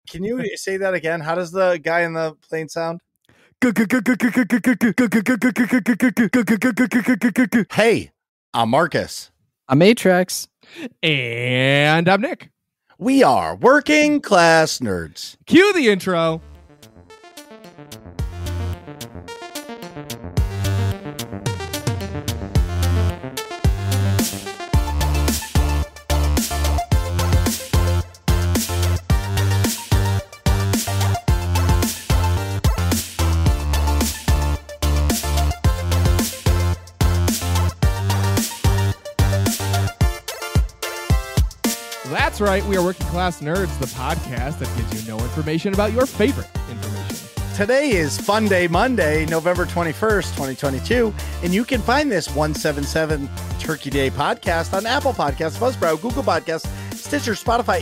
Can you say that again? How does the guy in the plane sound? Hey, I'm Marcus. I'm Atrax. And I'm Nick. We are working class nerds. Cue the intro. That's right, we are Working Class Nerds, the podcast that gives you no information about your favorite information. Today is Fun Day Monday, November 21st, 2022, and you can find this 177 Turkey Day podcast on Apple Podcasts, Buzzsprout, Google Podcasts, Stitcher, Spotify,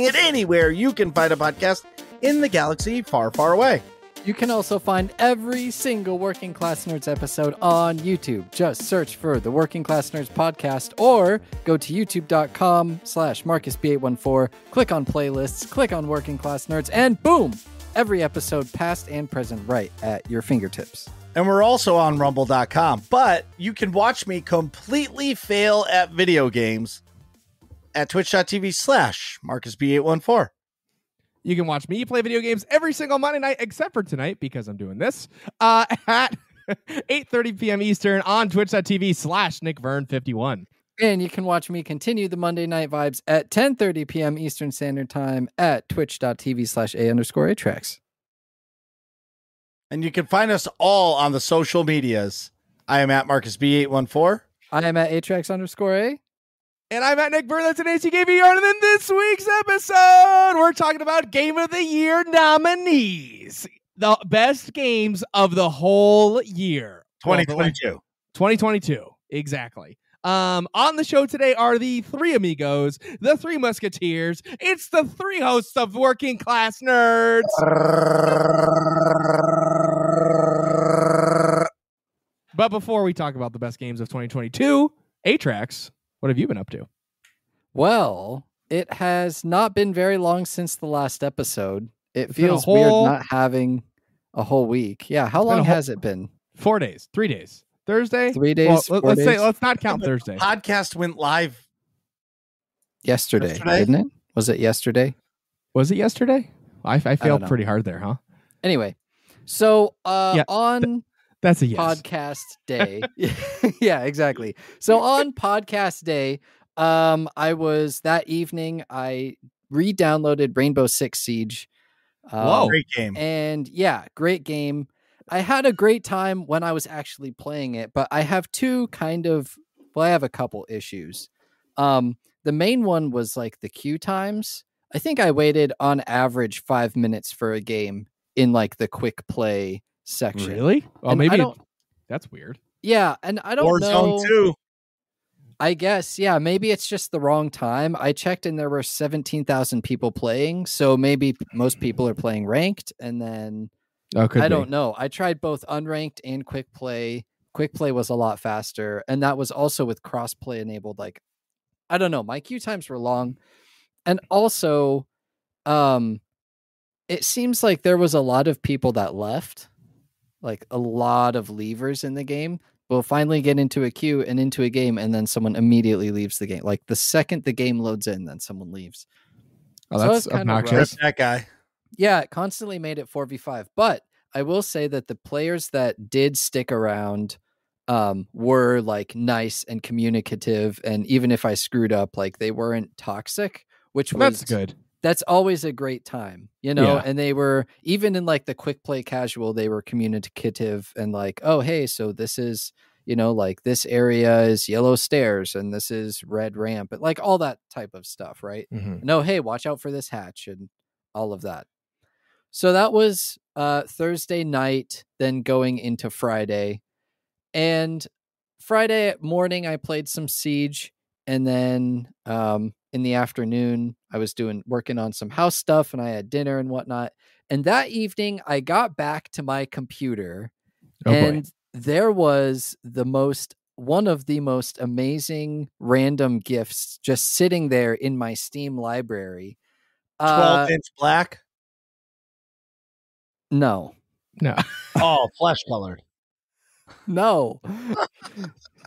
and anywhere you can find a podcast in the galaxy far, far away. You can also find every single Working Class Nerds episode on YouTube. Just search for the Working Class Nerds podcast or go to youtube.com/MarcusB814, click on playlists, click on Working Class Nerds, and boom, every episode past and present right at your fingertips. And we're also on rumble.com, but you can watch me completely fail at video games at twitch.tv/MarcusB814. You can watch me play video games every single Monday night, except for tonight, because I'm doing this, at 8:30 p.m. Eastern on twitch.tv/NickVern51. And you can watch me continue the Monday Night Vibes at 10:30 p.m. Eastern Standard Time at twitch.tv/A_Atrax. And you can find us all on the social medias. I am at MarcusB814. I am at Atrax_A. And I'm at Nick Vern. That's an ACKV yarn. And then this week's episode, we're talking about Game of the Year nominees. The best games of the whole year. 2022. 2022. Exactly. On the show today are the three amigos, the three musketeers. It's the three hosts of Working Class Nerds. But before we talk about the best games of 2022, Atrax, what have you been up to? Well, it has not been very long since the last episode. It feels weird not having a whole week. Yeah, how long has it been? 4 days, 3 days. Thursday? 3 days. Well, let's not count Thursday. Podcast went live yesterday, didn't it? Was it yesterday? Was it yesterday? I failed pretty hard there, huh? Anyway, so on that's a yes. Podcast day. Yeah, exactly. So on podcast day, that evening I re-downloaded Rainbow Six Siege. Whoa, great game. And yeah, great game. I had a great time when I was actually playing it, but I have I have a couple issues. The main one was like the queue times. I think I waited on average 5 minutes for a game in like the quick play section. Really? Oh, and maybe that's weird. Yeah, and I don't know. Warzone 2. I guess, yeah, maybe it's just the wrong time. I checked and there were 17,000 people playing, so maybe most people are playing ranked, and then I don't know. I tried both unranked and quick play. Quick play was a lot faster, and that was also with crossplay enabled. Like, I don't know, my queue times were long, and also, it seems like there was a lot of people that left, like a lot of leavers in the game. We'll finally get into a queue and into a game, and then someone immediately leaves the game. Like the second the game loads in, then someone leaves. Oh, that's obnoxious. That guy. Yeah, it constantly made it 4v5. But I will say that the players that did stick around were like nice and communicative. And even if I screwed up, like they weren't toxic, that's good. That's always a great time, you know? Yeah. And they were, even in like the quick play casual, they were communicative and like, oh, hey, so this is, like this area is yellow stairs and this is red ramp, but like all that type of stuff, right? Mm-hmm. No, hey, watch out for this hatch and all of that. So that was Thursday night, then going into Friday. And Friday morning, I played some Siege. And then in the afternoon, I was working on some house stuff and I had dinner and whatnot. And that evening, I got back to my computer and there was the most one of the most amazing random gifts just sitting there in my Steam library. 12-inch black? No. Oh, flesh colored. No.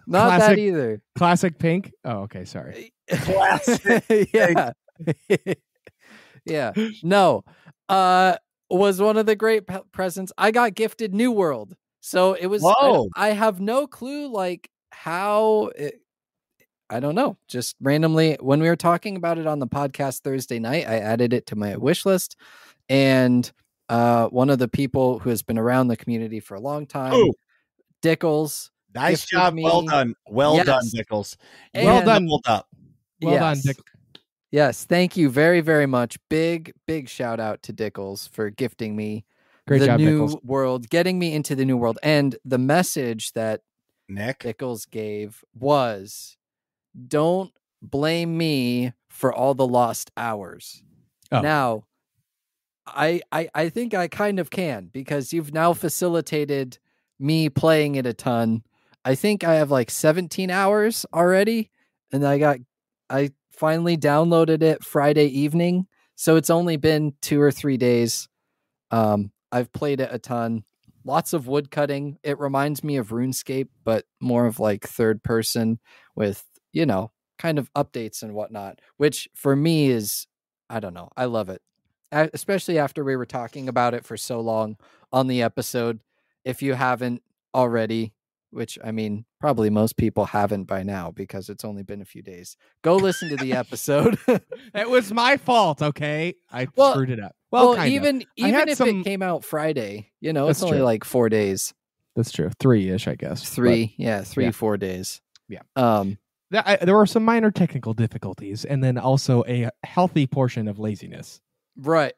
Not that either. Classic pink? Oh, okay, sorry. Classic. Yeah. Yeah. No. Was one of the great presents. I got gifted New World. So it was, I have no clue like how I don't know. Just randomly when we were talking about it on the podcast Thursday night, I added it to my wish list. And one of the people who has been around the community for a long time, Dickles. Nice job. Well done. Well done, Dickles. Well done. Well done, Dickles. Yes. Thank you very, very much. Big shout out to Dickles for gifting me the New World, getting me into the New World. And the message that Dickles gave was, don't blame me for all the lost hours. Oh. Now, I think I kind of can, because you've now facilitated me playing it a ton. I think I have like 17 hours already, and I finally downloaded it Friday evening, so it's only been 2 or 3 days. I've played it a ton. Lots of wood cutting. It reminds me of RuneScape, but more of like third person with, kind of updates and whatnot, which for me is, I don't know. I love it. Especially after we were talking about it for so long on the episode. If you haven't already, which I mean, probably most people haven't by now because it's only been a few days, go listen to the episode. It was my fault. Okay. I screwed it up. Well, even if it came out Friday, it's only like 4 days. That's true. 3-ish, I guess. 4 days. Yeah. There were some minor technical difficulties, and then also a healthy portion of laziness. Right.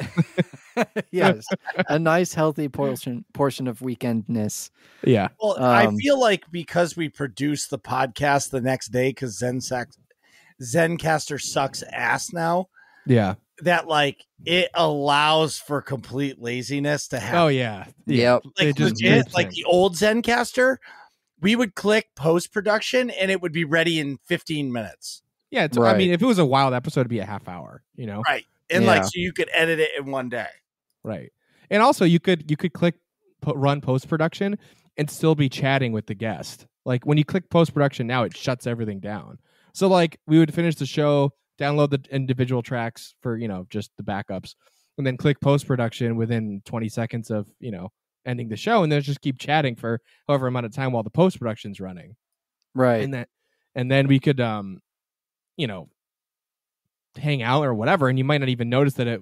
Yes. A nice healthy portion of weekendness. Yeah. Well, I feel like because we produce the podcast the next day, because Zencastr sucks ass now. Yeah. That like it allows for complete laziness to happen. Oh yeah. Yep. Like legit, like the old Zencastr, we would click post-production and it would be ready in 15 minutes. Yeah. Right. I mean, if it was a wild episode, it'd be a half hour, Right. And so you could edit it in one day. Right. And also you could click run post-production and still be chatting with the guest. Like when you click post-production now, it shuts everything down. So like we would finish the show, download the individual tracks for, just the backups, and then click post-production within 20 seconds of, ending the show, and then just keep chatting for however amount of time while the post-production's running. Right. And then we could, hang out or whatever, and you might not even notice that it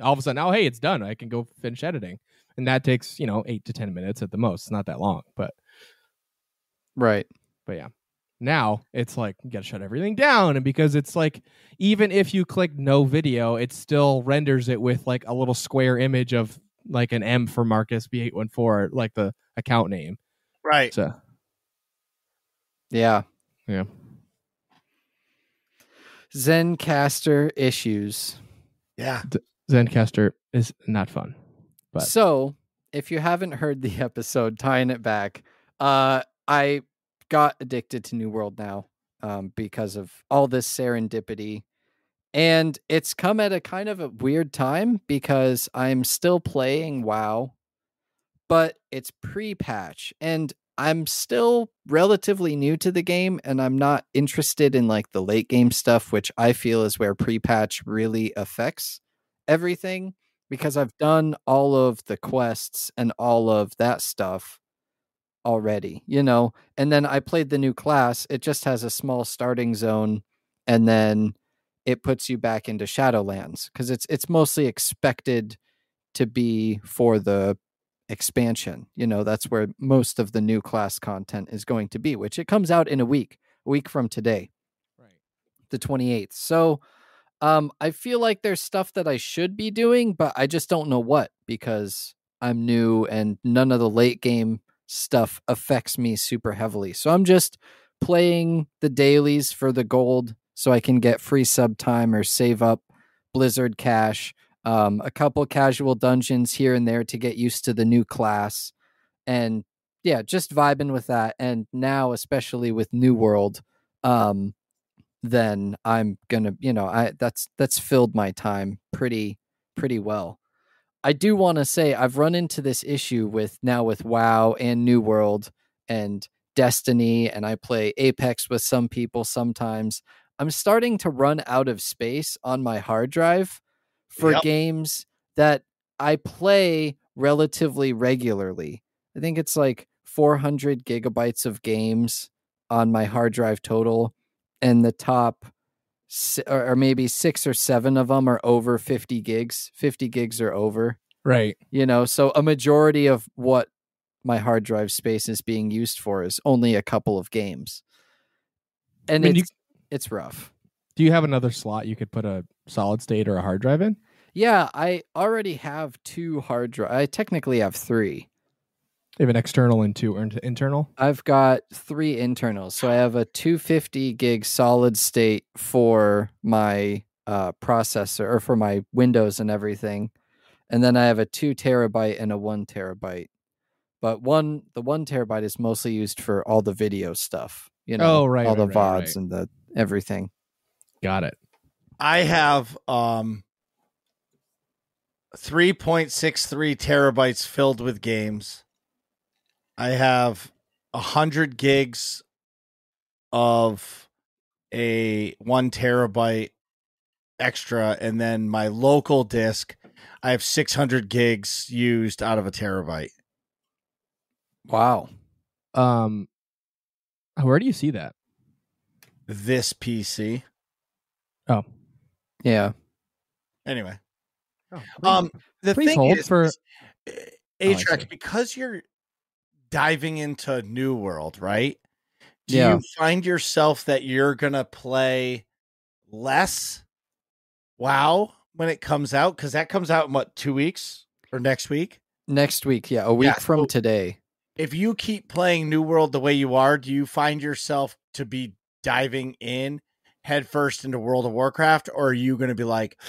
all of a sudden, oh, hey, it's done. I can go finish editing. And that takes, 8 to 10 minutes at the most. It's not that long, but. Right. But yeah. Now it's like you got to shut everything down, and because it's like even if you click no video, it still renders it with like a little square image of like an M for Marcus B814, like the account name. Right. So. Yeah. Yeah. Zencastr issues. Yeah. Zencastr is not fun. But so if you haven't heard the episode, tying it back, I got addicted to New World now because of all this serendipity. And it's come at a kind of a weird time because I'm still playing WoW, but it's pre-patch and I'm still relatively new to the game, and I'm not interested in like the late game stuff, which I feel is where pre-patch really affects everything, because I've done all of the quests and all of that stuff already, and then I played the new class. It just has a small starting zone, and then it puts you back into Shadowlands because it's mostly expected to be for the expansion. That's where most of the new class content is going to be, which it comes out in a week from today, right, the 28th. So I feel like there's stuff that I should be doing, but I just don't know what, because I'm new and none of the late game stuff affects me super heavily. So I'm just playing the dailies for the gold so I can get free sub time or save up Blizzard cash. A couple casual dungeons here and there to get used to the new class, and yeah, just vibing with that. And now, especially with New World, then I'm gonna, that's filled my time pretty well. I do want to say I've run into this issue with WoW and New World and Destiny, and I play Apex with some people sometimes. I'm starting to run out of space on my hard drive for games that I play relatively regularly. I think it's like 400 gigabytes of games on my hard drive total, and the top or maybe 6 or 7 of them are over 50 gigs. 50 gigs or over. Right. So a majority of what my hard drive space is being used for is only a couple of games. And it's rough. Do you have another slot you could put a solid state or a hard drive in? Yeah, I already have 2 hard drives. I technically have 3. You have an external and 2 internal? I've got 3 internals. So I have a 250 gig solid state for my processor or for my Windows and everything. And then I have a 2 terabyte and a 1 terabyte. But the 1 terabyte is mostly used for all the video stuff. All the VODs and the everything. Got it. I have 3.63 terabytes filled with games. I have 100 gigs of a 1 terabyte extra, and then my local disk, I have 600 gigs used out of a terabyte. Wow. Where do you see that? This PC. Oh, yeah. Anyway, the thing hold is, for A-Track, because you're diving into New World, right? Do you find yourself that you're gonna play less WoW when it comes out? Because that comes out in what, 2 weeks or next week? Next week, yeah, a week from today. If you keep playing New World the way you are, do you find yourself to be diving in headfirst into World of Warcraft, or are you going to be like,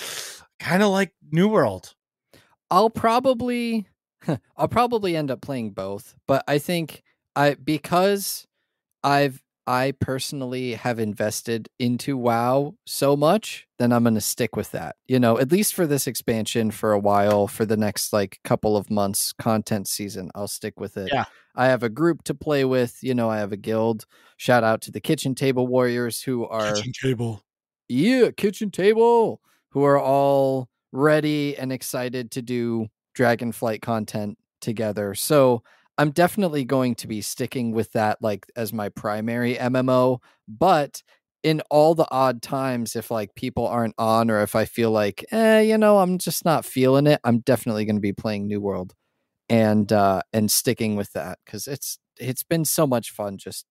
kind of like New World? I'll probably end up playing both, but I think because I personally have invested into WoW so much, then I'm going to stick with that. At least for this expansion for a while, for the next couple of months content season, I'll stick with it. Yeah. I have a group to play with, I have a guild. Shout out to the Kitchen Table Warriors who are Kitchen Table. Yeah, Kitchen Table, who are all ready and excited to do Dragonflight content together. So I'm definitely going to be sticking with that as my primary MMO, but in all the odd times, if people aren't on, or if I feel I'm just not feeling it, I'm definitely going to be playing New World and sticking with that, because it's been so much fun just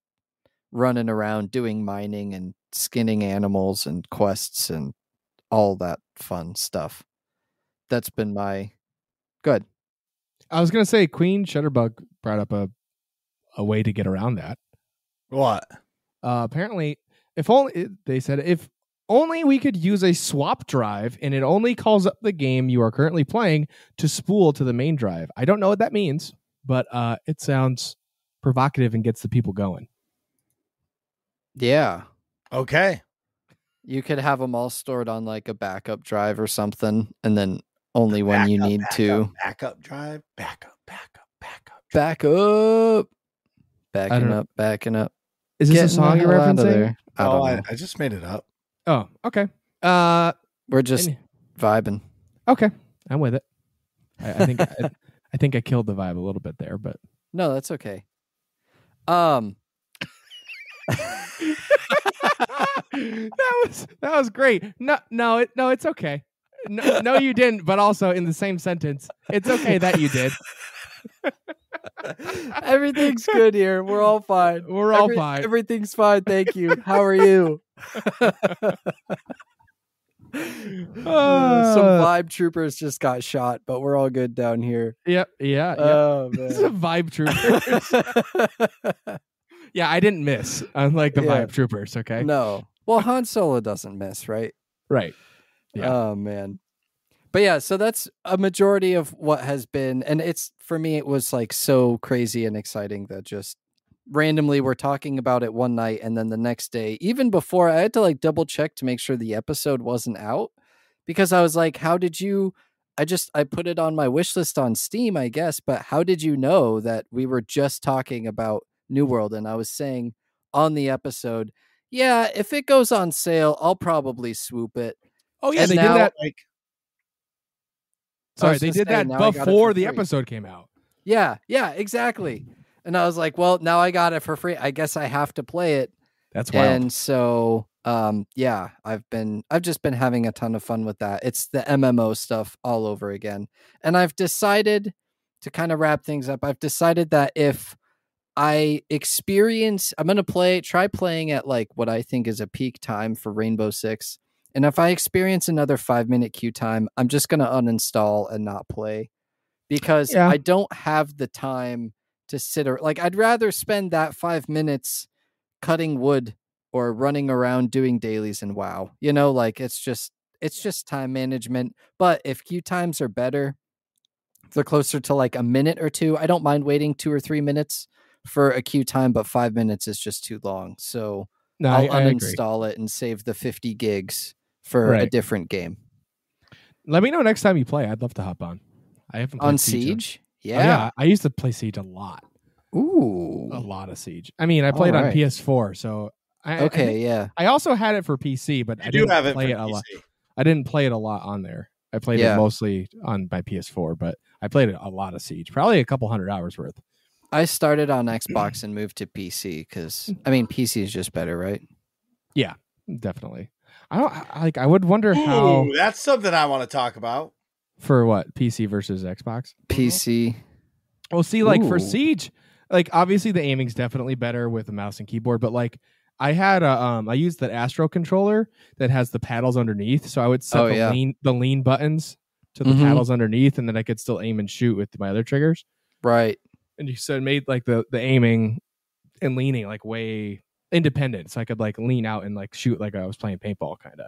running around doing mining and skinning animals and quests and all that fun stuff. That's been my good. I was going to say Queen Shutterbug brought up a way to get around that. What? Apparently, if only we could use a swap drive, and it only calls up the game you are currently playing to spool to the main drive. I don't know what that means, but it sounds provocative and gets the people going. Yeah. Okay. You could have them all stored on a backup drive or something, and then only when you need to. Backup drive. Backup. Backing up. Is this a song you're referencing? I just made it up. Oh, okay. We're just vibing. Okay, I'm with it. I think I think I killed the vibe a little bit there, but no, that's okay. That was great. No, it's okay. No, you didn't. But also in the same sentence, it's okay that you did. Everything's good here. We're all fine. Fine. Everything's fine. Thank you. How are you? Some vibe troopers just got shot, but we're all good down here. Yep. Yeah. Oh, man. Some vibe troopers. Yeah, I didn't miss, unlike the vibe troopers. Okay. No. Well, Han Solo doesn't miss, right? Right. Yeah. Oh man. But yeah, so that's a majority of what has been, and it's for me, it was like so crazy and exciting that just randomly we're talking about it one night, and then the next day, even before, I had to like double check to make sure the episode wasn't out, because I was like, how did you? I put it on my wish list on Steam, I guess, but how did you know that we were just talking about New World? And I was saying on the episode, yeah, if it goes on sale, I'll probably swoop it. Oh yeah, And they now, did that. Like, Sorry, they did that before the episode came out. Yeah, exactly. And I was like, well, now I got it for free. I guess I have to play it. That's wild. And so, yeah, I've just been having a ton of fun with that. It's the MMO stuff all over again. And I've decided to kind of wrap things up. I've decided that if I'm going to try playing at like what I think is a peak time for Rainbow Six. And if I experience another 5-minute queue time, I'm just going to uninstall and not play, because I don't have the time to sit I'd rather spend that 5 minutes cutting wood or running around doing dailies in WoW. Like it's just time management. But if queue times are better, if they're closer to like a minute or two, I don't mind waiting 2 or 3 minutes for a queue time, but 5 minutes is just too long. So I'll uninstall it and save the 50 gigs for a different game. Let me know next time you play. I'd love to hop on. I haven't played on Siege. Yeah, I used to play Siege a lot. Ooh, a lot of Siege. I mean, I played on PS4, so I also had it for PC, but I didn't play it a lot. I didn't play it a lot on there. I played it mostly on my PS4, but I played it a lot of Siege, probably a couple 100 hours worth. I started on Xbox and moved to PC because PC is just better, right? Yeah, definitely. I would wonder how. That's something I want to talk about. For what? PC versus Xbox? PC. Well, see, like for Siege, like obviously the aiming's definitely better with a mouse and keyboard, but like I had I used the Astro controller that has the paddles underneath, so I would set the lean buttons to the paddles underneath, and then I could still aim and shoot with my other triggers. Right. And you said made like the aiming and leaning like way independent, so I could like lean out and like shoot like I was playing paintball kind of.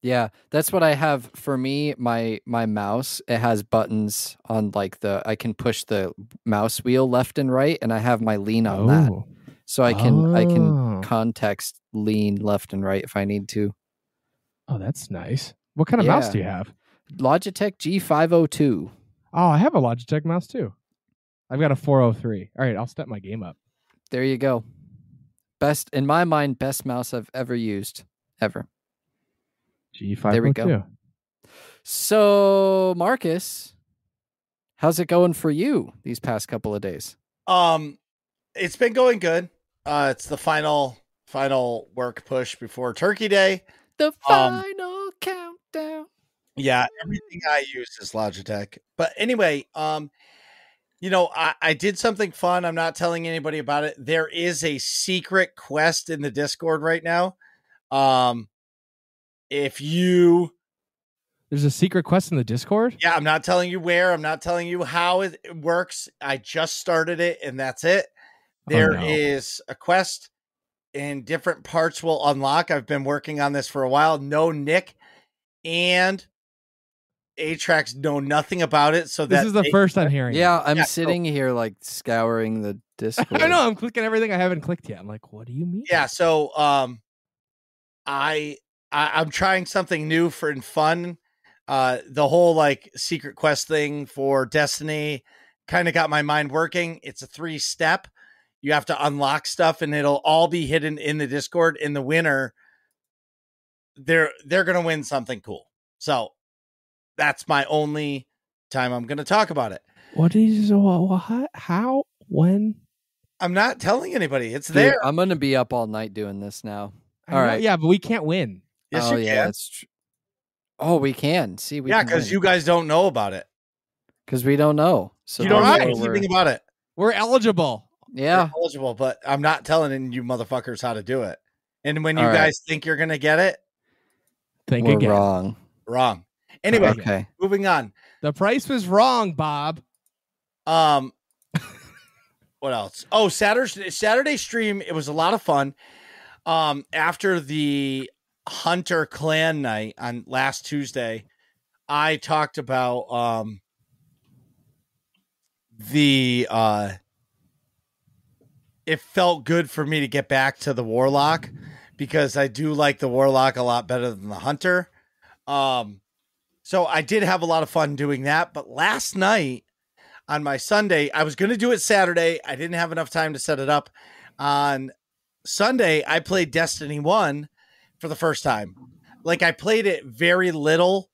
Yeah, that's what I have for me. My mouse, it has buttons on like I can push the mouse wheel left and right, and I have my lean on that, so I can context lean left and right if I need to. Oh, that's nice. What kind of mouse do you have? Logitech G502. Oh, I have a Logitech mouse too. I've got a 403. All right, I'll step my game up. There you go. Best, in my mind, best mouse I've ever used, ever. G502. There we go. So, Marcus, how's it going for you these past couple of days? It's been going good. It's the final work push before Turkey Day. The final countdown. Yeah, everything I use is Logitech. But anyway, I did something fun. I'm not telling anybody about it. There is a secret quest in the Discord right now. There's a secret quest in the Discord? Yeah, I'm not telling you where. I'm not telling you how it works. I just started it, and that's it. There is a quest, and different parts will unlock. I've been working on this for a while. No, Nick and A-Trax know nothing about it. So this is the first I'm hearing. Yeah, I'm sitting here like scouring the Discord. I know, I'm clicking everything I haven't clicked yet. I'm like, what do you mean? Yeah, so I'm trying something new for fun. The whole like secret quest thing for Destiny kind of got my mind working. It's a 3-step. You have to unlock stuff, and it'll all be hidden in the Discord. In the winner, they're gonna win something cool. So that's my only time I'm gonna talk about it. What is what? How? When? I'm not telling anybody. It's Dude, there. I'm gonna be up all night doing this now. All right. Yeah, but we can't win. Yes, you can. That's true. Oh, we can. See, because you guys don't know about it. Because we don't know. So you don't know anything about it. We're eligible. Yeah. We're eligible, but I'm not telling you motherfuckers how to do it. And when you guys think you're gonna get it, think again. Wrong. Anyway, moving on. The price was wrong, Bob. What else? Oh, Saturday stream. It was a lot of fun. After the Hunter Clan night on last Tuesday, I talked about the it felt good for me to get back to the Warlock because I do like the Warlock a lot better than the Hunter. So I did have a lot of fun doing that. But last night on my Sunday, I was going to do it Saturday. I didn't have enough time to set it up. On Sunday, I played Destiny 1 for the first time. Like, I played it very little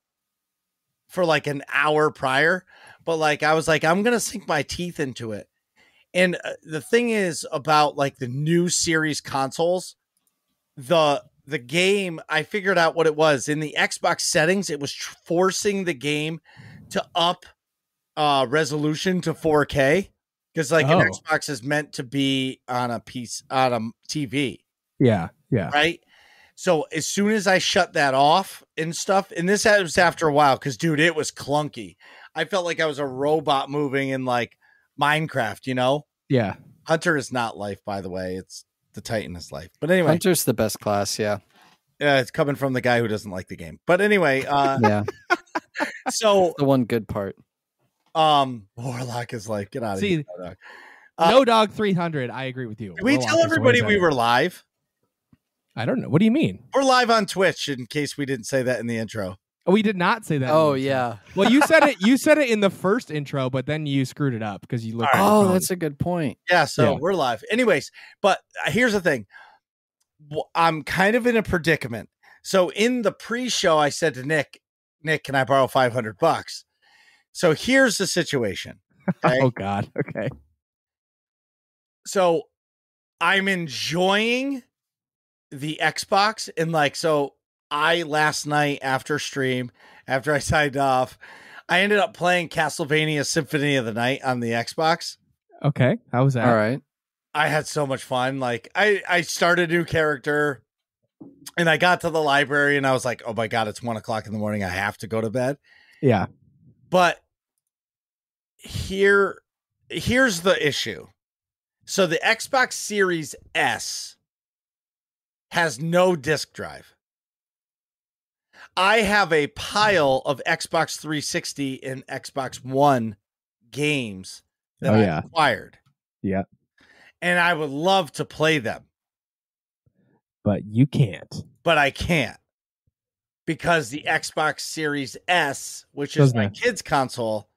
for like an hour prior, but like I was like, I'm going to sink my teeth into it. And the thing is about like the new series consoles, the game, I figured out what it was in the Xbox settings. It was forcing the game to up resolution to 4K because like an Xbox is meant to be on a TV. Yeah. Right. So as soon as I shut that off and stuff, and this was after a while, because dude, it was clunky. I felt like I was a robot moving in like Minecraft, you know? Yeah. Hunter is not life, by the way. It's the Titan is life. But anyway. Hunter's the best class, yeah. Yeah, it's coming from the guy who doesn't like the game. But anyway, yeah. So that's the one good part. Warlock is like, get out of here. No Dog 300. I agree with you. Did we tell everybody we were live? I don't know. What do you mean? We're live on Twitch in case we didn't say that in the intro. Oh, we did not say that. Oh, yeah. Well, you said it. You said it in the first intro, but then you screwed it up because you looked. Right. Oh, that's a good point. Yeah, so we're live. Anyways, but here's the thing. I'm kind of in a predicament. So in the pre-show, I said to Nick, can I borrow $500? So here's the situation. Okay? Oh God. Okay. So I'm enjoying the Xbox and like, so I last night after stream, after I signed off, I ended up playing Castlevania Symphony of the Night on the Xbox. Okay. How was that? All right. I had so much fun. Like I started a new character and I got to the library and I was like, oh my God, it's 1:00 in the morning. I have to go to bed. Yeah. But here's the issue. So the Xbox Series S has no disk drive. I have a pile of Xbox 360 and Xbox One games that I acquired. Yeah. And I would love to play them. But you can't. But I can't. Because the Xbox Series S, which is my kid's console,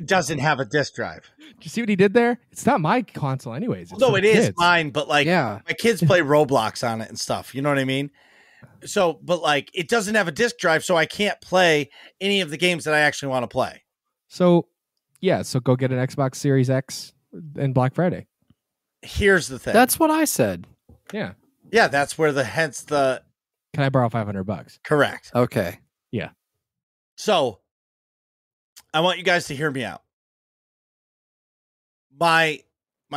doesn't have a disk drive. Did you see what he did there? It's not my console anyways. No, it is mine, but like my kids play Roblox on it and stuff. You know what I mean? So, but like it doesn't have a disk drive, so I can't play any of the games that I actually want to play. So, yeah, so go get an Xbox Series X in Black Friday. Here's the thing. That's what I said. Yeah. Yeah, that's where hence the can I borrow $500? Correct. Okay. Yeah. So I want you guys to hear me out. My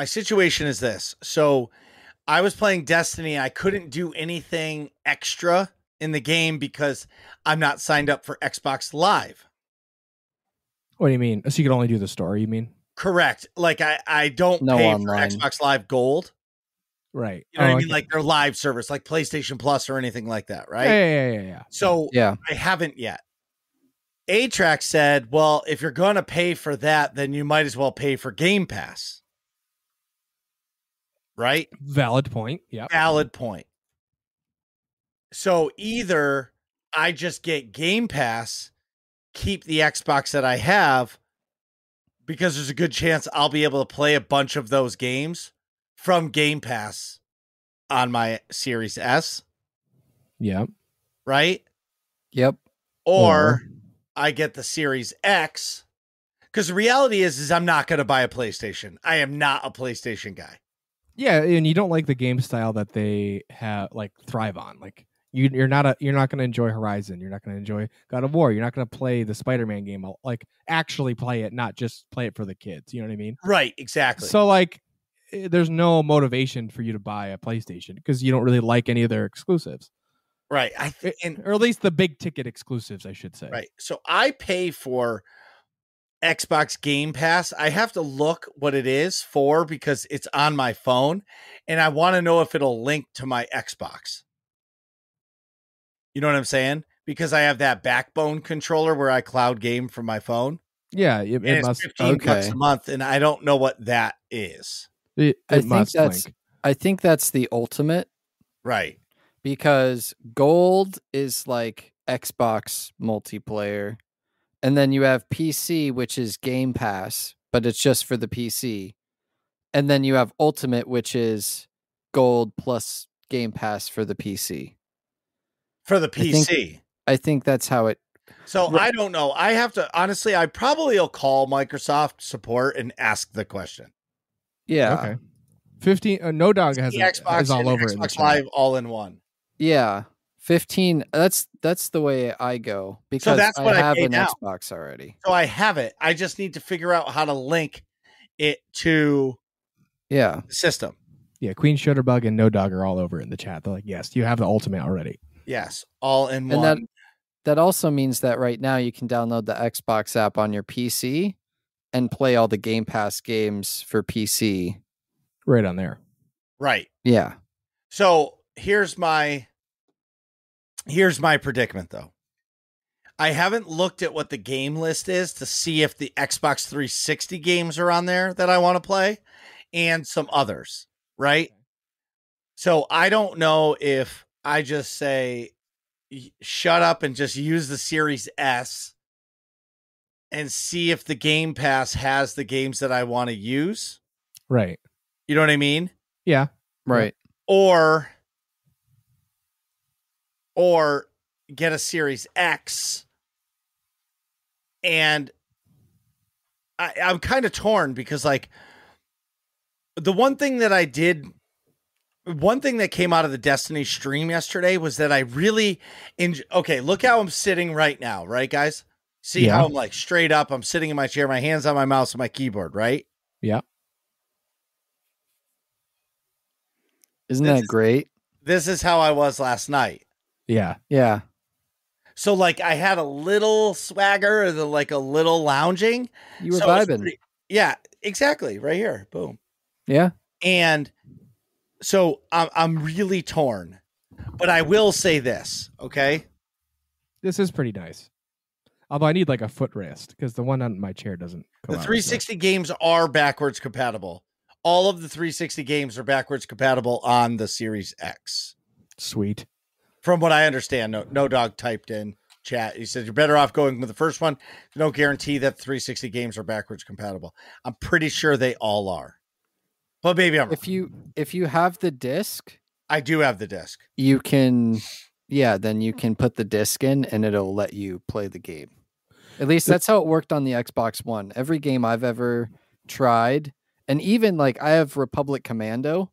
situation is this. So I was playing Destiny. I couldn't do anything extra in the game because I'm not signed up for Xbox Live. What do you mean? So you can only do the story, you mean? Correct. Like I don't pay online for Xbox Live Gold. Right. You know what I mean? Like their live service, like PlayStation Plus or anything like that, right? Yeah. So I haven't yet. A-Track said, well, if you're going to pay for that, then you might as well pay for Game Pass. Right? Valid point. Yeah. Valid point. So either I just get Game Pass, keep the Xbox that I have, because there's a good chance I'll be able to play a bunch of those games from Game Pass on my Series S. Yep. Right? Yep. Or I get the Series X, because the reality is I'm not going to buy a PlayStation. I am not a PlayStation guy. Yeah, and you don't like the game style that they have, like thrive on. Like you're not going to enjoy Horizon. You're not going to enjoy God of War. You're not going to play the Spider-Man game. Like actually play it, not just play it for the kids. You know what I mean? Right. Exactly. So like, there's no motivation for you to buy a PlayStation because you don't really like any of their exclusives. Right. Or at least the big ticket exclusives, I should say. Right. So I pay for Xbox Game Pass. I have to look what it is for because it's on my phone and I want to know if it'll link to my Xbox. You know what I'm saying? because I have that Backbone controller where I cloud game from my phone. Yeah, it it's must. $15 a month, and I don't know what that is. It must link. I think that's the ultimate, right? Because gold is like Xbox multiplayer, and then you have PC, which is Game Pass, but it's just for the PC, and then you have ultimate, which is gold plus Game Pass for the PC. For the PC, I think that's how it. So I don't know. I have to honestly. I probably will call Microsoft support and ask the question. Yeah. Okay. 15. No Dog has Xbox is all over Xbox it. Live all in one. Yeah. 15. That's the way I go because that's what I have an now. Xbox already. So I have it. I just need to figure out how to link it to the system. Yeah, Queen Shutterbug and No Dog are all over it in the chat. They're like, yes, you have the ultimate already. Yes, all in one. And that also means that right now you can download the Xbox app on your PC and play all the Game Pass games for PC. Right on there. Right. Yeah. So here's my predicament, though. I haven't looked at what the game list is to see if the Xbox 360 games are on there that I want to play and some others, right? So I don't know if I just say, shut up and just use the Series S and see if the Game Pass has the games that I want to use. Right. You know what I mean? Yeah. Right. Or get a Series X. And I'm kind of torn because, like, one thing that came out of the Destiny stream yesterday was that I really okay, look how I'm sitting right now, right, guys? See how I'm like straight up, I'm sitting in my chair, my hands on my mouse and my keyboard, right? Yeah. Isn't that great? This is how I was last night. Yeah. Yeah. So, like, I had a little swagger, or like a little lounging. You were vibing. Yeah, exactly. Right here. Boom. Yeah. And so I'm really torn, but I will say this. Okay. This is pretty nice. Although I need like a footrest because the one on my chair doesn't go The 360 games are backwards compatible. All of the 360 games are backwards compatible on the Series X. Sweet. From what I understand, no Dog typed in chat. He said, you're better off going with the first one. No guarantee that 360 games are backwards compatible. I'm pretty sure they all are. But maybe I'm wrong. If you have the disc. I do have the disc. You can, then you can put the disc in and it'll let you play the game. At least that's how it worked on the Xbox One. Every game I've ever tried, and even like I have Republic Commando,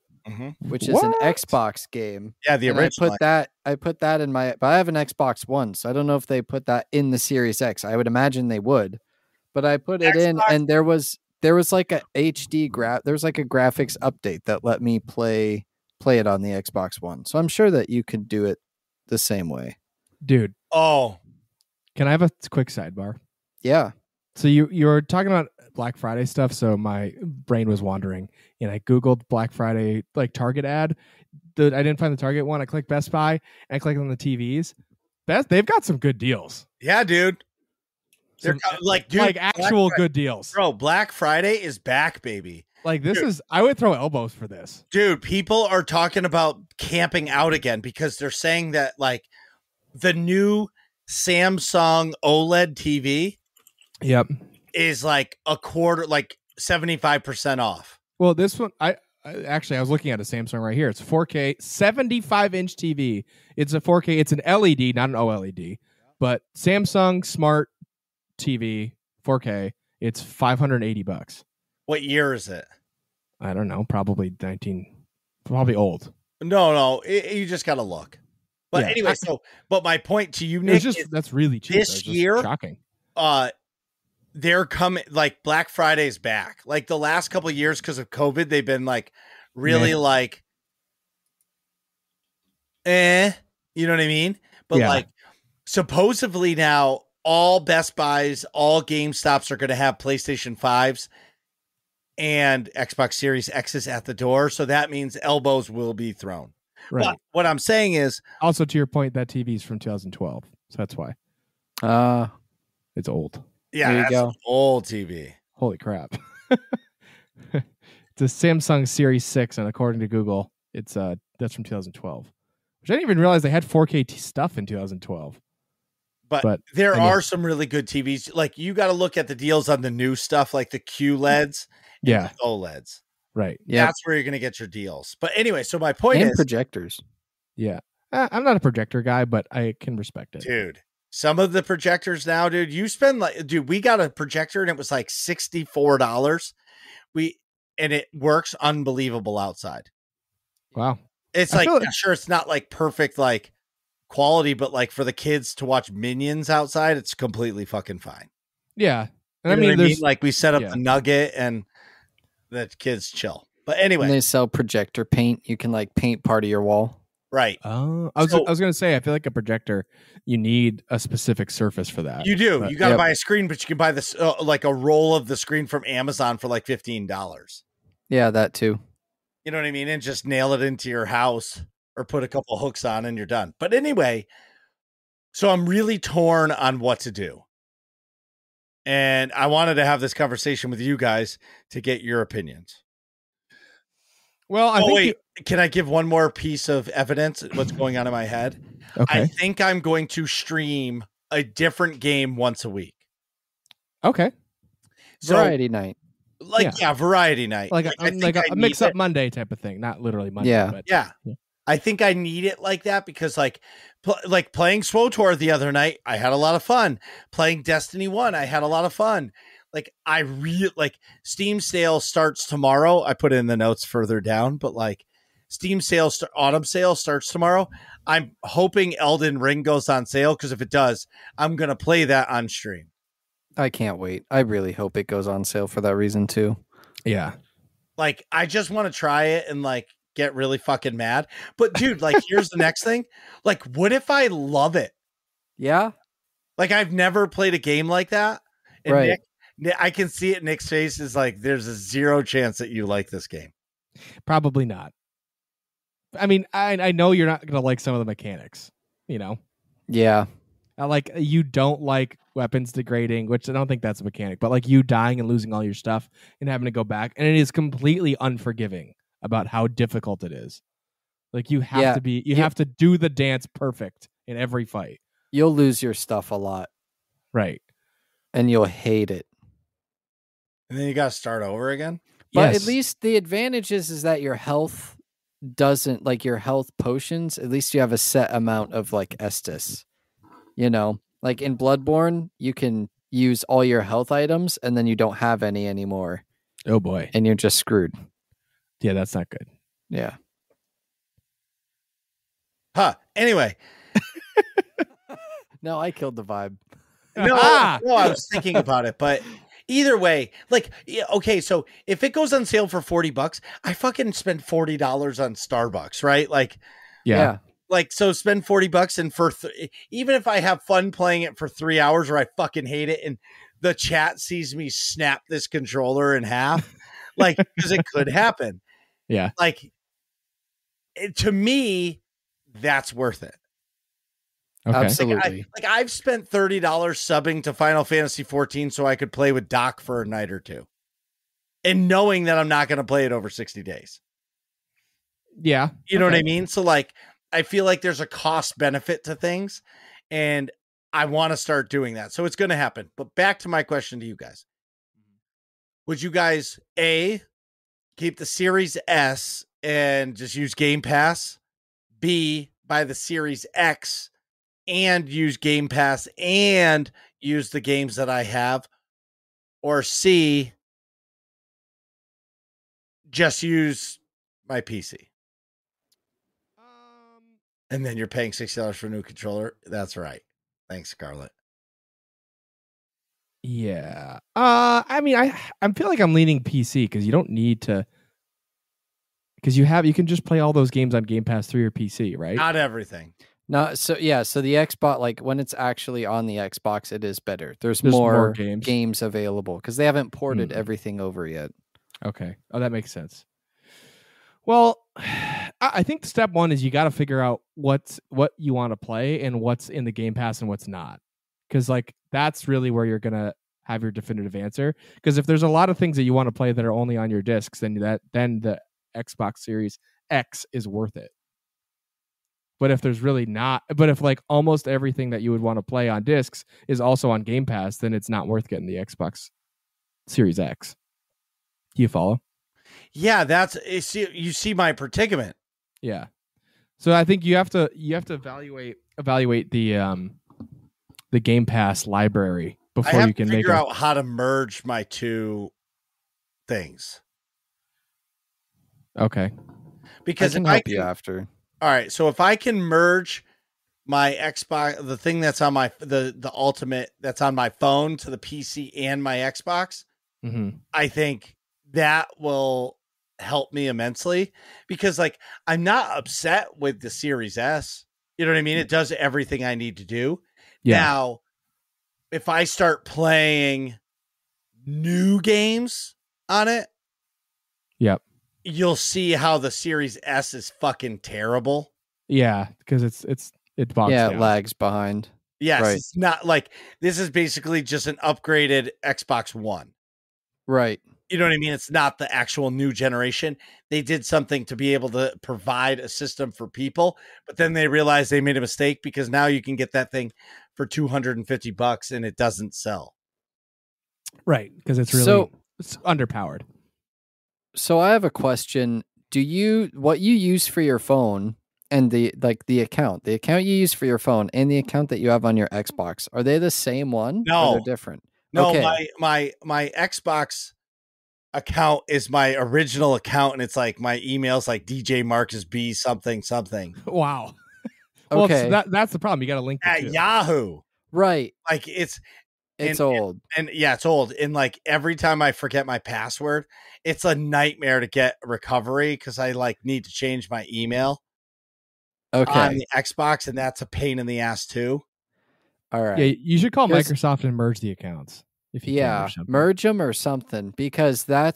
which is an Xbox game. Yeah, the original. I put that in my, but I have an Xbox One, so I don't know if they put that in the Series X. I would imagine they would, but I put it in, and there was like a HD there was like a graphics update that let me play it on the Xbox One. So I'm sure that you could do it the same way, dude. Oh, can I have a quick sidebar? Yeah. So you were talking about Black Friday stuff, so my brain was wandering, and I Googled Black Friday like Target ad. I didn't find the Target one. I clicked Best Buy, and I clicked on the TVs. They've got some good deals. Yeah, dude. They're like actual good deals. Bro, Black Friday is back, baby. Like this is, I would throw elbows for this. Dude, people are talking about camping out again because they're saying that like the new Samsung OLED TV is like a quarter, like 75% off. Well, this one, I was looking at a Samsung right here. It's 4K, 75-inch TV. It's a 4K. It's an LED, not an OLED, but Samsung Smart TV 4K. It's $580. What year is it? I don't know. Probably old. No, you just got to look. But anyway, but my point to you, Nick, is that's really cheap. This year, shocking. They're coming, like Black Friday's back. Like the last couple of years because of COVID, they've been like really like, you know what I mean? But like supposedly now all Best Buys, all GameStops are going to have PlayStation 5s and Xbox Series X's at the door. So that means elbows will be thrown. Right. But what I'm saying is also to your point, that TV's from 2012. So that's why. It's old. Yeah, that's an old TV. Holy crap. It's a Samsung Series 6, and according to Google, it's that's from 2012. Which I didn't even realize they had 4K stuff in 2012. But there are some really good TVs. Like, you got to look at the deals on the new stuff, like the QLEDs and the OLEDs. Right. Yeah. That's where you're going to get your deals. But anyway, so my point is projectors. Yeah. I'm not a projector guy, but I can respect it. Dude, some of the projectors now, dude, we got a projector and it was like $64. And it works unbelievable outside. Wow. It's sure, it's not like perfect, like quality, but like for the kids to watch Minions outside, it's completely fucking fine. Yeah. And I mean, like we set up the Nugget and the kids chill. But anyway, and they sell projector paint. You can like paint part of your wall. Right. Oh, I was going to say, I feel like a projector, you need a specific surface for that. You do. You got to buy a screen, but you can buy this like a roll of the screen from Amazon for like $15. Yeah, that too. You know what I mean? And just nail it into your house or put a couple hooks on and you're done. But anyway, so I'm really torn on what to do. And I wanted to have this conversation with you guys to get your opinions. Well, can I give one more piece of evidence? What's going on in my head? Okay. I think I'm going to stream a different game once a week. Okay. So, variety night. Variety night. Like a mix-up Monday type of thing. Not literally Monday. Yeah. But yeah. I think I need it like that because like playing SWTOR the other night, I had a lot of fun. Playing Destiny 1, I had a lot of fun. Like I really Steam sale starts tomorrow. I put it in the notes further down, but like Steam sales, autumn sale starts tomorrow. I'm hoping Elden Ring goes on sale because if it does, I'm going to play that on stream. I can't wait. I really hope it goes on sale for that reason too. Yeah. Like I just want to try it and like get really fucking mad. But dude, like here's the next thing. Like what if I love it? Yeah. Like I've never played a game like that. And right. Nick, I can see it. Nick's face is like, there's a 0 chance that you like this game. Probably not. I mean, I know you're not going to like some of the mechanics, you know? Yeah. Like you don't like weapons degrading, which I don't think that's a mechanic, but like you dying and losing all your stuff and having to go back. And it is completely unforgiving about how difficult it is. Like you have to have to do the dance perfect in every fight. You'll lose your stuff a lot. Right. And you'll hate it. And then you got to start over again. But at least the advantage is that your health doesn't, like your health potions, at least you have a set amount of like Estus. You know, like in Bloodborne, you can use all your health items and then you don't have any anymore. Oh boy. And you're just screwed. Yeah, that's not good. Yeah. Huh. Anyway. No, I killed the vibe. No, I was thinking about it, but either way, like, okay, so if it goes on sale for $40, I fucking spend $40 on Starbucks, right? Like, yeah. Like, so spend $40 and for even if I have fun playing it for 3 hours or I fucking hate it and the chat sees me snap this controller in half, like, because it could happen. Yeah. Like, to me, that's worth it. Okay. Absolutely. Like I've spent $30 subbing to Final Fantasy 14 so I could play with Doc for a night or two. And knowing that I'm not going to play it over 60 days. Yeah. You know what I mean? So like, I feel like there's a cost benefit to things and I want to start doing that. So it's going to happen. But back to my question to you guys. Would you guys keep the Series S and just use Game Pass? B, buy the Series X and use Game Pass and use the games that I have? Or C, just use my PC? And then you're paying $60 for a new controller. That's right. Thanks, Scarlett. Yeah. I mean, I feel like I'm leaning PC because you don't need to. Because you can just play all those games on Game Pass through your PC, right? Not everything. No, so the Xbox, like when it's actually on the Xbox, it is better. There's more games available because they haven't ported everything over yet. Okay. Oh, that makes sense. Well, I think step one is you got to figure out what you want to play and what's in the Game Pass and what's not, because like that's really where you're gonna have your definitive answer. Because if there's a lot of things that you want to play that are only on your discs, then the Xbox Series X is worth it. But if there's really not, but if like almost everything that you would want to play on discs is also on Game Pass, then it's not worth getting the Xbox Series X. Do you follow? Yeah, you see my predicament. Yeah. So I think you have to evaluate the Game Pass library before you can figure out how to merge my two things. Okay. Because I can help you after. All right, so if I can merge my Xbox, the thing that's on the Ultimate that's on my phone to the PC and my Xbox, I think that will help me immensely, because like I'm not upset with the Series S. You know what I mean? It does everything I need to do. Yeah. Now, if I start playing new games on it, yep, you'll see how the Series S is fucking terrible. Yeah, because it bogs down. It lags behind. Yes, right. It's not like this is basically just an upgraded Xbox One. Right. You know what I mean? It's not the actual new generation. They did something to be able to provide a system for people, but then they realized they made a mistake, because now you can get that thing for $250 and it doesn't sell. Right, because it's really it's underpowered. So I have a question. What you use for your phone and the account you use for your phone and the account that you have on your Xbox, are they the same one? No, or they're different. No, okay. my Xbox account is my original account, and it's like my email's like DJ Marcus B something. Wow. Well, okay, that's the problem. You got to link at Yahoo. Right. Like it's old. And yeah, it's old. And like every time I forget my password, it's a nightmare to get recovery, because I like need to change my email on the Xbox, and that's a pain in the ass too. All right. Yeah, you should call Microsoft and merge the accounts. If you can, merge them or something, because I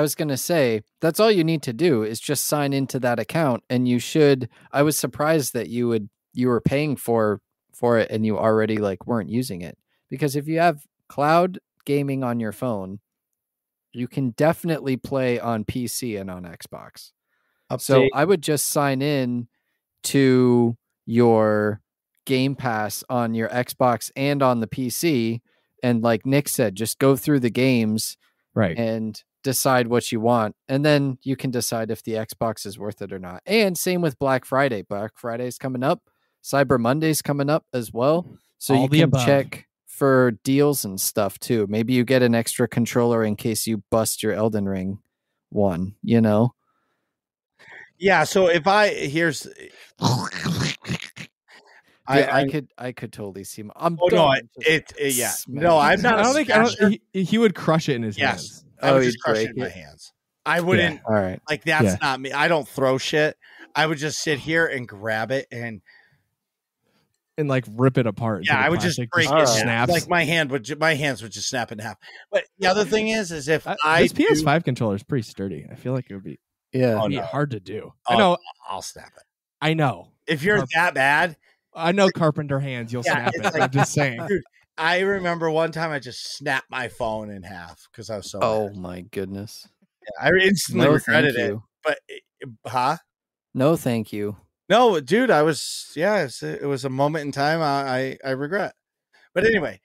was going to say, that's all you need to do is just sign into that account, and you should. I was surprised that you were paying for it and you already like weren't using it, because if you have cloud gaming on your phone, you can definitely play on PC and on Xbox. So I would just sign in to your Game Pass on your Xbox and on the PC. And like Nick said, just go through the games, right, and decide what you want. And then you can decide if the Xbox is worth it or not. And same with Black Friday. Black Friday's coming up. Cyber Monday's coming up as well. So you can check for deals and stuff too. Maybe you get an extra controller in case you bust your Elden Ring one, you know? Yeah, so if I I could totally see. I'm I'm not. I don't think he would crush it in his hands. I would just crush it in my hands. I wouldn't. All right, like that's not me. I don't throw shit. I would just sit here and grab it and like rip it apart. Yeah, I would just break it. Snaps. Like my hands would just snap in half. But the other thing is if this PS5 controller is pretty sturdy. I feel like it would be hard to do. I know. I'll snap it. I know. If you're that bad. I know carpenter hands, you'll snap it. Like, I'm just saying. Dude, I remember one time I just snapped my phone in half because I was so mad. My goodness. Yeah, I instantly regretted it. But No, thank you. No, dude, it was a moment in time I regret. But anyway,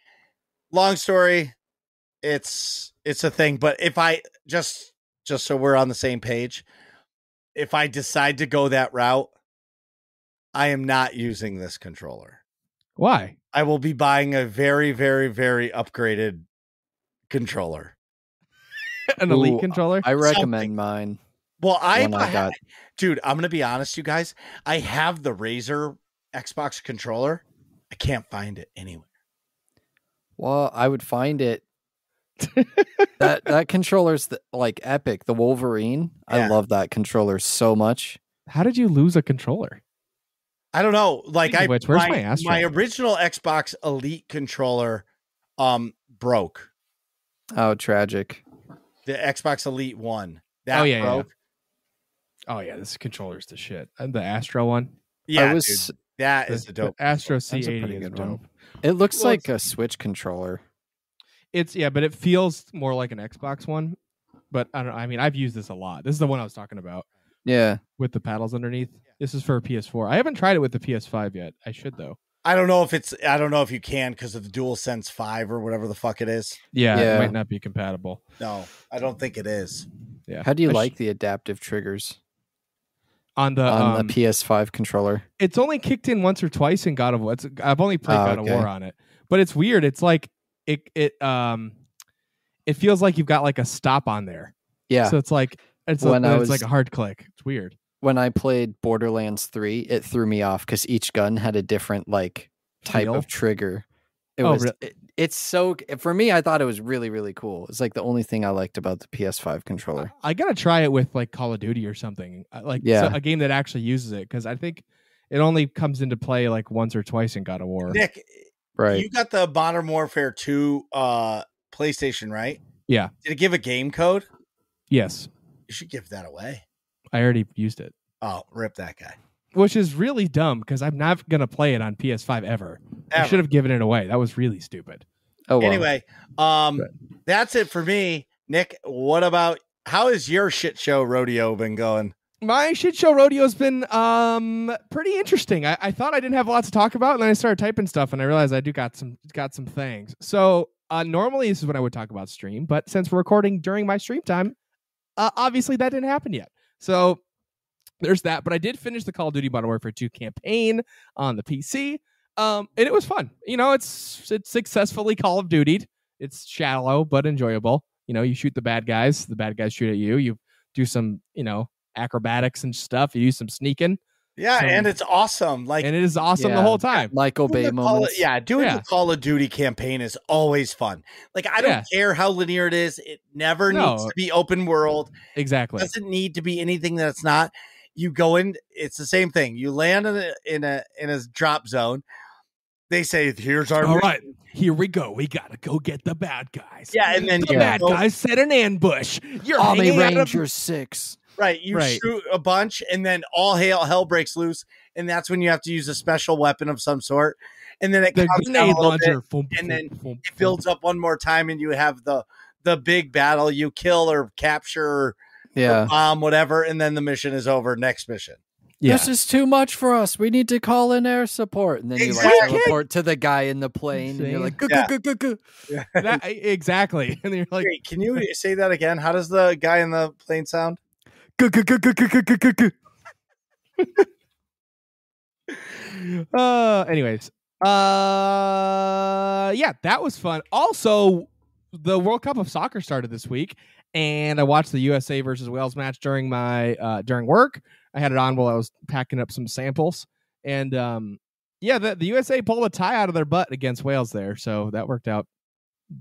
long story, it's a thing. But if I just so we're on the same page, if I decide to go that route, I am not using this controller. Why? I will be buying a very, very, very upgraded controller. An elite controller? I recommend mine. Well, dude, I'm going to be honest, you guys. I have the Razer Xbox controller. I can't find it anywhere. Well, I would find it. that controller's like epic. The Wolverine. Yeah. I love that controller so much. How did you lose a controller? I don't know. Like where's my original Xbox Elite controller broke. Oh, tragic. The Xbox Elite One. That broke. Oh yeah, this controller's the shit. The Astro one. Yeah, dude, that is the dope. The Astro That's a C80 pretty is good dope. one. It looks like a Switch controller. But it feels more like an Xbox one. But I don't know. I mean, I've used this a lot. This is the one I was talking about. Yeah, with the paddles underneath. This is for a PS4. I haven't tried it with the PS5 yet. I should though. I don't know if you can because of the DualSense 5 or whatever the fuck it is. Yeah, it might not be compatible. No, I don't think it is. Yeah. How do you like the adaptive triggers on the PS5 controller? It's only kicked in once or twice in God of War. I've only played God of War on it, but it's weird. It's like it feels like you've got like a stop on there. Yeah. So it's like it's like a hard click. It's weird. When I played Borderlands 3, it threw me off because each gun had a different like type of trigger. It's so for me. I thought it was really, really cool. It's like the only thing I liked about the PS5 controller. I gotta try it with like Call of Duty or something, a game that actually uses it because I think it only comes into play like once or twice in God of War. Nick, right? You got the Modern Warfare 2 PlayStation, right? Yeah. Did it give a game code? Yes. You should give that away. I already used it. Oh, rip that guy. Which is really dumb because I'm not going to play it on PS5 ever. I should have given it away. That was really stupid. Oh, well. Anyway, that's it for me. Nick, what about, how has your shit show rodeo been going? My shit show rodeo has been pretty interesting. I thought I didn't have a lot to talk about, and then I started typing stuff, and I realized I got some things. So normally this is what I would talk about stream, but since we're recording during my stream time, obviously that didn't happen yet. So there's that. But I did finish the Call of Duty Modern Warfare 2 campaign on the PC, and it was fun. You know, it's successfully Call of Dutied. It's shallow but enjoyable. You know, you shoot the bad guys shoot at you. You do some, acrobatics and stuff. You use some sneaking. Yeah, and it's awesome. And it is awesome the whole time. Michael Bay moments. Doing the Call of Duty campaign is always fun. Like, I don't care how linear it is. It never needs to be open world. Exactly. It doesn't need to be anything that's not. You go in, it's the same thing. You land in a drop zone. They say, here's our all right. Here we go. We gotta go get the bad guys. Yeah, and then the bad guys set an ambush. You're Army Ranger 6. Right, you shoot a bunch, and then all hell breaks loose, and that's when you have to use a special weapon of some sort, and then it comes down a little bit, and then it builds up one more time, and you have the big battle. You kill or capture, or bomb, whatever, and then the mission is over. Next mission. Yeah. This is too much for us. We need to call in air support, and then you teleport to the guy in the plane, and you're like, exactly, and you're like, wait, can you say that again? How does the guy in the plane sound? Anyways, that was fun. Also, the World Cup of Soccer started this week, and I watched the USA versus Wales match during my during work. I had it on while I was packing up some samples, and the USA pulled a tie out of their butt against Wales there, so that worked out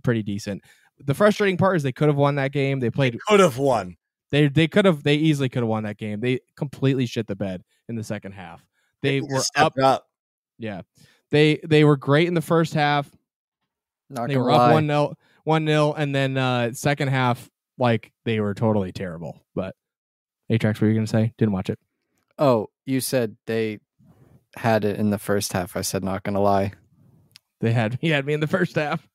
pretty decent. The frustrating part is they could have won that game. They could have won. They easily could have won that game. They completely shit the bed in the second half. They were up. Yeah. They were great in the first half. They were up 1-0, and then second half, like, they were totally terrible. But Atrax, what were you gonna say? Didn't watch it. Oh, you said they had it in the first half. I said not gonna lie. He had me in the first half.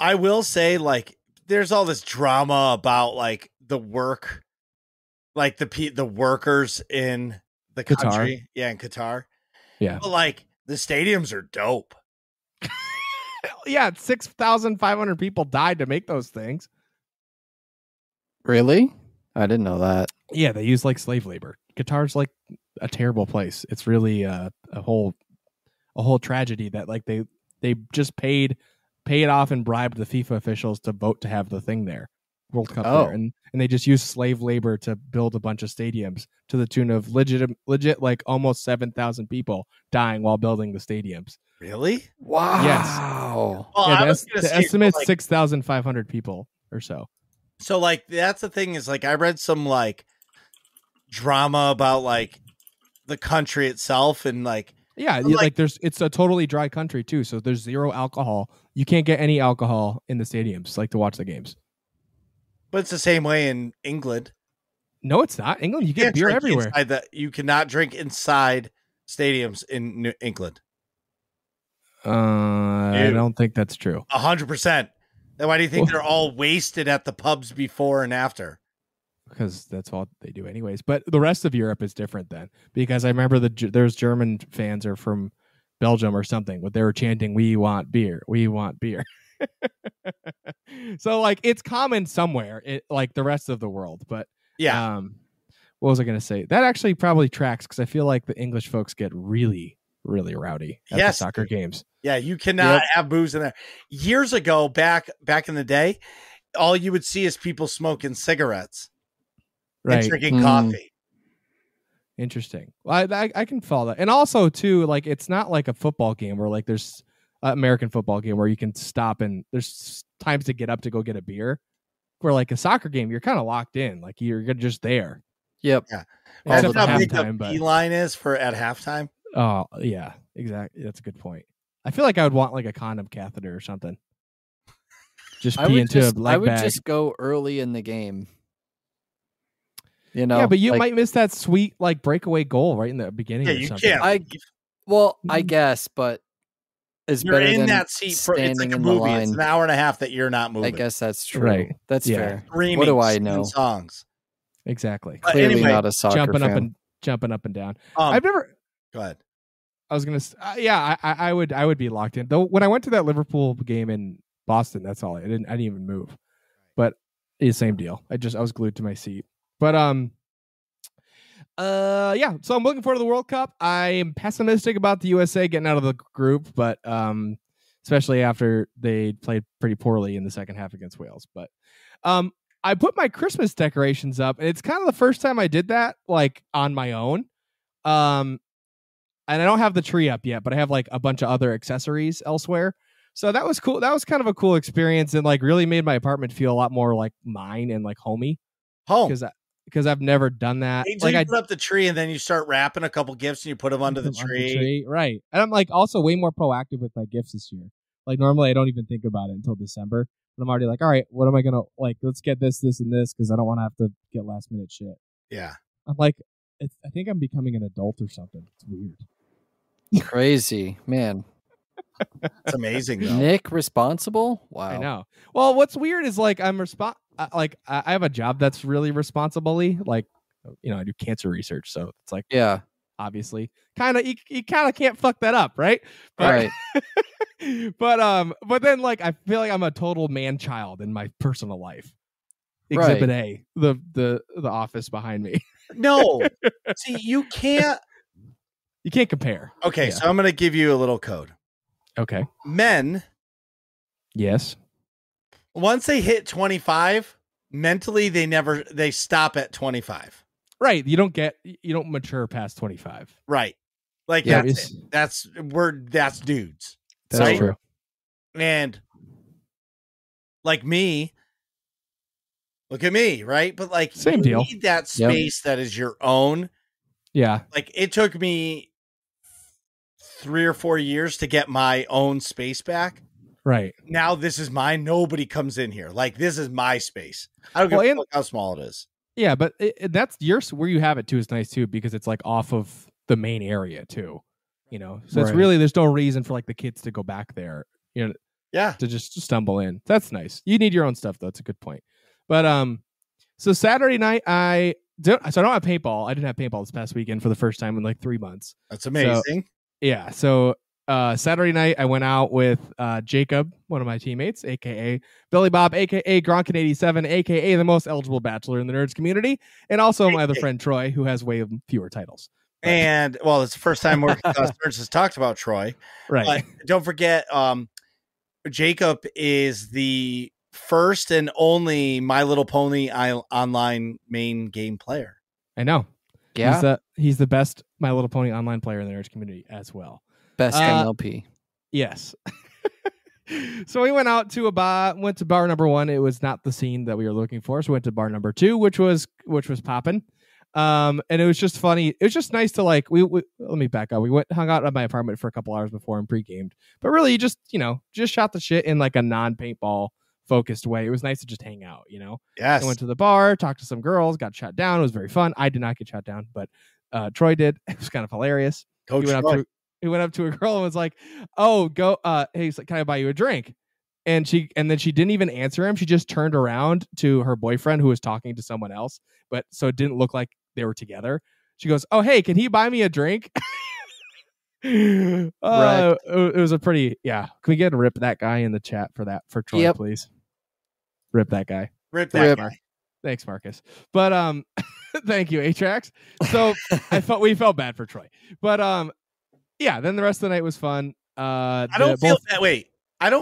I will say, like, there's all this drama about like the work, like the workers in the country, in Qatar. Yeah, but like the stadiums are dope. Yeah, 6,500 people died to make those things. Really? I didn't know that. Yeah, they use like slave labor. Qatar's like a terrible place. It's really a whole tragedy that like they just paid off and bribed the FIFA officials to vote to have the thing there, World Cup there, and they just used slave labor to build a bunch of stadiums to the tune of legit like almost 7,000 people dying while building the stadiums. Really? Wow. Yes. Well, the estimate's like 6,500 people or so. So like that's the thing is like I read some like drama about like the country itself and like it's a totally dry country too, so there's zero alcohol. You can't get any alcohol in the stadiums like to watch the games. But it's the same way in England. No, it's not. England, you get beer everywhere. You cannot drink inside stadiums in England. I don't think that's true. 100%. Then why do you think they're all wasted at the pubs before and after? Because that's all they do anyways. But the rest of Europe is different then. Because I remember there's German fans are from Belgium or something, but they were chanting, "We want beer. We want beer." So like it's common somewhere, like the rest of the world. But yeah. What was I going to say? That actually probably tracks because I feel like the English folks get really, really rowdy at the soccer games. Yeah, you cannot have booze in there. Years ago, back in the day, all you would see is people smoking cigarettes and drinking coffee. Interesting. Well, I can follow that. And also, too, like it's not like a football game where like there's an American football game where you can stop and there's times to get up to go get a beer. Where like a soccer game, you're kind of locked in. Like you're just there. Yep. Yeah. Except how big the beeline is for at halftime. Oh, yeah, exactly. That's a good point. I feel like I would want like a condom catheter or something. Just pee into a leg bag. I would just go early in the game. You know, yeah, but you might miss that sweet like breakaway goal right in the beginning. Yeah, or you something. can't. I guess, but it's you're better in than that seat for it's like a in movie. the line. It's an hour and a half that you're not moving. I guess that's true. Right. That's fair. Screaming, what do I know? Songs. Exactly. Clearly anyway, not a soccer jumping up and down. I've never. Go ahead. I was gonna. I would be locked in. Though when I went to that Liverpool game in Boston, that's all. I didn't even move. But it's the same deal. I was glued to my seat. But yeah. So I'm looking forward to the World Cup. I am pessimistic about the USA getting out of the group, but especially after they played pretty poorly in the second half against Wales. But I put my Christmas decorations up, and it's kind of the first time I did that, like on my own. And I don't have the tree up yet, but I have like a bunch of other accessories elsewhere. So that was cool. That was kind of a cool experience, and like really made my apartment feel a lot more like mine and like homey. Because I've never done that. Like I put up the tree and then you start wrapping a couple gifts and you put them under the tree. Right. And I'm like also way more proactive with my gifts this year. Like normally I don't even think about it until December. But I'm already like, all right, what am I going to like? Let's get this, and this because I don't want to have to get last minute shit. Yeah. I'm like, I think I'm becoming an adult or something. It's weird. Crazy, man. It's amazing, though. Nick responsible? Wow. I know. Well, what's weird is like I have a job that's really responsibly like, I do cancer research, so it's like, yeah, obviously, kind of you kind of can't fuck that up, right? Right. But then like I feel like I'm a total man child in my personal life. Exhibit A, the office behind me. No, see, you can't compare. Okay, so I'm gonna give you a little code. Okay, men. Yes. Once they hit 25, mentally they stop at 25. Right. You don't mature past 25. Right. Like that's dudes. That's right? true. And like me, look at me, right? But like same deal. Need that space that is your own. Yeah. Like it took me 3 or 4 years to get my own space back. Right. Now this is mine. Nobody comes in here. Like this is my space. I don't give a fuck how small it is. Yeah, but that's where you have it too is nice too because it's like off of the main area too. So it's really there's no reason for like the kids to go back there. To just stumble in. That's nice. You need your own stuff though. That's a good point. But so Saturday night I don't have paintball. I didn't have paintball this past weekend for the first time in like 3 months. That's amazing. So Saturday night I went out with Jacob, one of my teammates, aka Billy Bob, aka Gronkin87, aka the most eligible bachelor in the nerds community, and also my other friend Troy, who has way fewer titles. And well, it's the first time Nerds has talked about Troy. Right. But don't forget, Jacob is the first and only My Little Pony online main game player. I know. Yeah. He's the best My Little Pony online player in the nerds community as well. Best MLP. Yes. So we went out to went to bar number 1. It was not the scene that we were looking for. So we went to bar number 2, which was popping. And it was just funny. It was just nice to like, we let me back up. We hung out at my apartment for a couple hours before and pre-gamed, but really you just shot the shit in like a non-paintball focused way. It was nice to just hang out, you know? Yes. I went to the bar, talked to some girls, got shot down. It was very fun. I did not get shot down, but Troy did. It was kind of hilarious. Coach He went up to a girl and was like, "Oh, go hey, he's like, can I buy you a drink?" And then she didn't even answer him. She just turned around to her boyfriend who was talking to someone else, but so it didn't look like they were together. She goes, "Oh, hey, can he buy me a drink?" It was a pretty, yeah. Can we get a rip that guy in the chat for Troy, please? Rip that guy. Rip that guy. Thanks, Marcus. But thank you, Atrax. So we felt bad for Troy. But yeah, then the rest of the night was fun. I don't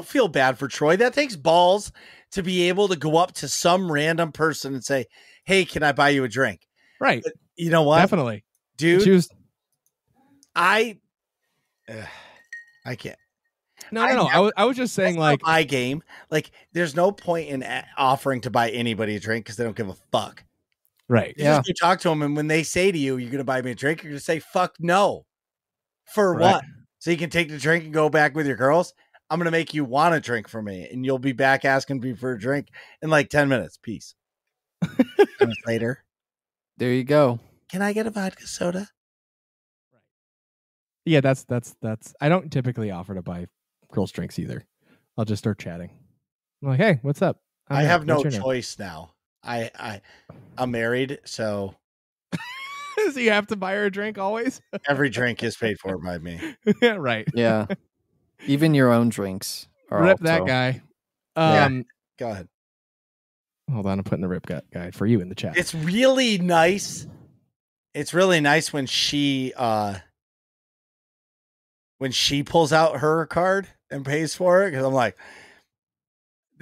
feel bad for Troy. That takes balls to be able to go up to some random person and say, "Hey, can I buy you a drink?" Right. But you know what? Definitely. Dude. I can't. No. I was just saying, like, my game. Like, there's no point in offering to buy anybody a drink because they don't give a fuck. Right. You just talk to them, and when they say to you, "You're gonna buy me a drink," you're gonna say, "Fuck no." For what? So you can take the drink and go back with your girls. I'm gonna make you want a drink from me, and you'll be back asking me for a drink in like 10 minutes. Peace. Later. There you go. Can I get a vodka soda? Yeah, that's. I don't typically offer to buy girls drinks either. I'll just start chatting. I'm like, "Hey, what's up?" I have no choice now. I'm married, so so you have to buy her a drink always. Every drink is paid for by me. Yeah, right. Yeah, even your own drinks. Rip that guy. Go ahead. Hold on, I'm putting the rip guide for you in the chat. It's really nice. It's really nice when she pulls out her card and pays for it, because I'm like,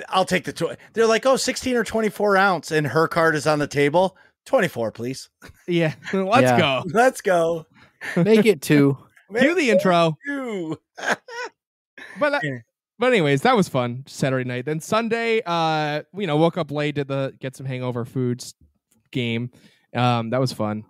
I'll take the toy. They're like, "Oh, 16 or 24 ounce," and her card is on the table. 24, please. Yeah, let's go. Let's go. Make it 2. Do the intro. 2. But anyways, that was fun. Saturday night. Then Sunday, woke up late, did the get some hangover foods game. That was fun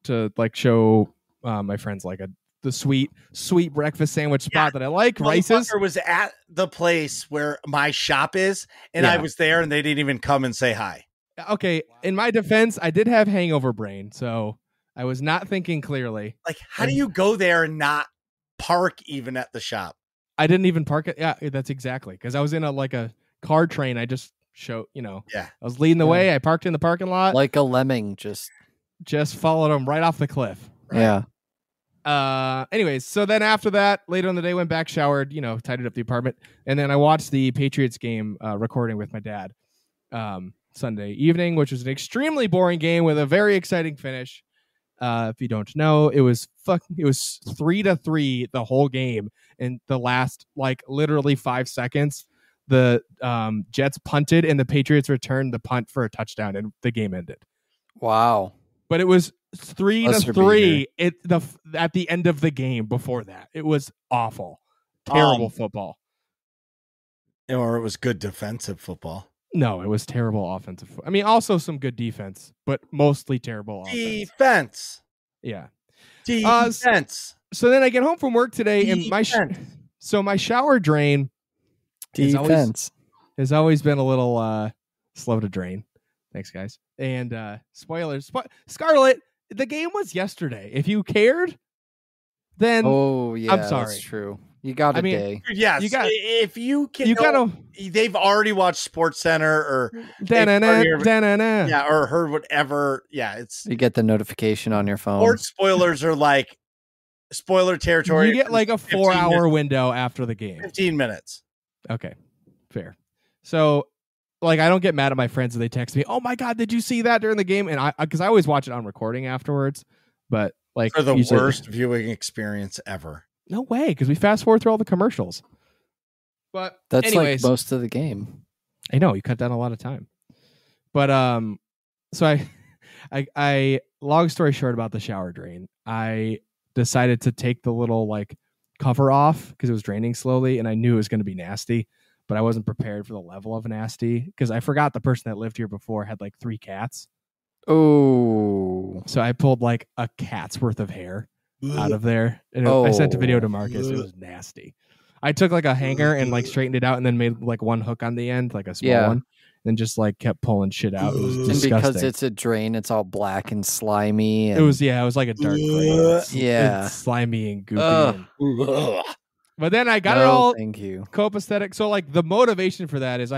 to like show my friends like the sweet breakfast sandwich spot that I like. Rice's was at the place where my shop is, and I was there, and they didn't even come and say hi. Okay, in my defense, I did have hangover brain, so I was not thinking clearly. Like, how do you go there and not park even at the shop? I didn't even park it. Yeah, that's exactly, because I was in a car train. I just I was leading the way. I parked in the parking lot like a lemming, just followed them right off the cliff. Right? Yeah. Anyways, so then after that, later in the day, went back, showered, tidied up the apartment, and then I watched the Patriots game recording with my dad Sunday evening, which was an extremely boring game with a very exciting finish. If you don't know, it was 3-3 the whole game. In the last literally 5 seconds, the Jets punted and the Patriots returned the punt for a touchdown, and the game ended. Wow. But it was 3-3 at the end of the game. Before that, it was awful, terrible football. Or it was good defensive football. No, it was terrible offensive. I mean, also some good defense, but mostly terrible defense. Yeah. Defense. So then I get home from work today, and my shower drain has always been a little slow to drain. Thanks, guys. And spoilers. Scarlett, the game was yesterday. If you cared, then I'm sorry. That's true. You got a day. Yes. If you can, they've already watched Sports Center or or heard whatever. Yeah, you get the notification on your phone. Sports spoilers are like spoiler territory. You get like a 4-hour window after the game. 15 minutes. Okay, fair. So, I don't get mad at my friends if they text me, "Oh my God, did you see that during the game?" And because I always watch it on recording afterwards. But for the worst viewing experience ever. No way, because we fast forward through all the commercials. But that's anyways, most of the game. I know, you cut down a lot of time. But so I long story short about the shower drain, I decided to take the little cover off because it was draining slowly, and I knew it was going to be nasty, but I wasn't prepared for the level of nasty because I forgot the person that lived here before had 3 cats. Oh, so I pulled a cat's worth of hair out of there. And I sent a video to Marcus. It was nasty. I took like a hanger and like straightened it out and then made like one hook on the end, like a small one, and just like kept pulling shit out. It was disgusting. And because it's a drain, it's all black and slimy. And... It was like a dark gray. It's slimy and goopy. But then I got it all copacetic. So like the motivation for that is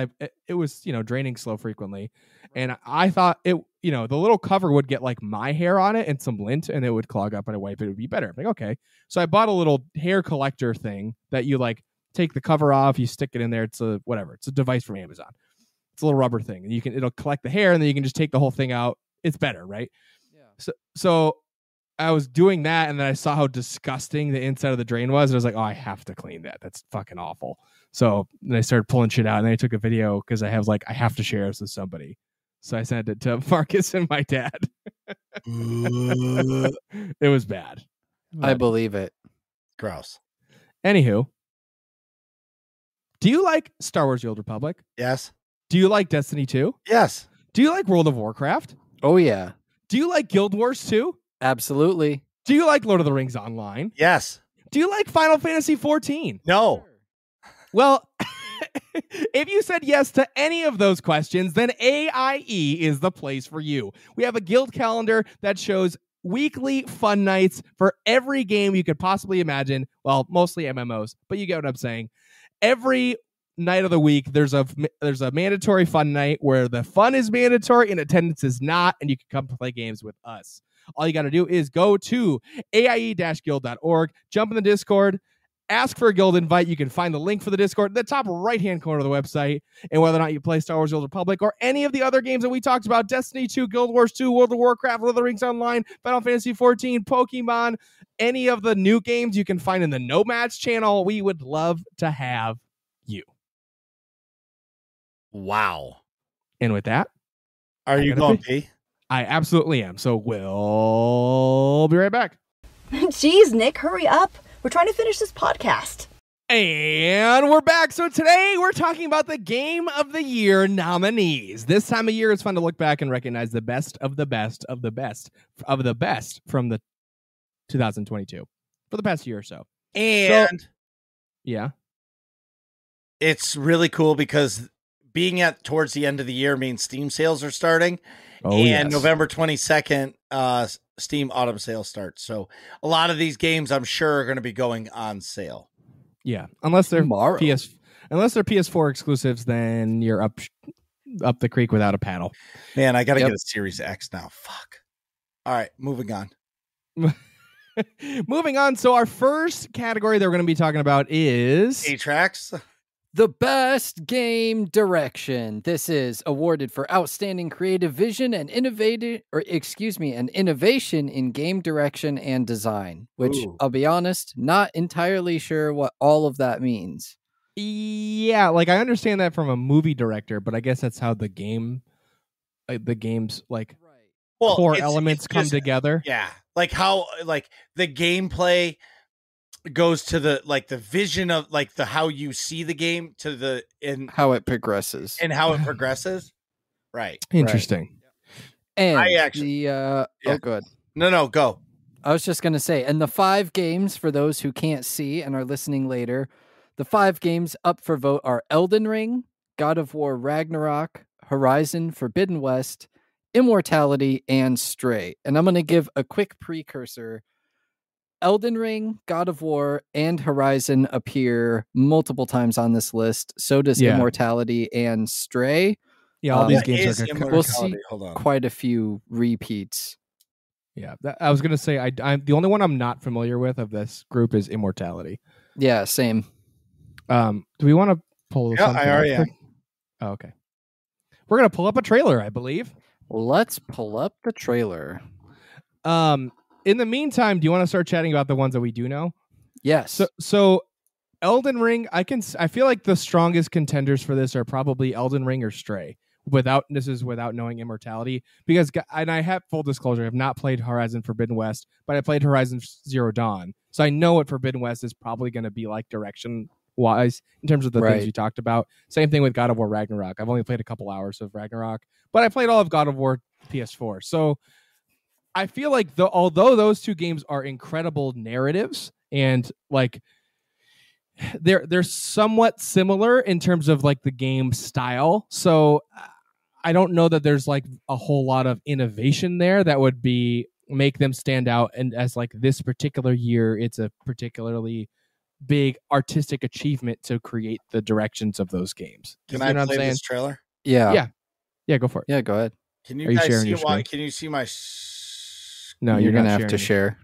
it was, draining slow frequently. And I thought the little cover would get like my hair on it and some lint and it would clog up and a wipe. It would be better. I'm like, okay. So I bought a little hair collector thing that you like take the cover off, you stick it in there. It's a device from Amazon. It's a little rubber thing and it'll collect the hair and then you can just take the whole thing out. It's better. Right. Yeah. So I was doing that and then I saw how disgusting the inside of the drain was. And I was like, oh, I have to clean that. That's fucking awful. So then I started pulling shit out and then I took a video because I have to share this with somebody. So I sent it to Marcus and my dad. It was bad. I believe it. Gross. Anywho, do you like Star Wars: The Old Republic? Yes. Do you like Destiny 2? Yes. Do you like World of Warcraft? Oh, yeah. Do you like Guild Wars 2? Absolutely. Do you like Lord of the Rings Online? Yes. Do you like Final Fantasy 14? No. Well, if you said yes to any of those questions, then AIE is the place for you. We have a guild calendar that shows weekly fun nights for every game you could possibly imagine. Well, mostly MMOs, but you get what I'm saying. Every night of the week, there's a mandatory fun night where the fun is mandatory and attendance is not, and you can come play games with us. All you got to do is go to aie-guild.org, jump in the Discord, ask for a guild invite. You can find the link for the Discord at the top right-hand corner of the website. And whether or not you play Star Wars: The Old Republic or any of the other games that we talked about, Destiny 2, Guild Wars 2, World of Warcraft, Lord of the Rings Online, Final Fantasy 14, Pokemon, any of the new games you can find in the Nomads channel, we would love to have you. Wow. And with that, are you going to pee? I absolutely am. So we'll be right back. Jeez, Nick, hurry up. We're trying to finish this podcast. And we're back. So today we're talking about the Game of the Year nominees. This time of year, it's fun to look back and recognize the best of the best of the best of the best from the 2022 for the past year or so. And yeah, it's really cool because being towards the end of the year means Steam sales are starting. And November 22nd, Steam autumn sale starts. So a lot of these games, I'm sure, are going to be going on sale. Yeah, unless they're PS4 exclusives, then you're up the creek without a paddle. Man, I got to get a Series X now. Fuck. All right, moving on. Moving on. So our first category that we're going to be talking about is A-Tracks. The best game direction. This is awarded for outstanding creative vision and innovation in game direction and design, which I'll be honest, not entirely sure what all of that means. Yeah, like I understand that from a movie director, but I guess that's how the game's core elements come together. Yeah. Like how the gameplay goes to the vision of how you see the game to how it progresses right. Interesting. And I actually go ahead. No, go. I was just gonna say, and the 5 games for those who can't see and are listening later, the 5 games up for vote are Elden Ring, God of War Ragnarok, Horizon Forbidden West, Immortality, and Stray. And I'm gonna give a quick precursor. Elden Ring, God of War, and Horizon appear multiple times on this list. So does Immortality and Stray. Yeah, all these games are. We'll see quite a few repeats. Yeah, I was gonna say I'm the only one I'm not familiar with of this group is Immortality. Yeah, same. Do we want to pull? Yeah, I already am. Oh, okay. We're gonna pull up a trailer, I believe. Let's pull up the trailer. In the meantime, do you want to start chatting about the ones that we do know? Yes. So Elden Ring, I feel like the strongest contenders for this are probably Elden Ring or Stray. Without knowing Immortality, because, and I have full disclosure, I have not played Horizon Forbidden West, but I played Horizon Zero Dawn, so I know what Forbidden West is probably going to be like direction wise in terms of the things you talked about. Same thing with God of War Ragnarok. I've only played a couple hours of Ragnarok, but I played all of God of War PS4. So I feel like although those two games are incredible narratives and like they're somewhat similar in terms of like the game style. So I don't know that there's like a whole lot of innovation there that would make them stand out. And as like this particular year, it's a particularly big artistic achievement to create the directions of those games. Can I play this trailer? Yeah. Yeah, go for it. Yeah, go ahead. Can you guys see why? Can you see my? No, you're gonna have to share.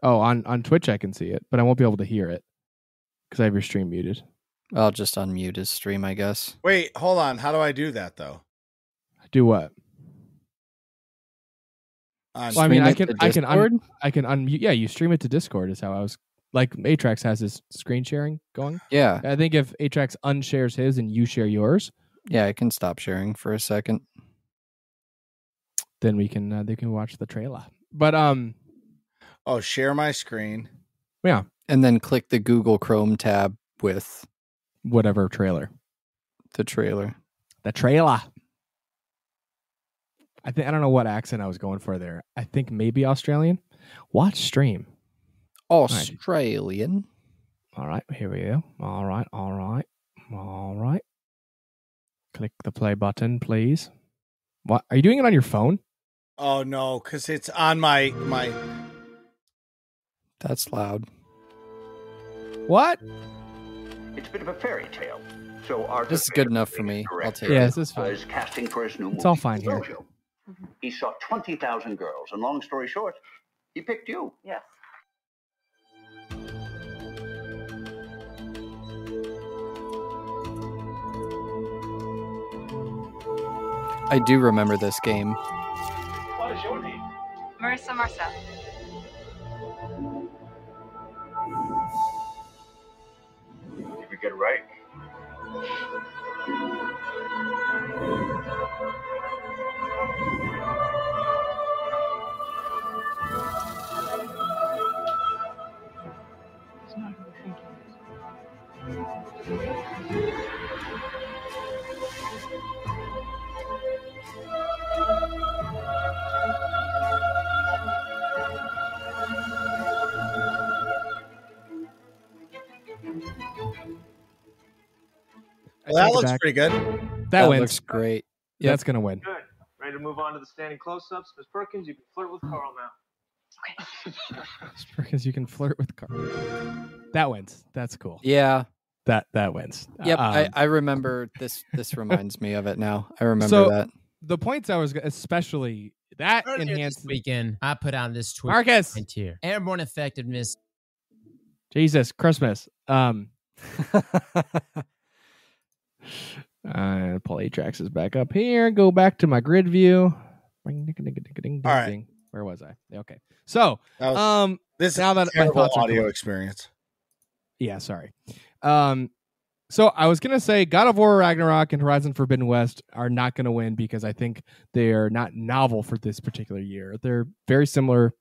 Oh, on Twitch I can see it, but I won't be able to hear it because I have your stream muted. I'll just unmute his stream, I guess. Wait, hold on. How do I do that though? Do what? Well, I mean, I can unmute. Yeah, you stream it to Discord is how I was. Like Atrax has his screen sharing going. Yeah, I think if Atrax unshares his and you share yours, yeah, I can stop sharing for a second. Then they can watch the trailer. But share my screen. Yeah, and then click the Google Chrome tab with whatever trailer. The trailer. I don't know what accent I was going for there. I think maybe Australian. Watch stream. Australian. All right, here we go. All right. Click the play button, please. What? Are you doing it on your phone? Oh no, because it's on my. That's loud. What? It's a bit of a fairy tale. So this is good enough for me. I'll take it. Yeah, this is fine. Casting for his new it's all fine here. He saw 20,000 girls, and long story short, he picked you. Yes. I do remember this game. What is your name? Marissa Marcel. Did we get it right? It's not who I think Well, that looks pretty good. That wins. Looks great. Yep. That's gonna win. Good. Ready to move on to the standing close-ups? Miss Perkins, you can flirt with Carl now. Okay. Miss Perkins, you can flirt with Carl. That wins. That's cool. Yeah. That wins. Yep. I remember this. This reminds me of it now. I remember that. The points I was especially that enhanced this weekend. I put on this tweet. Marcus here. Airborne effectiveness. Jesus Christmas. Pull Atrax's back up here. Go back to my grid view. All right. Where was I? Okay. So this now is that a terrible my thoughts audio are experience. Yeah, sorry. So I was gonna say God of War Ragnarok and Horizon Forbidden West are not gonna win because I think they are not novel for this particular year. They're very similar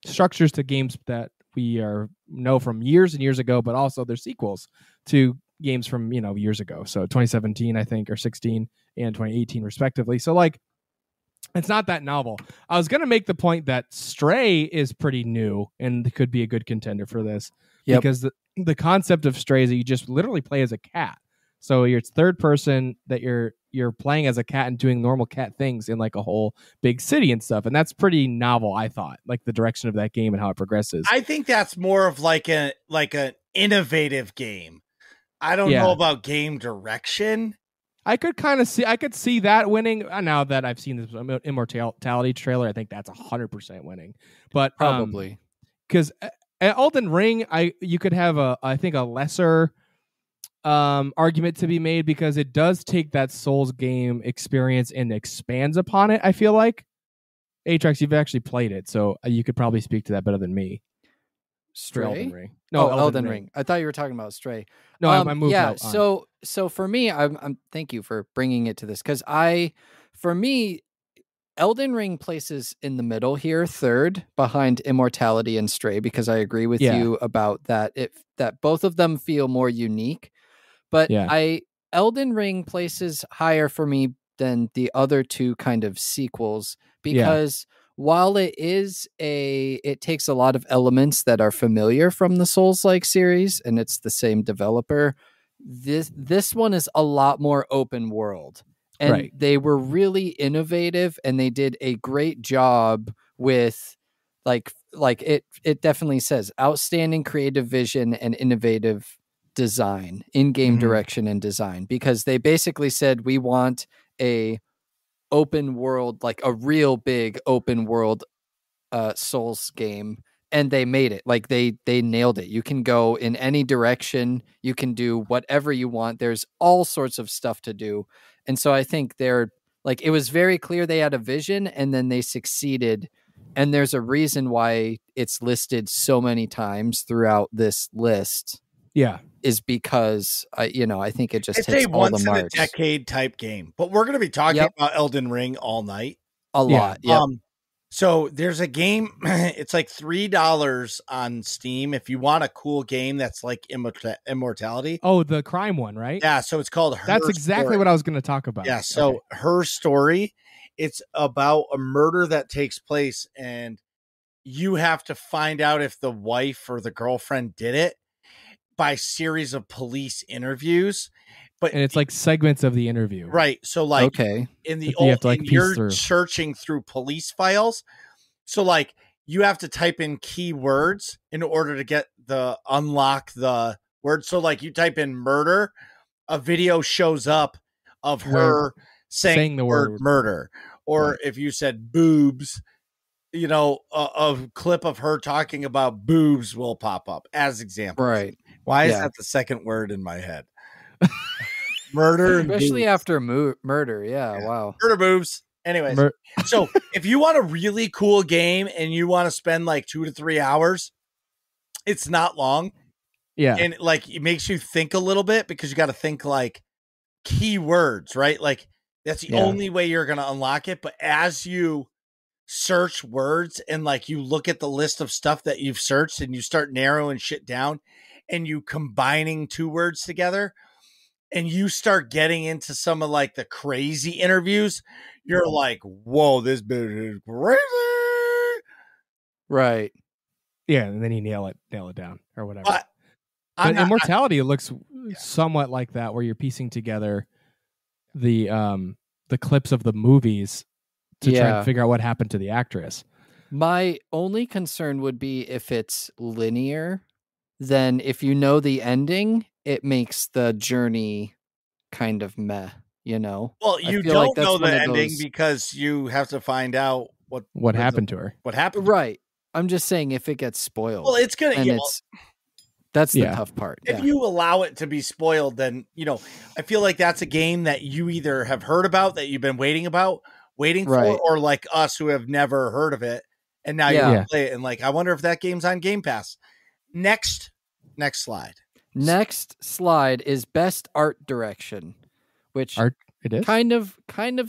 structures to games that we know from years and years ago, but also they're sequels to games from years ago. So 2017, I think, or 16 and 2018 respectively. So like it's not that novel. I was gonna make the point that Stray is pretty new and could be a good contender for this. Yep. Because the concept of Stray is that you just literally play as a cat. So it's third person that you're playing as a cat and doing normal cat things in like a whole big city and stuff. And that's pretty novel, I thought, like the direction of that game and how it progresses. I think that's more of like an innovative game. I don't know about game direction. I could see that winning. Now that I've seen this Immortality trailer, I think that's 100% winning. But probably because Elden Ring, you could have a lesser argument to be made because it does take that Souls game experience and expands upon it. I feel like Atrax, you've actually played it, so you could probably speak to that better than me. Stray? Elden Ring. No, Elden Ring. I thought you were talking about Stray. No, I moved on. So for me, I'm thank you for bringing it to this because for me, Elden Ring places in the middle here, third behind Immortality and Stray, because I agree with you about that. That both of them feel more unique, but Elden Ring places higher for me than the other two kind of sequels because while it takes a lot of elements that are familiar from the Souls-like series, and it's the same developer, this one is a lot more open world. And they were really innovative, and they did a great job with like it definitely says outstanding creative vision and innovative design, in-game direction and design, because they basically said we want a open world, like a real big open world Souls game, and they made it. Like they nailed it. You can go in any direction, you can do whatever you want. There's all sorts of stuff to do. And so I think they're like, it was very clear they had a vision, and then they succeeded. And there's a reason why it's listed so many times throughout this list. Yeah. Is because I think it just it's hits a all the once in a marks. decade type game. But we're going to be talking about Elden Ring all night. A lot. Yep. So there's a game. It's like $3 on Steam if you want a cool game that's like Immortality. Oh, the crime one, right? Yeah. So it's called Her That's exactly Story. what I was going to talk about. Yeah. So Her Story. It's about a murder that takes place, and you have to find out if the wife or the girlfriend did it by series of police interviews. And it's like segments of the interview. Right. So like in the old, you're searching through police files. So like you have to type in keywords in order to get unlock the word. So like you type in murder, a video shows up of her saying the word murder. Or if you said boobs, a clip of her talking about boobs will pop up as examples. Right. Why is that the second word in my head? Murder, especially after murder. Yeah, wow. Murder boobs. Anyways, so if you want a really cool game and you want to spend like 2 to 3 hours, it's not long. Yeah, and like it makes you think a little bit because you got to think like keywords, right? Like that's the only way you're gonna unlock it. But as you search words and like you look at the list of stuff that you've searched and you start narrowing shit down, and you combining 2 words together, and you start getting into some of like the crazy interviews, you're like, whoa, this bitch is crazy. Right. Yeah. And then you nail it down or whatever. But Immortality looks somewhat like that, where you're piecing together the clips of the movies to try and figure out what happened to the actress. My only concern would be if it's linear, then if you know the ending, it makes the journey kind of meh, Well, you don't know the ending because you have to find out what happened to her. What happened? Right. I'm just saying if it gets spoiled. Well, it's going to that's the tough part. If you allow it to be spoiled, then, I feel like that's a game that you either have heard about that you've been waiting for, or like us who have never heard of it. And now you can play it. And like, I wonder if that game's on Game Pass. Next slide. Next slide is best art direction, which it is kind of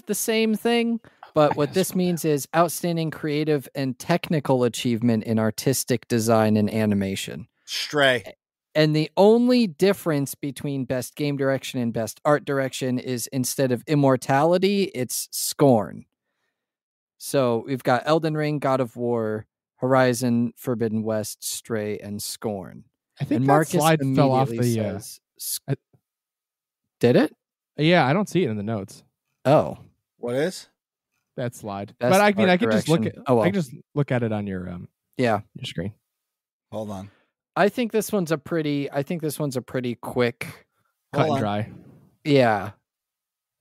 the same thing. But what this means is outstanding creative and technical achievement in artistic design and animation. Stray. And the only difference between best game direction and best art direction is instead of Immortality, it's Scorn. So we've got Elden Ring, God of War, Horizon, Forbidden West, Stray, and Scorn. I think and that slide fell off the... Did it? Yeah, I don't see it in the notes. Oh. What is? That slide. Best but I mean, I can just look at I can just look at it on your your screen. Hold on. I think this one's a pretty quick cut and dry. Yeah.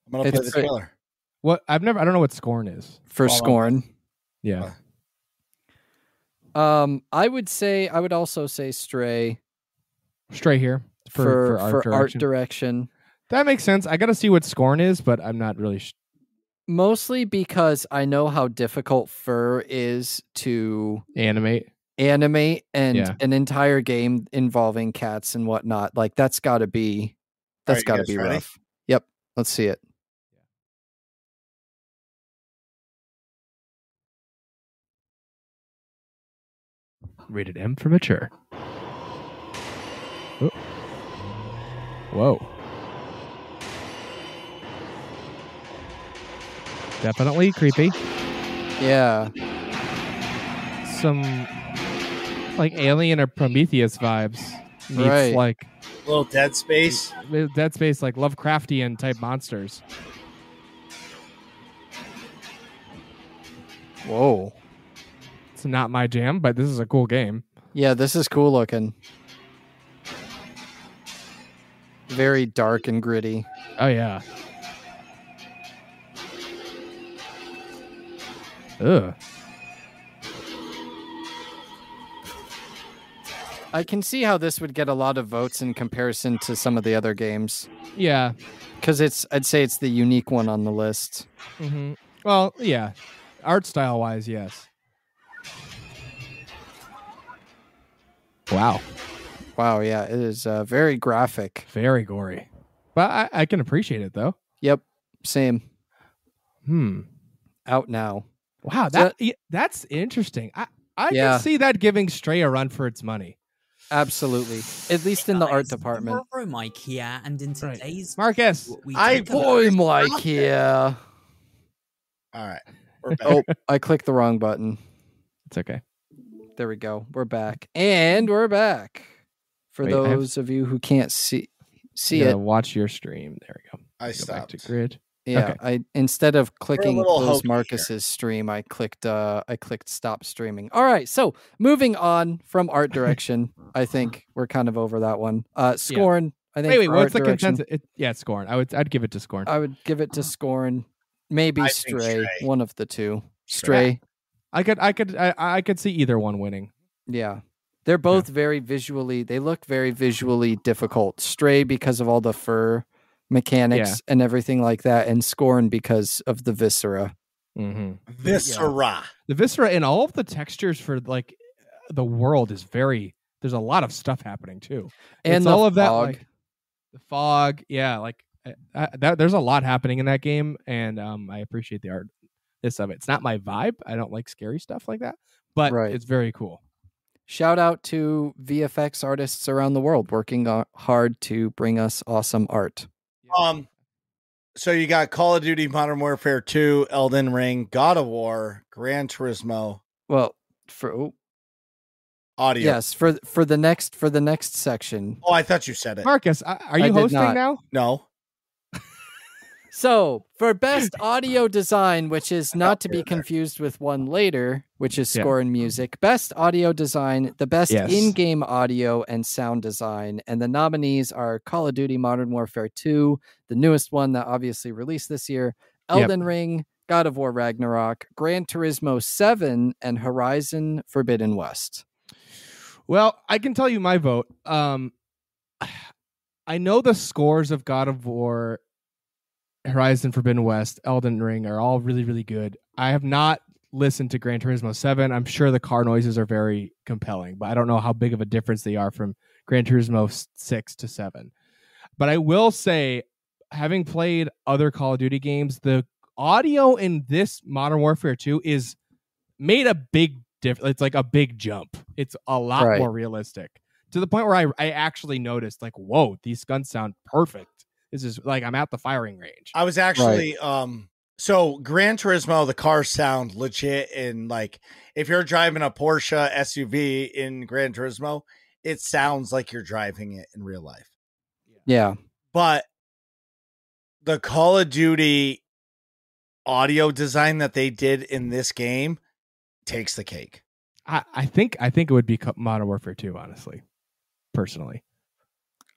I'm gonna play the trailer. What I don't know what Scorn is. For Scorn. Yeah. I would also say Stray. Stray here for art direction. That makes sense. I got to see what Scorn is, but I'm not really mostly because I know how difficult Fur is to animate and an entire game involving cats and whatnot. Like that's got to be ready? rough. Yep. Let's see it. Rated M for mature. Oh. Whoa. Definitely creepy. Yeah. some like Alien or Prometheus vibes. Meets like a little Dead Space. Dead Space, like Lovecraftian type monsters. Whoa. It's not my jam, but this is a cool game. Yeah, this is cool looking. Very dark and gritty. Oh, yeah. Ugh. I can see how this would get a lot of votes in comparison to some of the other games. Yeah. Because I'd say it's the unique one on the list. Mm-hmm. Well, yeah. Art style wise, yes. Wow. Wow, yeah. It is very graphic. Very gory. But I can appreciate it, though. Yep. Same. Out now. Wow, that's interesting. I Yeah. can see that giving Stray a run for its money. Absolutely. At least in the art department. We're Mike here, and in today's Marcus. Mike here. All right. We're back. Oh, I clicked the wrong button. It's okay. There we go. We're back. And we're back. For those of you who can't see it. Watch your stream. There we go. I Go stopped. back to grid. Yeah, Okay. Instead of clicking little close hokey Marcus's stream, I clicked stop streaming. All right, so moving on from art direction, I think we're kind of over that one. Scorn, I think. Wait, for what's art the direction, consensus? It's Scorn. I'd give it to Scorn. I would give it to Scorn, maybe I think Stray, Stray. one of the two. Stray, I could see either one winning. yeah. They're both very visually. They look very visually difficult. Stray because of all the fur mechanics and everything like that, and Scorn because of the viscera. Mm-hmm. Viscera. The viscera and all of the textures for like the world is very. There's a lot of stuff happening too, And it's the all of that, fog. like, the fog. Yeah, like there's a lot happening in that game, and I appreciate the art. Of it. It's not my vibe. I don't like scary stuff like that, but it's very cool. Shout out to VFX artists around the world working hard to bring us awesome art. So you got Call of Duty Modern Warfare 2, Elden Ring, God of War, Gran Turismo. Well, for audio. Yes, for the next section. Oh, I thought you said it. Marcus, are you hosting now? No. So, for best audio design, which is not to be confused with one later, which is score and music, best audio design, the best in-game audio and sound design, and the nominees are Call of Duty Modern Warfare 2, the newest one that obviously released this year, Elden Ring, God of War Ragnarok, Gran Turismo 7, and Horizon Forbidden West. Well, I can tell you my vote. I know the scores of God of War, Horizon Forbidden West, Elden Ring are all really, really good. I have not listened to Gran Turismo 7. I'm sure the car noises are very compelling, but I don't know how big of a difference they are from Gran Turismo 6 to 7. But I will say, having played other Call of Duty games, the audio in this Modern Warfare 2 is made a big difference. It's like a big jump. It's a lot more realistic, to the point where I actually noticed, like, whoa, these guns sound perfect. This is like I'm at the firing range. I was actually so Gran Turismo, the cars sound legit, and like if you're driving a Porsche SUV in Gran Turismo, it sounds like you're driving it in real life. Yeah. But the Call of Duty audio design that they did in this game takes the cake. I think it would be Modern Warfare 2, honestly, personally.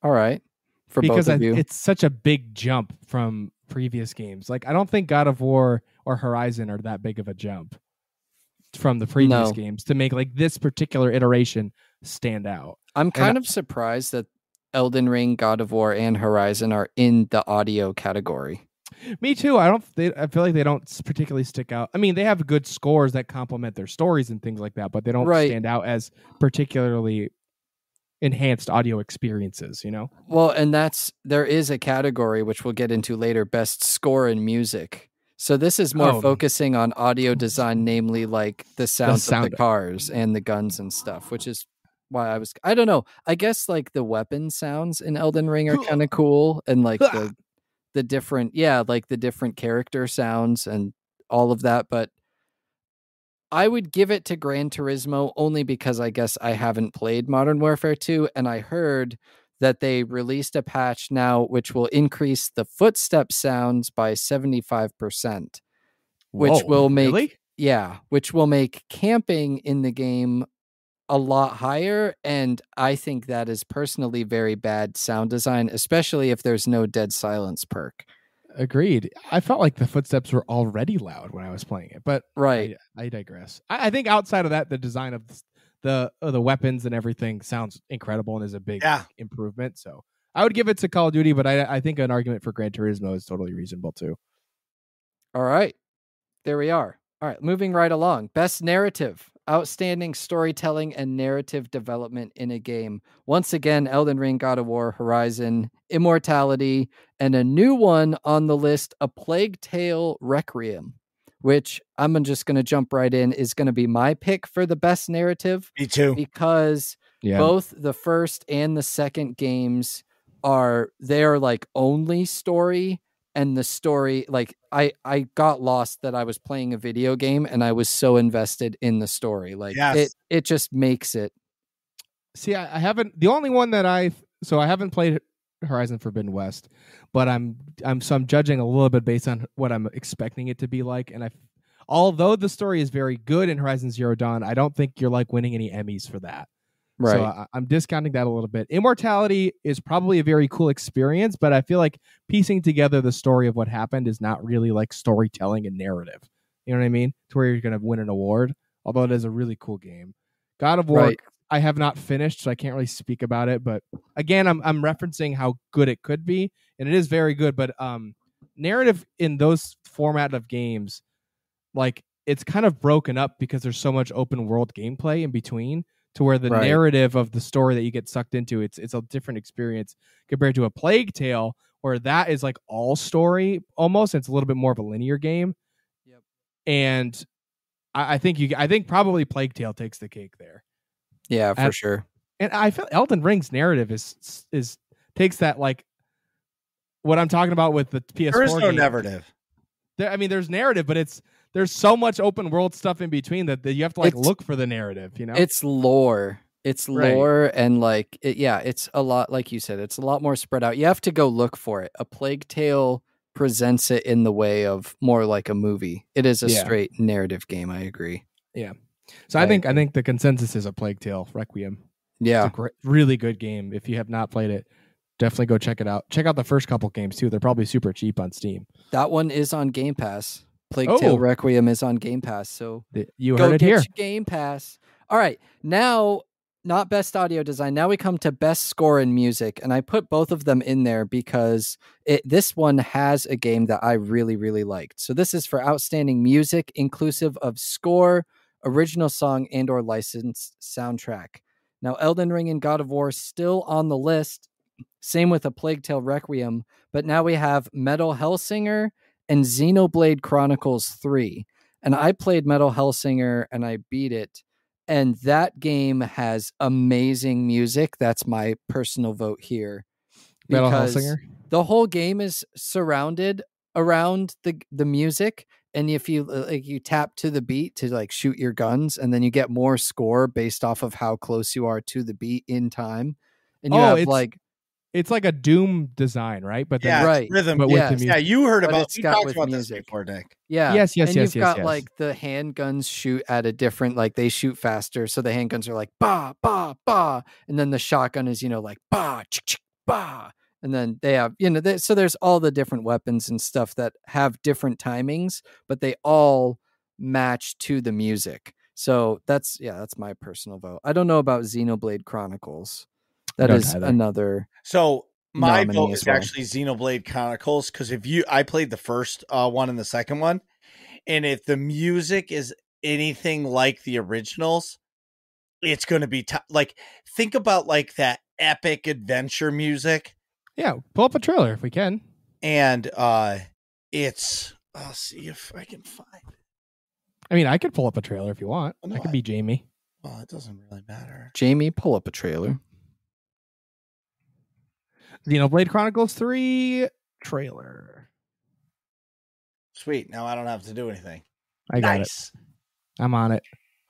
All right. For because both of you. It's such a big jump from previous games. Like, I don't think God of War or Horizon are that big of a jump from the previous games to make like this particular iteration stand out. I'm kind of surprised that Elden Ring, God of War, and Horizon are in the audio category. Me too. I feel like they don't particularly stick out. I mean, they have good scores that complement their stories and things like that, but they don't stand out as particularly enhanced audio experiences, you know? Well, and there is a category which we'll get into later, best score and music. So this is more focusing on audio design, namely like the sounds of the cars and the guns and stuff, which is why I don't know. I guess like the weapon sounds in Elden Ring are kind of cool, and like the different, like the different character sounds and all of that. But I would give it to Gran Turismo only because I guess I haven't played Modern Warfare 2, and I heard that they released a patch now which will increase the footstep sounds by 75%, which will make which will make camping in the game a lot higher, and I think that is personally very bad sound design, especially if there's no dead silence perk. Agreed. I felt like the footsteps were already loud when I was playing it, but right. I digress. I think outside of that, the design of the weapons and everything sounds incredible and is a big improvement. So I would give it to Call of Duty, but I think an argument for Gran Turismo is totally reasonable too. All right. There we are. All right, moving right along. Best narrative. Outstanding storytelling and narrative development in a game. Once again, Elden Ring, God of War, Horizon, Immortality, and a new one on the list, A Plague Tale Requiem, which I'm just going to jump right in, is going to be my pick for the best narrative. Me too. Because both the first and the second games are like only story. And the story, like I got lost that I was playing a video game and I was so invested in the story. Like it just makes it. See, I haven't, the only one that I haven't played Horizon Forbidden West, but I'm judging a little bit based on what I'm expecting it to be like. And although the story is very good in Horizon Zero Dawn, I don't think you're like winning any Emmys for that. Right. So I'm discounting that a little bit. Immortality is probably a very cool experience, but I feel like piecing together the story of what happened is not really like storytelling and narrative. You know what I mean? To where you're going to win an award, although it is a really cool game. God of War, I have not finished, so I can't really speak about it. But again, I'm referencing how good it could be, and it is very good. But narrative in those format of games, like it's kind of broken up because there's so much open world gameplay in between. To where the narrative of the story that you get sucked into, it's a different experience compared to a Plague Tale, where that is like all story almost. It's a little bit more of a linear game. Yep. And I think probably Plague Tale takes the cake there. Yeah, for sure. And I feel Elden Ring's narrative is takes that, like what I'm talking about with the PS4 There is no game. narrative. There's narrative, but there's so much open world stuff in between that you have to look for the narrative, you know? It's lore. It's lore and it's a lot, like you said, it's a lot more spread out. You have to go look for it. A Plague Tale presents it in the way of more like a movie. It is a straight narrative game. I agree. Yeah. So I think the consensus is A Plague Tale Requiem. Yeah. It's a really good game. If you have not played it, definitely go check it out. Check out the first couple games too. They're probably super cheap on Steam. That one is on Game Pass. Plague Tale Requiem is on Game Pass, so you heard it here. Game Pass. All right, now not best audio design. Now we come to best score and music, and I put both of them in there because this one has a game that I really, really liked. So this is for outstanding music, inclusive of score, original song, and/or licensed soundtrack. Now, Elden Ring and God of War still on the list. Same with A Plague Tale Requiem, but now we have Metal Hellsinger and Xenoblade Chronicles 3. And I played Metal Hellsinger and I beat it. And that game has amazing music. That's my personal vote here. Metal Hellsinger? The whole game is surrounded around the music. And if you tap to the beat to shoot your guns, and then you get more score based off of how close you are to the beat in time. And you have it's like a Doom design, right? But then, rhythm. But with the music. Yeah, you heard about. It's got with music. This before, Nick. Yeah. Yes. And you've got the handguns shoot at a different, they shoot faster. So the handguns are like ba ba ba, and then the shotgun is ba chick chick ba, and then they have so there's all the different weapons and stuff that have different timings, but they all match to the music. So that's my personal vote. I don't know about Xenoblade Chronicles. That is another. So my vote is actually Xenoblade Chronicles, because I played the first one and the second one, and if the music is anything like the originals, it's going to be think about that epic adventure music. Yeah, pull up a trailer if we can. And it's I'll see if I can find it. I mean, I could pull up a trailer if you want. I could be Jamie. Well, it doesn't really matter. Jamie, pull up a trailer. Xenoblade Chronicles 3 trailer. Sweet. Now I don't have to do anything. I got it. I'm on it.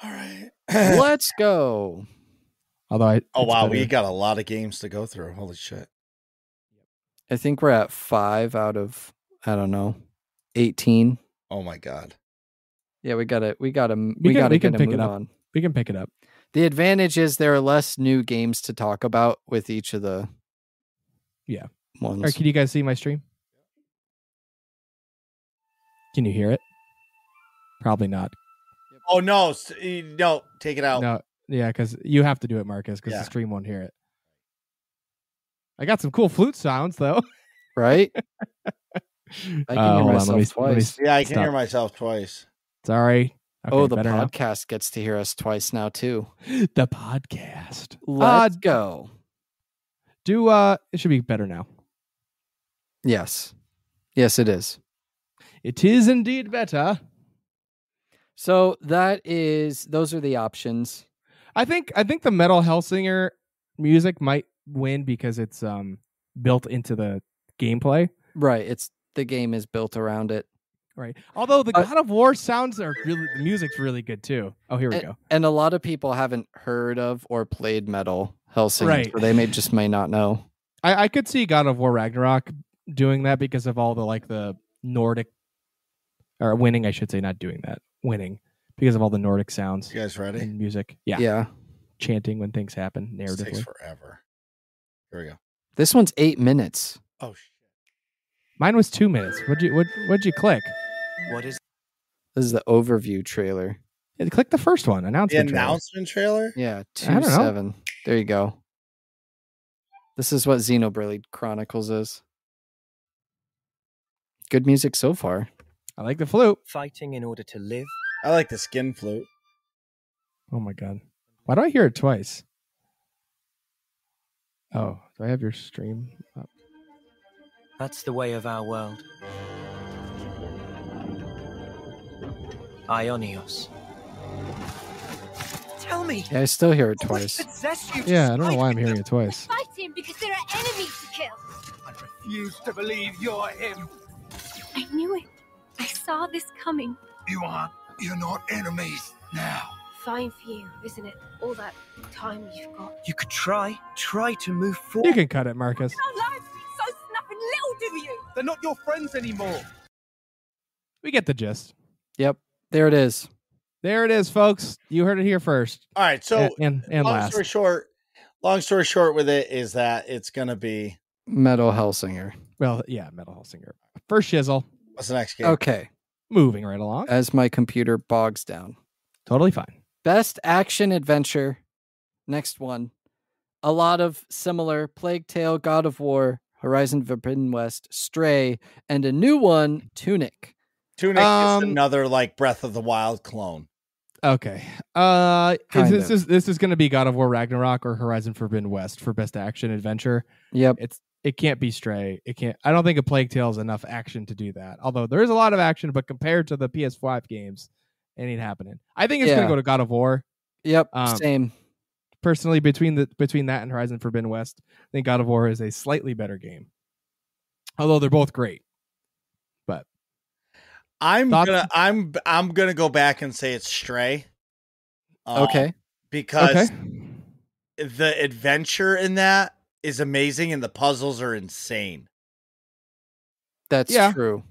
All right. Let's go. Although wow, we got a lot of games to go through. Holy shit. I think we're at 5 out of, I don't know, 18. Oh my God. Yeah, we gotta we get can a pick move it up. on. We can pick it up. The advantage is there are less new games to talk about with each of the ones. All right, can you guys see my stream? Can you hear it? Probably not. Oh no, no, take it out. No, yeah, because you have to do it, Marcus, because the stream won't hear it. I got some cool flute sounds though. Right? I can hear myself twice. Yeah, I can hear myself twice. Sorry. Okay, the podcast gets to hear us twice now too. The podcast. Let's go. It should be better now. Yes. Yes, it is. It is indeed better. So those are the options. I think the Metal Hellsinger music might win because it's built into the gameplay. Right. The game is built around it. Right. Although the God of War sounds the music's really good too. Oh, here we go. And a lot of people haven't heard of or played Metal Hellsinger, right. So they may not know. I could see God of War Ragnarok doing that because of all the Nordic, or winning, I should say, not doing that. Winning because of all the Nordic sounds. You guys ready? And music. Yeah. Yeah. Chanting when things happen narratively. This takes forever. Here we go. This one's 8 minutes. Oh shit. Mine was 2 minutes. What'd you click? This is the overview trailer. Yeah, click the first one. Announcement trailer? Yeah, 2-7. There you go. This is what Xenoblade Chronicles is. Good music so far. I like the flute. Fighting in order to live. I like the skin flute. Oh my God. Why do I hear it twice? Oh, do I have your stream up? That's the way of our world. Ionios. Tell me. Yeah, I still hear it twice. Yeah, I don't know why I'm hearing it twice. Fight him because there are enemies to kill. I refuse to believe you're him. I knew it. I saw this coming. You're not enemies now. Fine for you, isn't it? All that time you've got. You could try to move forward. You can cut it, Marcus. Our lives so snapping little, do you? They're not your friends anymore. We get the gist. Yep, there it is. There it is, folks. You heard it here first. All right, so and long story short with it is that it's going to be Metal Hellsinger. Well, yeah, Metal Hellsinger. First shizzle. What's the next game? Okay. Moving right along. As my computer bogs down. Totally fine. Best action adventure. Next one. A lot of similar Plague Tale, God of War, Horizon Forbidden West, Stray, and a new one, Tunic. Tunic is another Breath of the Wild clone. Okay. This is going to be God of War Ragnarok or Horizon Forbidden West for best action adventure. Yep. It can't be Stray. It can't. I don't think a Plague Tale is enough action to do that. Although there is a lot of action, but compared to the PS5 games, it ain't happening. I think it's going to go to God of War. Yep. Same. Personally, between that and Horizon Forbidden West, I think God of War is a slightly better game. Although they're both great, but I'm gonna go back and say it's Stray. Okay. Because the adventure in that is amazing and the puzzles are insane. That's true.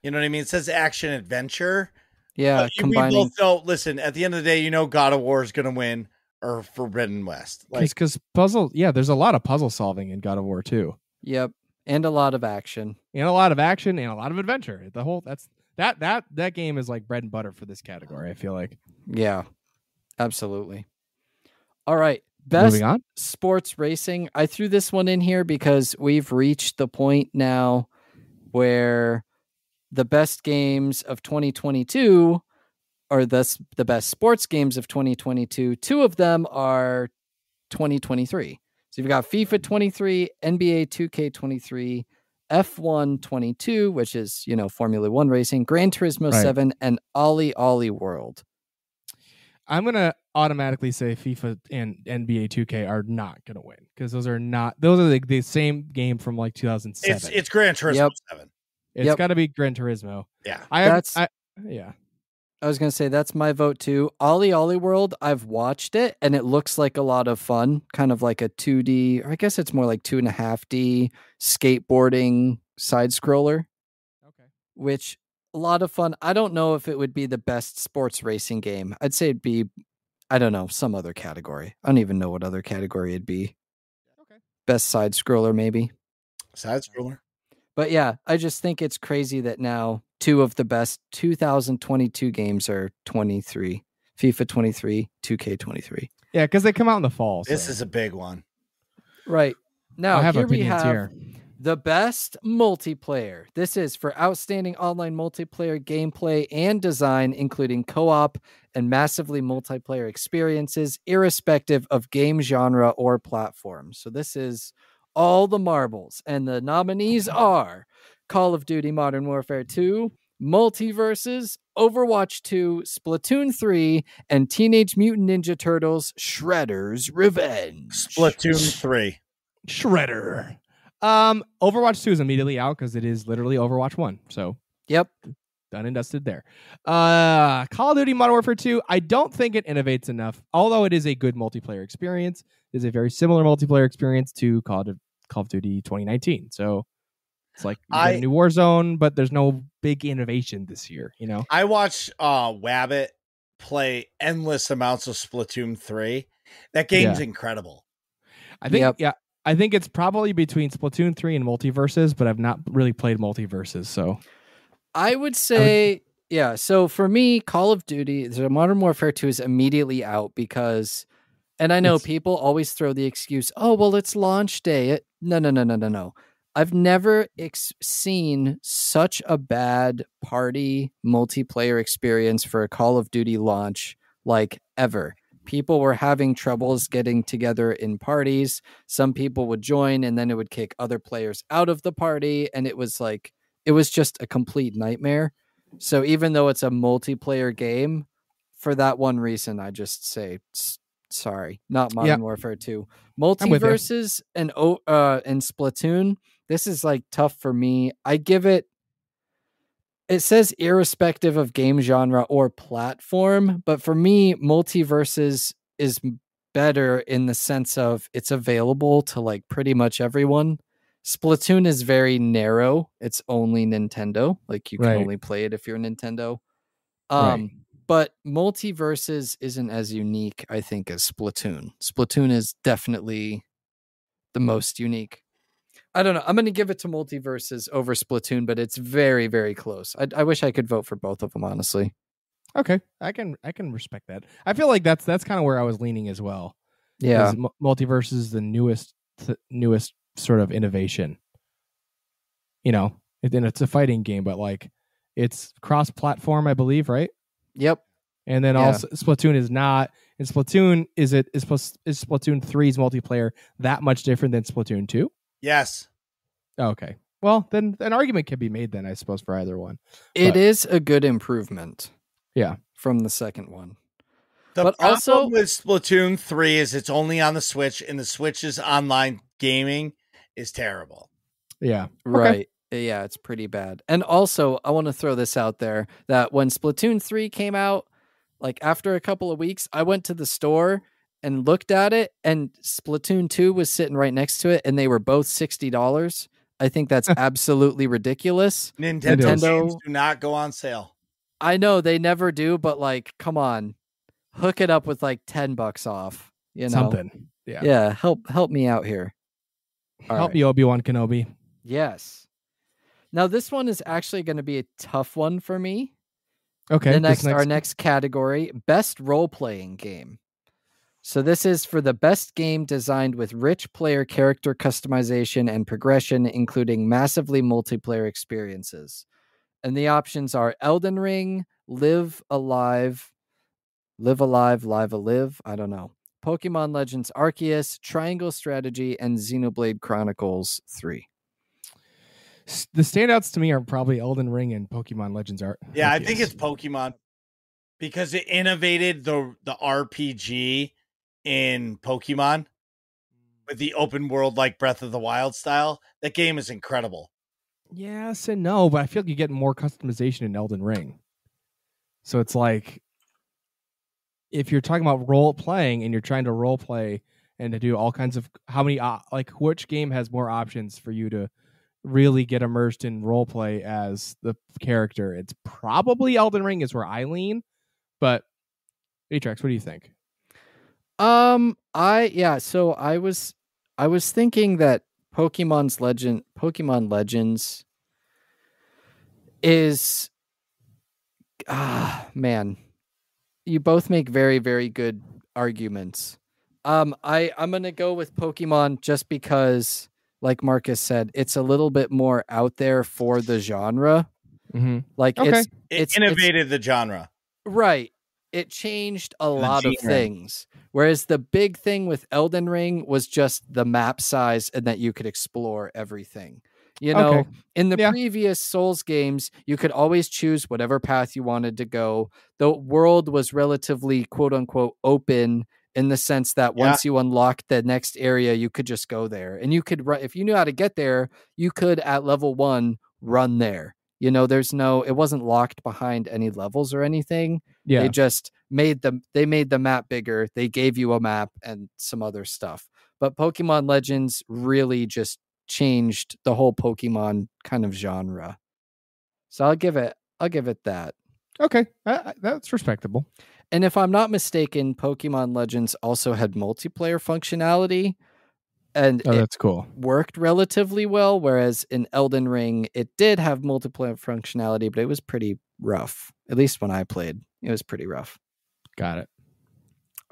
You know what I mean? It says action adventure. Yeah, combining. We both know. Listen, at the end of the day, God of War is going to win or Forbidden West. Because puzzle. Yeah, there's a lot of puzzle solving in God of War too. Yep, and a lot of action. And a lot of action and a lot of adventure. The whole that game is like bread and butter for this category. I feel like. Yeah, absolutely. All right. Best sports racing. I threw this one in here because we've reached the point now where the best games of 2022 are the best sports games of 2022. Two of them are 2023. So you've got FIFA 23, NBA 2K23, F1 22, which is, Formula 1 racing, Gran Turismo 7, and Ollie Ollie World. I'm going to automatically say FIFA and NBA 2K are not going to win because those are the same game from 2007. It's Gran Turismo 7. It's got to be Gran Turismo. Yeah. Yeah. I was going to say that's my vote too. Ollie Ollie World, I've watched it and it looks like a lot of fun, kind of like a 2D, or I guess it's more like 2.5D skateboarding side scroller. Okay. Which a lot of fun. I don't know if it would be the best sports racing game. I'd say it'd be, I don't know, some other category. I don't even know what other category it'd be. Okay. Best side scroller, maybe. Side scroller. But yeah, I just think it's crazy that now 2 of the best 2022 games are 23. FIFA 23, 2K23. Yeah, because they come out in the fall. This is a big one. Right. Now, I have here we opinions have here. the best multiplayer. This is for outstanding online multiplayer gameplay and design, including co-op and massively multiplayer experiences, irrespective of game genre or platform. So this is all the marbles. And the nominees are Call of Duty Modern Warfare 2, Multiverses, Overwatch 2, Splatoon 3, and Teenage Mutant Ninja Turtles Shredder's Revenge. Splatoon 3. Shredder. Overwatch 2 is immediately out because it is literally Overwatch 1. So yep. Done and dusted there. Call of Duty Modern Warfare 2, I don't think it innovates enough. Although it is a good multiplayer experience, it is a very similar multiplayer experience to Call of Duty 2019. So it's like you get a new Warzone, but there's no big innovation this year, you know? I watched Wabbit play endless amounts of Splatoon 3. That game's incredible. I think, I think it's probably between Splatoon 3 and Multiverses, but I've not really played Multiverses, so... I would say, so for me, Call of Duty, Modern Warfare 2 is immediately out because, and I know people always throw the excuse, oh, well, it's launch day. No. I've never seen such a bad party multiplayer experience for a Call of Duty launch like ever. People were having troubles getting together in parties. Some people would join and then it would kick other players out of the party. And it was like, it was just a complete nightmare. So even though it's a multiplayer game, for that one reason, I just say, sorry, not Modern Warfare 2. Multiverses and Splatoon, this is like tough for me. I give it says irrespective of game genre or platform, but for me, Multiverses is better in the sense of it's available to like pretty much everyone. Splatoon is very narrow. It's only Nintendo. Like you can only play it if you're Nintendo. But Multiverses isn't as unique, I think, as Splatoon. Splatoon is definitely the most unique. I don't know. I'm going to give it to Multiverses over Splatoon, but it's very, very close. I wish I could vote for both of them, honestly. Okay, I can respect that. I feel like that's kind of where I was leaning as well. Yeah, Multiverses is the newest sort of innovation. You know, and it's a fighting game, but like it's cross-platform, I believe, right? Yep. And then also Splatoon is not. And Splatoon is Splatoon 3's multiplayer that much different than Splatoon 2? Yes. Okay. Well, then an argument can be made then, I suppose, for either one. It is a good improvement. Yeah. From the second one. The problem with Splatoon 3 is it's only on the Switch, and the Switch's online gaming is terrible. Yeah. Right. Okay. Yeah, it's pretty bad. And also, I want to throw this out there that when Splatoon 3 came out, like after a couple of weeks, I went to the store and looked at it, and Splatoon 2 was sitting right next to it, and they were both $60. I think that's absolutely ridiculous. Nintendo games do not go on sale. I know they never do, but like, come on, hook it up with like $10 off. You know, something. Yeah. Help me out here. Help me, Obi-Wan Kenobi. Yes. Now this one is actually going to be a tough one for me. Okay. Our next category, best role-playing game. So this is for the best game designed with rich player character customization and progression, including massively multiplayer experiences. And the options are Elden Ring, Live Alive, Live Alive. I don't know. Pokemon Legends Arceus, Triangle Strategy, and Xenoblade Chronicles 3. The standouts to me are probably Elden Ring and Pokemon Legends Arceus. Yeah, I think it's Pokemon because it innovated the RPG in Pokemon with the open world like Breath of the Wild style. That game is incredible. Yes and no, but I feel like you get more customization in Elden Ring. So it's like, if you're talking about role playing and you're trying to role play and to do all kinds of which game has more options for you to really get immersed in role play as the character? It's probably Elden Ring is where I lean, but Atrax, what do you think? So I was thinking that Pokemon Legends is man. You both make very, very good arguments. I'm gonna go with Pokemon just because, like Marcus said, it's a little bit more out there for the genre. Mm-hmm. Like it innovated the genre. Right. It changed a lot of things. Whereas the big thing with Elden Ring was just the map size and that you could explore everything. You know, in the previous Souls games, you could always choose whatever path you wanted to go. The world was relatively quote unquote open in the sense that once you unlocked the next area, you could just go there. And you could, if you knew how to get there, you could at level 1 run there. You know, it wasn't locked behind any levels or anything. Yeah. They just made the map bigger. They gave you a map and some other stuff. But Pokemon Legends really just changed the whole Pokemon kind of genre. So I'll give it that. Okay. That's respectable. And if I'm not mistaken, Pokemon Legends also had multiplayer functionality. And that's cool. Worked relatively well, whereas in Elden Ring, it did have multiplayer functionality, but it was pretty rough. At least when I played, it was pretty rough. Got it.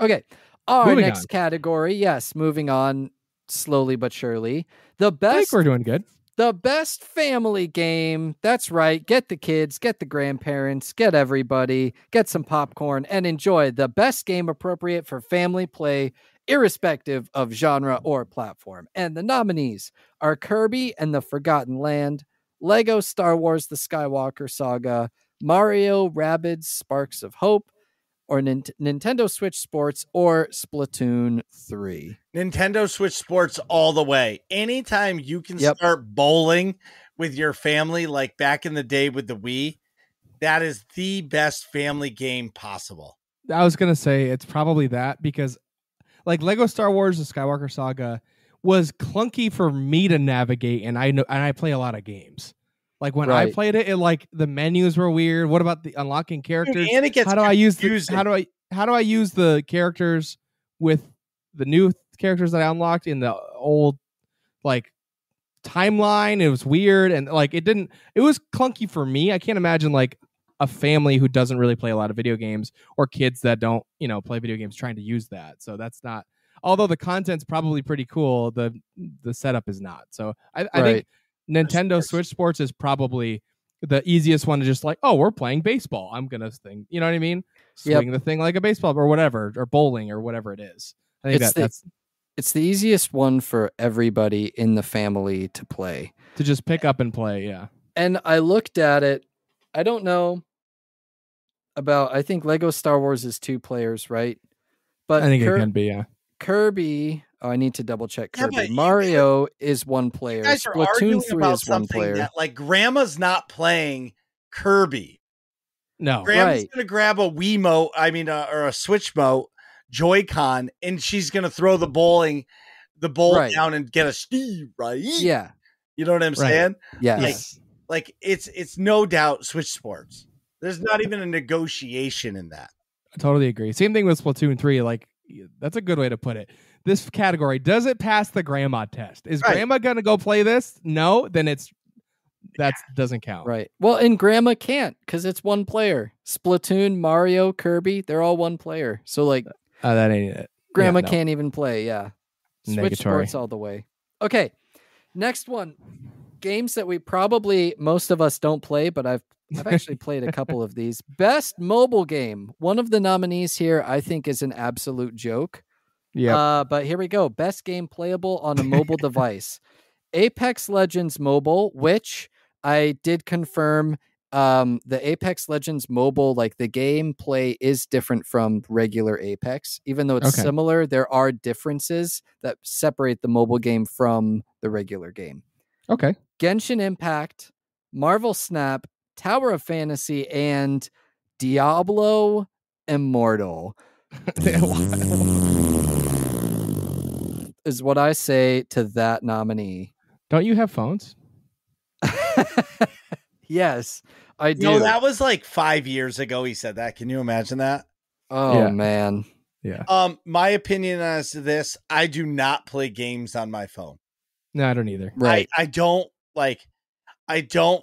Okay. Our next category, yes, moving on slowly but surely. I think we're doing good. The best family game. That's right. Get the kids, get the grandparents, get everybody, get some popcorn, and enjoy the best game appropriate for family play, irrespective of genre or platform. And the nominees are Kirby and the Forgotten Land, Lego Star Wars The Skywalker Saga, Mario Rabbids Sparks of Hope, or Nintendo Switch Sports, or Splatoon 3. Nintendo Switch Sports all the way. Anytime you can start bowling with your family, like back in the day with the Wii, that is the best family game possible. I was going to say it's probably that, because like Lego Star Wars The Skywalker Saga was clunky for me to navigate, and I play a lot of games. Like when I played it, like the menus were weird. What about the unlocking characters? And it gets how do I use the characters with the new characters that I unlocked in the old like timeline? It was weird, and like it was clunky for me. I can't imagine like a family who doesn't really play a lot of video games, or kids that don't, play video games, trying to use that. So that's not, although the content's probably pretty cool, the setup is not. So I think Nintendo Switch Sports is probably the easiest one to just like, oh, we're playing baseball. I'm going to swing the thing like a baseball or whatever, or bowling or whatever it is. I think it's the easiest one for everybody in the family to play. To just pick up and play, yeah. And I looked at it. I don't know I think Lego Star Wars is 2 players, right? But I think it can be, yeah. Kirby, I need to double check Kirby. Mario is 1 player. You guys are Splatoon arguing 3 about is 1 player. that, like, Grandma's not playing Kirby. No. Grandma's going to grab a Wiimote, or a Switchmote, Joy-Con, and she's going to throw the bowl down and get a Steve, right? Yeah. You know what I'm saying? Yes. Like it's no doubt Switch Sports. There's not even a negotiation in that. I totally agree. Same thing with Splatoon 3. Like, that's a good way to put it. This category, does it pass the grandma test? Is grandma going to go play this? No, then that doesn't count. Right. Well, and grandma can't, because it's 1 player. Splatoon, Mario, Kirby, they're all 1 player. So like, that ain't it. Grandma can't even play. Yeah. Switch Negatory. Sports all the way. Okay. Next one. Games that most of us don't play, but I've actually played a couple of these. Best mobile game. One of the nominees here, I think, is an absolute joke. Yeah. But here we go. Best game playable on a mobile device. Apex Legends Mobile, which I did confirm. The Apex Legends Mobile, like the gameplay is different from regular Apex. Even though it's similar, there are differences that separate the mobile game from the regular game. Okay. Genshin Impact, Marvel Snap, Tower of Fantasy, and Diablo Immortal is what I say to that nominee. Don't you have phones? Yes, I do. No, that was like 5 years ago. He said that. Can you imagine that? Oh man. Yeah. My opinion as to this, I do not play games on my phone. No, I don't either. Right. I don't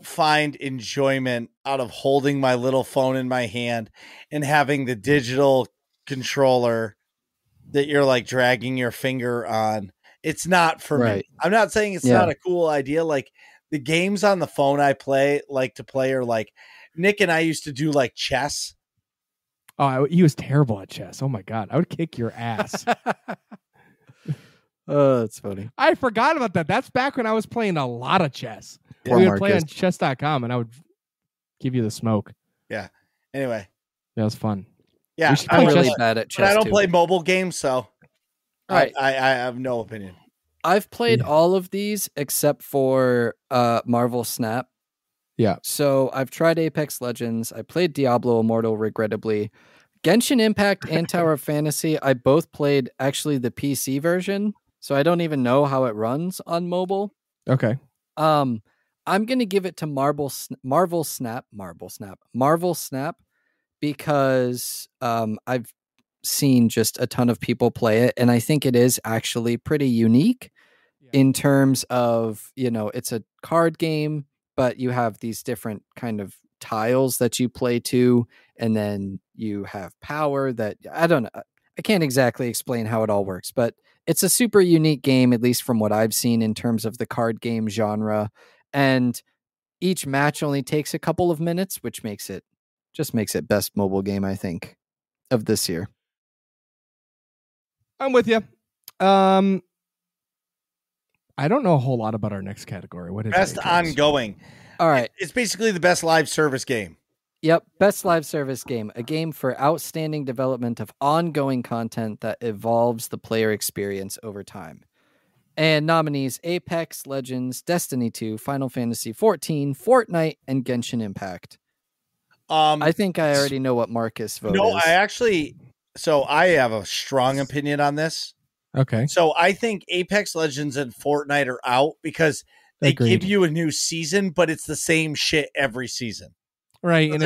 find enjoyment out of holding my little phone in my hand and having the digital controller that you're like dragging your finger on. It's not for me. I'm not saying it's not a cool idea. Like the games on the phone I like to play are like Nick and I used to do like chess. Oh, he was terrible at chess. Oh my God. I would kick your ass. Oh, that's funny. I forgot about that. That's back when I was playing a lot of chess. Poor we would Marcus. play on chess.com and I would give you the smoke. Yeah. Anyway. That was fun. Yeah. I'm really bad at chess. But I don't too. play mobile games, so Right. I have no opinion. I've played all of these except for Marvel Snap. Yeah. So I've tried Apex Legends. I played Diablo Immortal, regrettably. Genshin Impact and Tower of Fantasy, I both played actually the PC version. So I don't even know how it runs on mobile. Okay. I'm gonna give it to Marvel Snap because I've seen just a ton of people play it, and I think it is actually pretty unique in terms of, it's a card game, but you have these different kind of tiles that you play to, and then you have power that I don't know. I can't exactly explain how it all works, but it's a super unique game, at least from what I've seen in terms of the card game genre. And each match only takes a couple of minutes, which makes it best mobile game, I think, of this year. I'm with you. I don't know a whole lot about our next category. What is best ongoing? All right. It's basically the best live service game. Yep. Best live service game. A game for outstanding development of ongoing content that evolves the player experience over time. And nominees: Apex Legends, Destiny 2, Final Fantasy 14, Fortnite, and Genshin Impact. I think I already know what Marcus vote is. I have a strong opinion on this. Okay. So I think Apex Legends and Fortnite are out because they give you a new season, but it's the same shit every season. Right, So and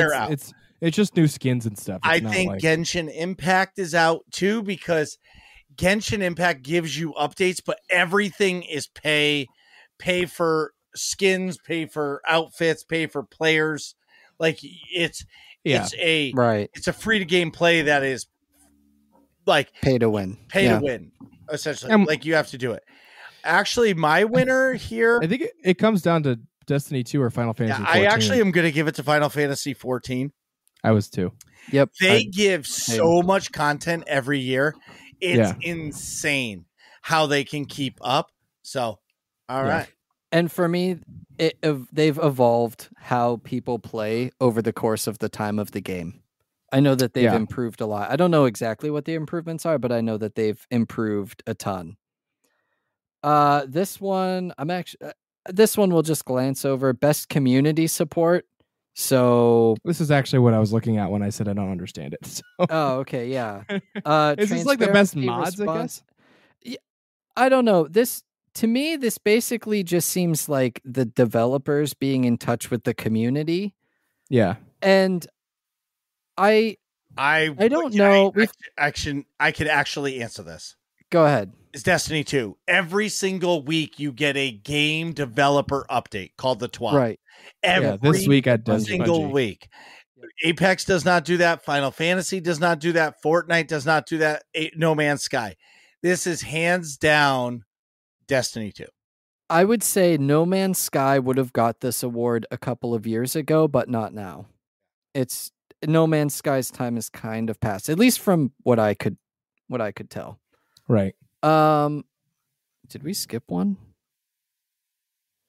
it's just new skins and stuff. I think Genshin Impact is out too because Genshin Impact gives you updates, but everything is pay for skins, pay for outfits, pay for players. Like it's a free to game play that is like pay to win. To win, essentially. Like you have to do it. Actually, my winner here, I think it comes down to Destiny 2 or Final Fantasy 14. I actually am going to give it to Final Fantasy 14. I was too. Yep. They give so much content every year. It's insane how they can keep up. So, all right. And for me, they've evolved how people play over the course of the time of the game. I know that they've improved a lot. I don't know exactly what the improvements are, but I know that they've improved a ton. This one we'll just glance over. Best community support. So this is actually what I was looking at when I said I don't understand it. So. Oh, okay, yeah. Is this like the best mods, I guess? Yeah, I don't know. To me, this basically just seems like the developers being in touch with the community. Yeah. And I don't know. I could actually answer this. Go ahead. It's Destiny 2. Every single week you get a game developer update called the TWAB. Right. This week at single week. Apex does not do that. Final Fantasy does not do that. Fortnite does not do that. No Man's Sky. This is hands down Destiny 2. I would say No Man's Sky would have got this award a couple of years ago, but not now. It's No Man's Sky's time is kind of past, at least from what I could tell. Right. Did we skip one?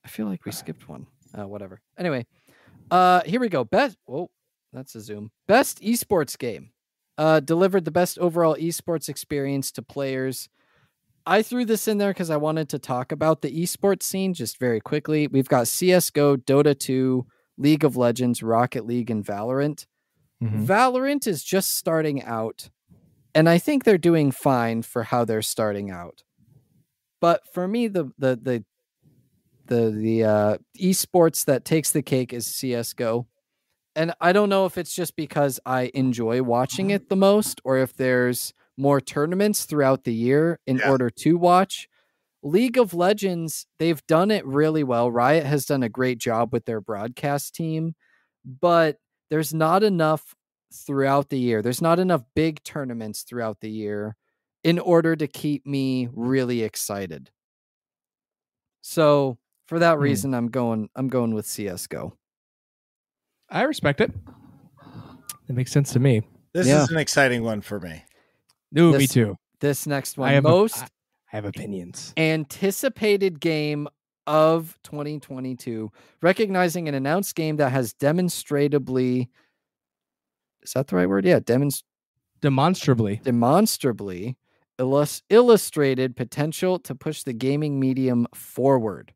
I feel like we skipped one. Whatever. Anyway, here we go. That's a zoom. Best esports game. Delivered the best overall esports experience to players. I threw this in there because I wanted to talk about the esports scene just very quickly. We've got CSGO, Dota 2, League of Legends, Rocket League, and Valorant. Valorant is just starting out, and I think they're doing fine for how they're starting out. But for me, the esports that takes the cake is CS:GO. And I don't know if it's just because I enjoy watching it the most, or if there's more tournaments throughout the year in order to watch. League of Legends, they've done it really well. Riot has done a great job with their broadcast team, but there's not enough throughout the year. There's not enough big tournaments throughout the year in order to keep me really excited. So for that reason, I'm going with CS:GO. I respect it. It makes sense to me. This is an exciting one for me. No, me too. This next one, I have opinions. Anticipated game of 2022, recognizing an announced game that has demonstrably, is that the right word? Yeah, demonstrably illustrated potential to push the gaming medium forward.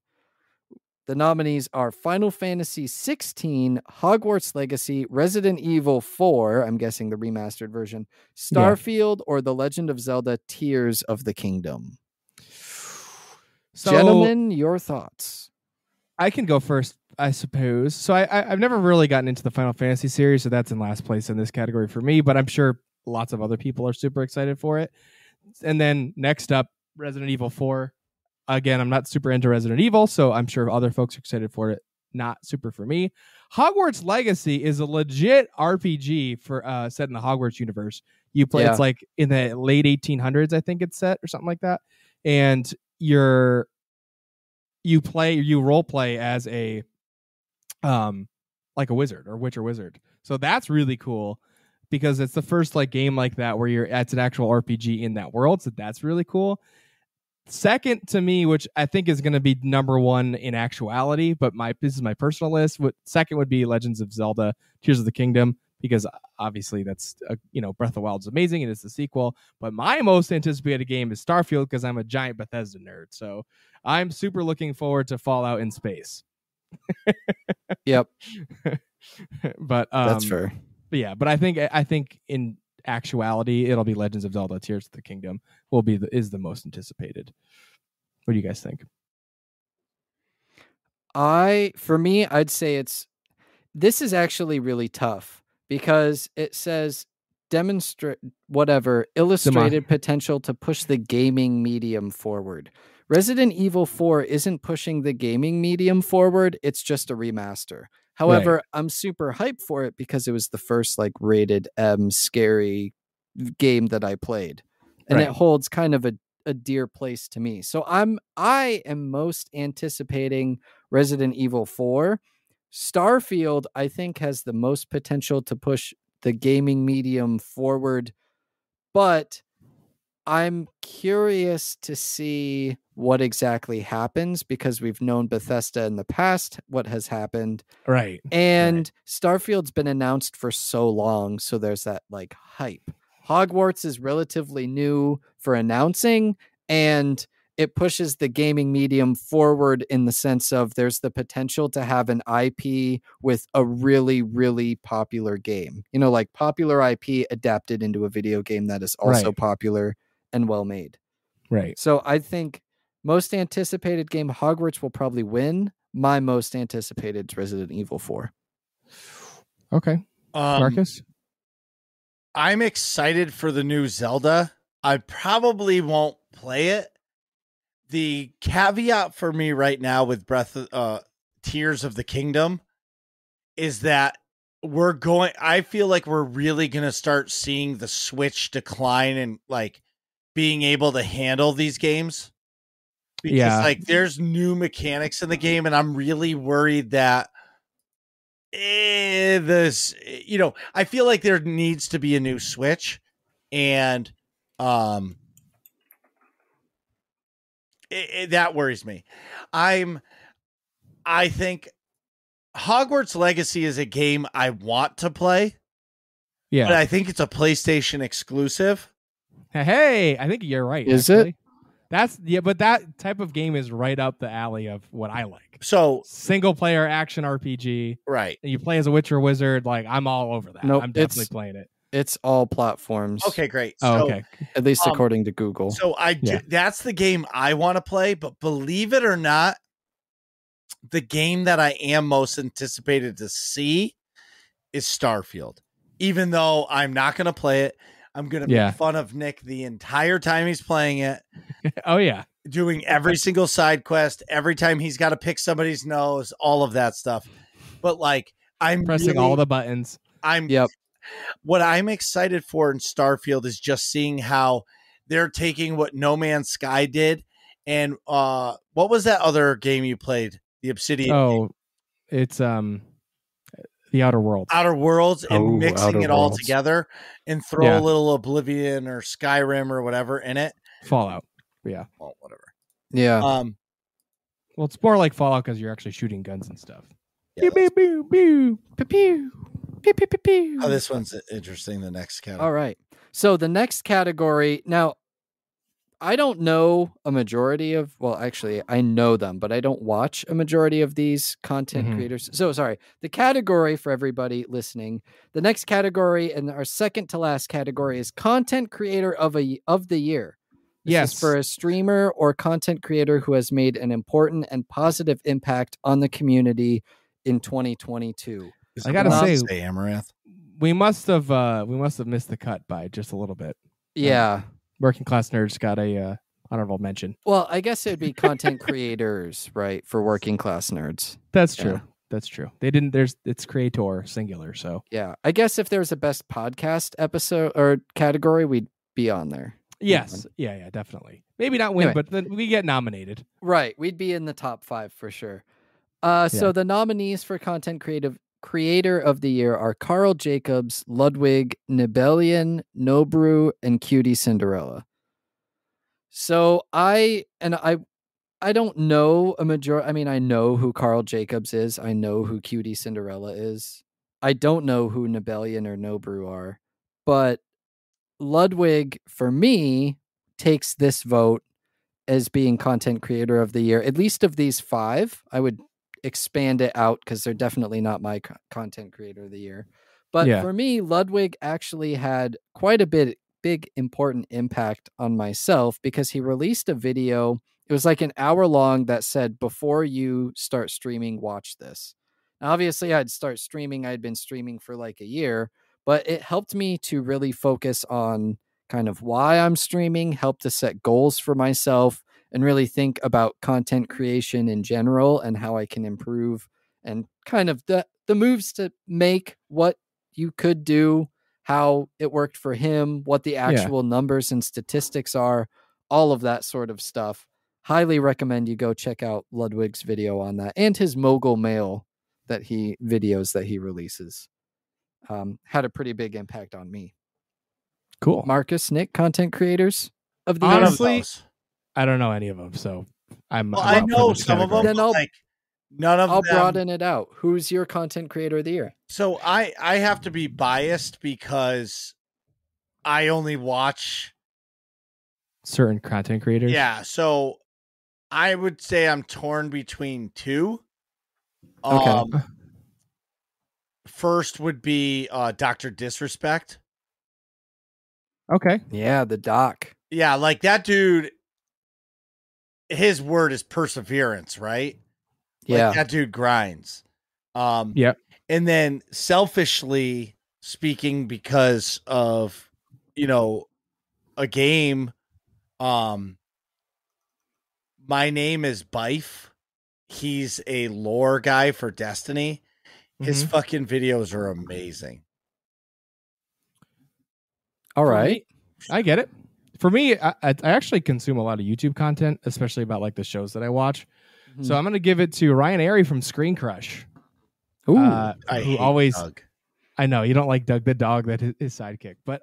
The nominees are Final Fantasy 16, Hogwarts Legacy, Resident Evil 4, I'm guessing the remastered version, Starfield, or The Legend of Zelda Tears of the Kingdom. So, gentlemen, your thoughts? I can go first, I suppose. So I've never really gotten into the Final Fantasy series, so that's in last place in this category for me, but I'm sure lots of other people are super excited for it. And then next up, Resident Evil 4. Again, I'm not super into Resident Evil, so I'm sure other folks are excited for it. Not super for me. Hogwarts Legacy is a legit RPG for set in the Hogwarts universe. You play, it's like in the late 1800s, I think it's set or something like that. And you role play as a like a wizard or witch or wizard. So that's really cool because it's the first like game like that where it's an actual RPG in that world. So that's really cool. Second to me, which I think is going to be number one in actuality, but this is my personal list. Second would be Legends of Zelda: Tears of the Kingdom, because obviously that's Breath of the Wild is amazing and it's the sequel. But my most anticipated game is Starfield because I'm a giant Bethesda nerd. So I'm super looking forward to Fallout in space. Yep. But that's fair. But yeah, but I think in actuality it'll be Legends of Zelda: Tears of the Kingdom is the most anticipated. What do you guys think? For me, I'd say this is actually really tough because it says illustrated potential to push the gaming medium forward. Resident Evil 4 isn't pushing the gaming medium forward, it's just a remaster. However, I'm super hyped for it because it was the first like rated M scary game that I played. And it holds kind of a dear place to me. So I am most anticipating Resident Evil 4. Starfield, I think, has the most potential to push the gaming medium forward, but I'm curious to see what exactly happens because we've known Bethesda in the past, what has happened. Right. And Starfield's been announced for so long, so there's that like hype. Hogwarts is relatively new for announcing, and it pushes the gaming medium forward in the sense of there's the potential to have an IP with a really, really popular game. Like popular IP adapted into a video game that is also popular and well made. Right. So I think most anticipated game, Hogwarts will probably win. My most anticipated is Resident Evil 4. Okay. Marcus? I'm excited for the new Zelda. I probably won't play it. The caveat for me right now with Tears of the Kingdom is that I feel like we're really going to start seeing the Switch decline and like being able to handle these games. Because like there's new mechanics in the game and I'm really worried that I feel like there needs to be a new Switch and that worries me. I think Hogwarts Legacy is a game I want to play. Yeah. But I think it's a PlayStation exclusive. Hey, I think you're right. Is actually. it? But that type of game is right up the alley of what I like. So single player action RPG, right? And you play as a witch or wizard. Like I'm all over that. Nope, I'm definitely playing it. It's all platforms. Okay, great. Okay. At least according to Google. So that's the game I want to play. But believe it or not, the game that I am most anticipated to see is Starfield. Even though I'm not going to play it, I'm going to make fun of Nick the entire time he's playing it. Oh, yeah. Doing every single side quest, every time he's got to pick somebody's nose, all of that stuff. But like, I'm pressing all the buttons. What I'm excited for in Starfield is just seeing how they're taking what No Man's Sky did. And what was that other game you played? The Obsidian. Oh, it's The Outer Worlds. Outer Worlds and mixing it all together and throw a little Oblivion or Skyrim or whatever in it. Fallout. Yeah. Well, whatever. Yeah. Well, it's more like Fallout because you're actually shooting guns and stuff. Yeah, pew, pew, pew, pew, pew, pew, pew, pew. Oh, this one's interesting. The next category. All right. So the next category now. I don't know a majority of, well, actually, I know them, but I don't watch a majority of these content creators. So, sorry, the category for everybody listening, the next category and our second to last category is content creator of the year. This is for a streamer or content creator who has made an important and positive impact on the community in 2022. I gotta say, Amaranth. We must have missed the cut by just a little bit. Yeah. Working Class Nerds got a honorable mention. Well, I guess it'd be content creators, right? For Working Class Nerds. That's true. That's true. They didn't. It's creator singular. So yeah, I guess if there was a best podcast episode or category, we'd be on there. Yes. Yeah. Definitely. Maybe not win, but then we get nominated. Right. We'd be in the top 5 for sure. So the nominees for content creator of the year are Carl Jacobs, Ludwig, Nibelian, Nobru, and Cutie Cinderella. So I don't know a majority. I mean, I know who Carl Jacobs is. I know who Cutie Cinderella is. I don't know who Nibelian or Nobru are, but Ludwig, for me, takes this vote as being content creator of the year, at least of these 5. I would expand it out because they're definitely not my content creator of the year. But for me, Ludwig actually had quite a big important impact on myself because he released a video. It was like an hour long that said, before you start streaming, watch this. Now, obviously I'd start streaming. I'd been streaming for like a year, but it helped me to really focus on kind of why I'm streaming, helped to set goals for myself, and really think about content creation in general and how I can improve and kind of the moves to make, what you could do, how it worked for him, what the actual numbers and statistics are, all of that sort of stuff. Highly recommend you go check out Ludwig's video on that and his mogul mail videos that he releases. Had a pretty big impact on me. Cool. Marcus, Nick, content creators of the honestly, I don't know any of them, so I know some of them. Then I'll I'll broaden it out. Who's your content creator of the year? So I have to be biased because I only watch certain content creators. Yeah, so I would say I'm torn between 2. Okay. First would be Dr. Disrespect. Okay. Yeah, the doc. Yeah, like that dude, his word is perseverance, right? Yeah. Like that dude grinds. Yep. And then selfishly speaking, because of, a game, my name is Bife. He's a lore guy for Destiny. His fucking videos are amazing. All right. I get it. For me, I actually consume a lot of YouTube content, especially about like the shows that I watch. So I'm going to give it to Ryan Airy from Screen Crush. Ooh, who always Doug. I know you don't like Doug the dog, that his sidekick, but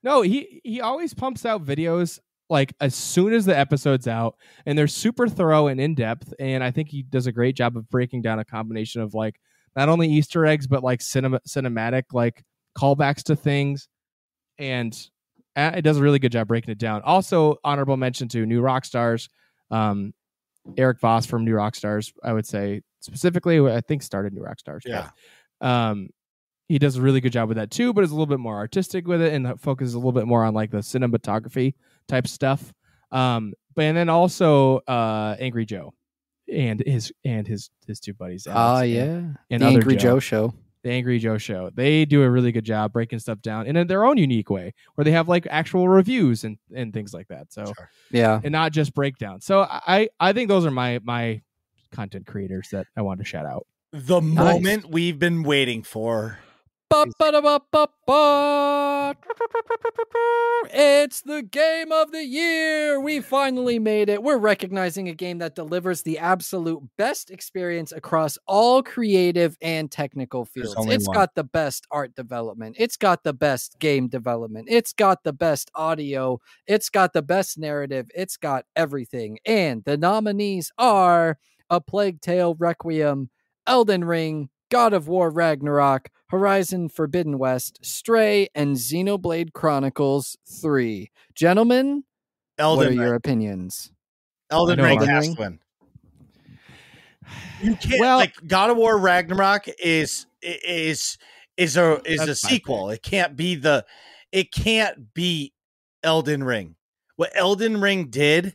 no, he always pumps out videos like as soon as the episode's out, and they're super thorough and in depth. And I think he does a great job of breaking down a combination of like not only Easter eggs but like cinematic like callbacks to things. And it does a really good job breaking it down. Also, honorable mention to New Rockstars. Eric Voss from New Rockstars, I would say specifically, I think started New Rockstars. Yeah. But, he does a really good job with that too, but is a little bit more artistic with it and focuses a little bit more on like the cinematography type stuff. And then also Angry Joe and his two buddies. Alex and the Angry Joe Show. The Angry Joe Show. They do a really good job breaking stuff down in their own unique way, where they have like actual reviews and things like that. So yeah, and not just breakdowns. So I think those are my content creators that I wanted to shout out. The moment we've been waiting for. It's the game of the year. We finally made it. We're recognizing a game that delivers the absolute best experience across all creative and technical fields. It's got the best art development. It's got the best game development. It's got the best audio. It's got the best narrative. It's got everything. And the nominees are A Plague Tale Requiem, Elden Ring, God of War Ragnarok, Horizon Forbidden West, Stray, and Xenoblade Chronicles 3. Gentlemen, what are your opinions? Elden Ring has to win. You can't like God of War Ragnarok is a sequel. It can't be Elden Ring. What Elden Ring did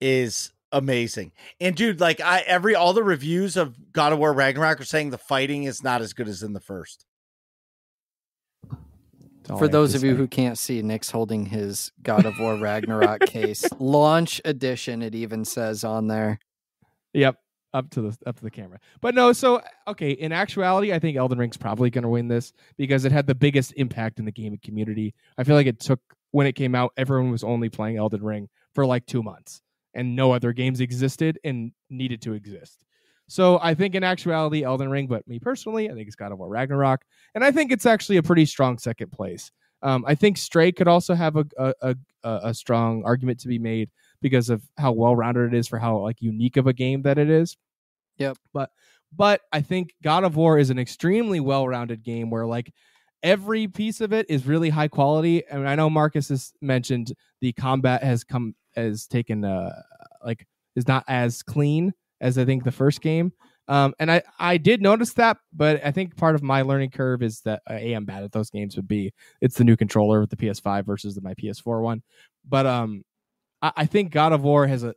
is amazing. And dude, like all the reviews of God of War Ragnarok are saying the fighting is not as good as in the first. For those of you who can't see, Nick's holding his God of War Ragnarok case. Launch edition, it even says on there. Yep. Up to the camera. But no, so okay, in actuality, I think Elden Ring's probably gonna win this because it had the biggest impact in the gaming community. I feel like it took when it came out, everyone was only playing Elden Ring for like 2 months. And no other games existed and needed to exist. So I think in actuality, Elden Ring, but me personally, I think it's God of War Ragnarok. And I think it's actually a pretty strong second place. I think Stray could also have a strong argument to be made because of how well-rounded it is for how like unique of a game that it is. Yep. But I think God of War is an extremely well-rounded game where like every piece of it is really high quality. And I know Marcus has mentioned the combat has taken is not as clean as I think the first game. And I did notice that, but I think part of my learning curve is that I am bad at those games would be it's the new controller with the PS5 versus my PS4 one. But I think God of War has a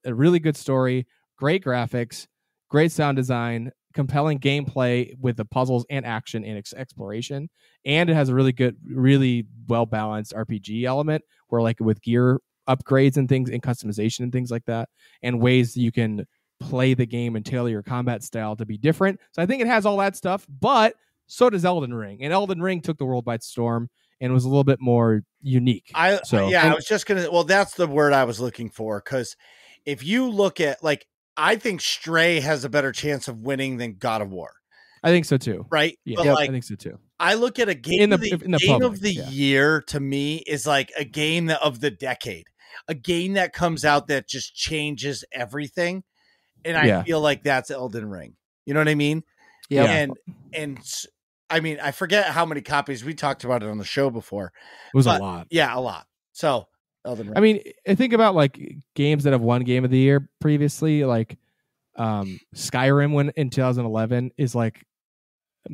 really good story, great graphics, great sound design, compelling gameplay with the puzzles and action and exploration. And it has a really good, really well-balanced RPG element where like with gear upgrades and things and customization and things like that and ways that you can play the game and tailor your combat style to be different. So I think it has all that stuff, but so does Elden Ring. And Elden Ring took the world by storm and was a little bit more unique. I was just that's the word I was looking for. Cause if you look at I think Stray has a better chance of winning than God of War. I think so too. Right. Yeah, but I think so too. I look at a game of the year to me is like a game of the decade, a game that comes out that just changes everything. And I feel like that's Elden Ring. You know what I mean? Yeah. And I mean, I forget how many copies we talked about it on the show before. It was a lot. Yeah, a lot. So Elden Ring. I mean, I think about like games that have won Game of the Year previously, like Skyrim in 2011 is like,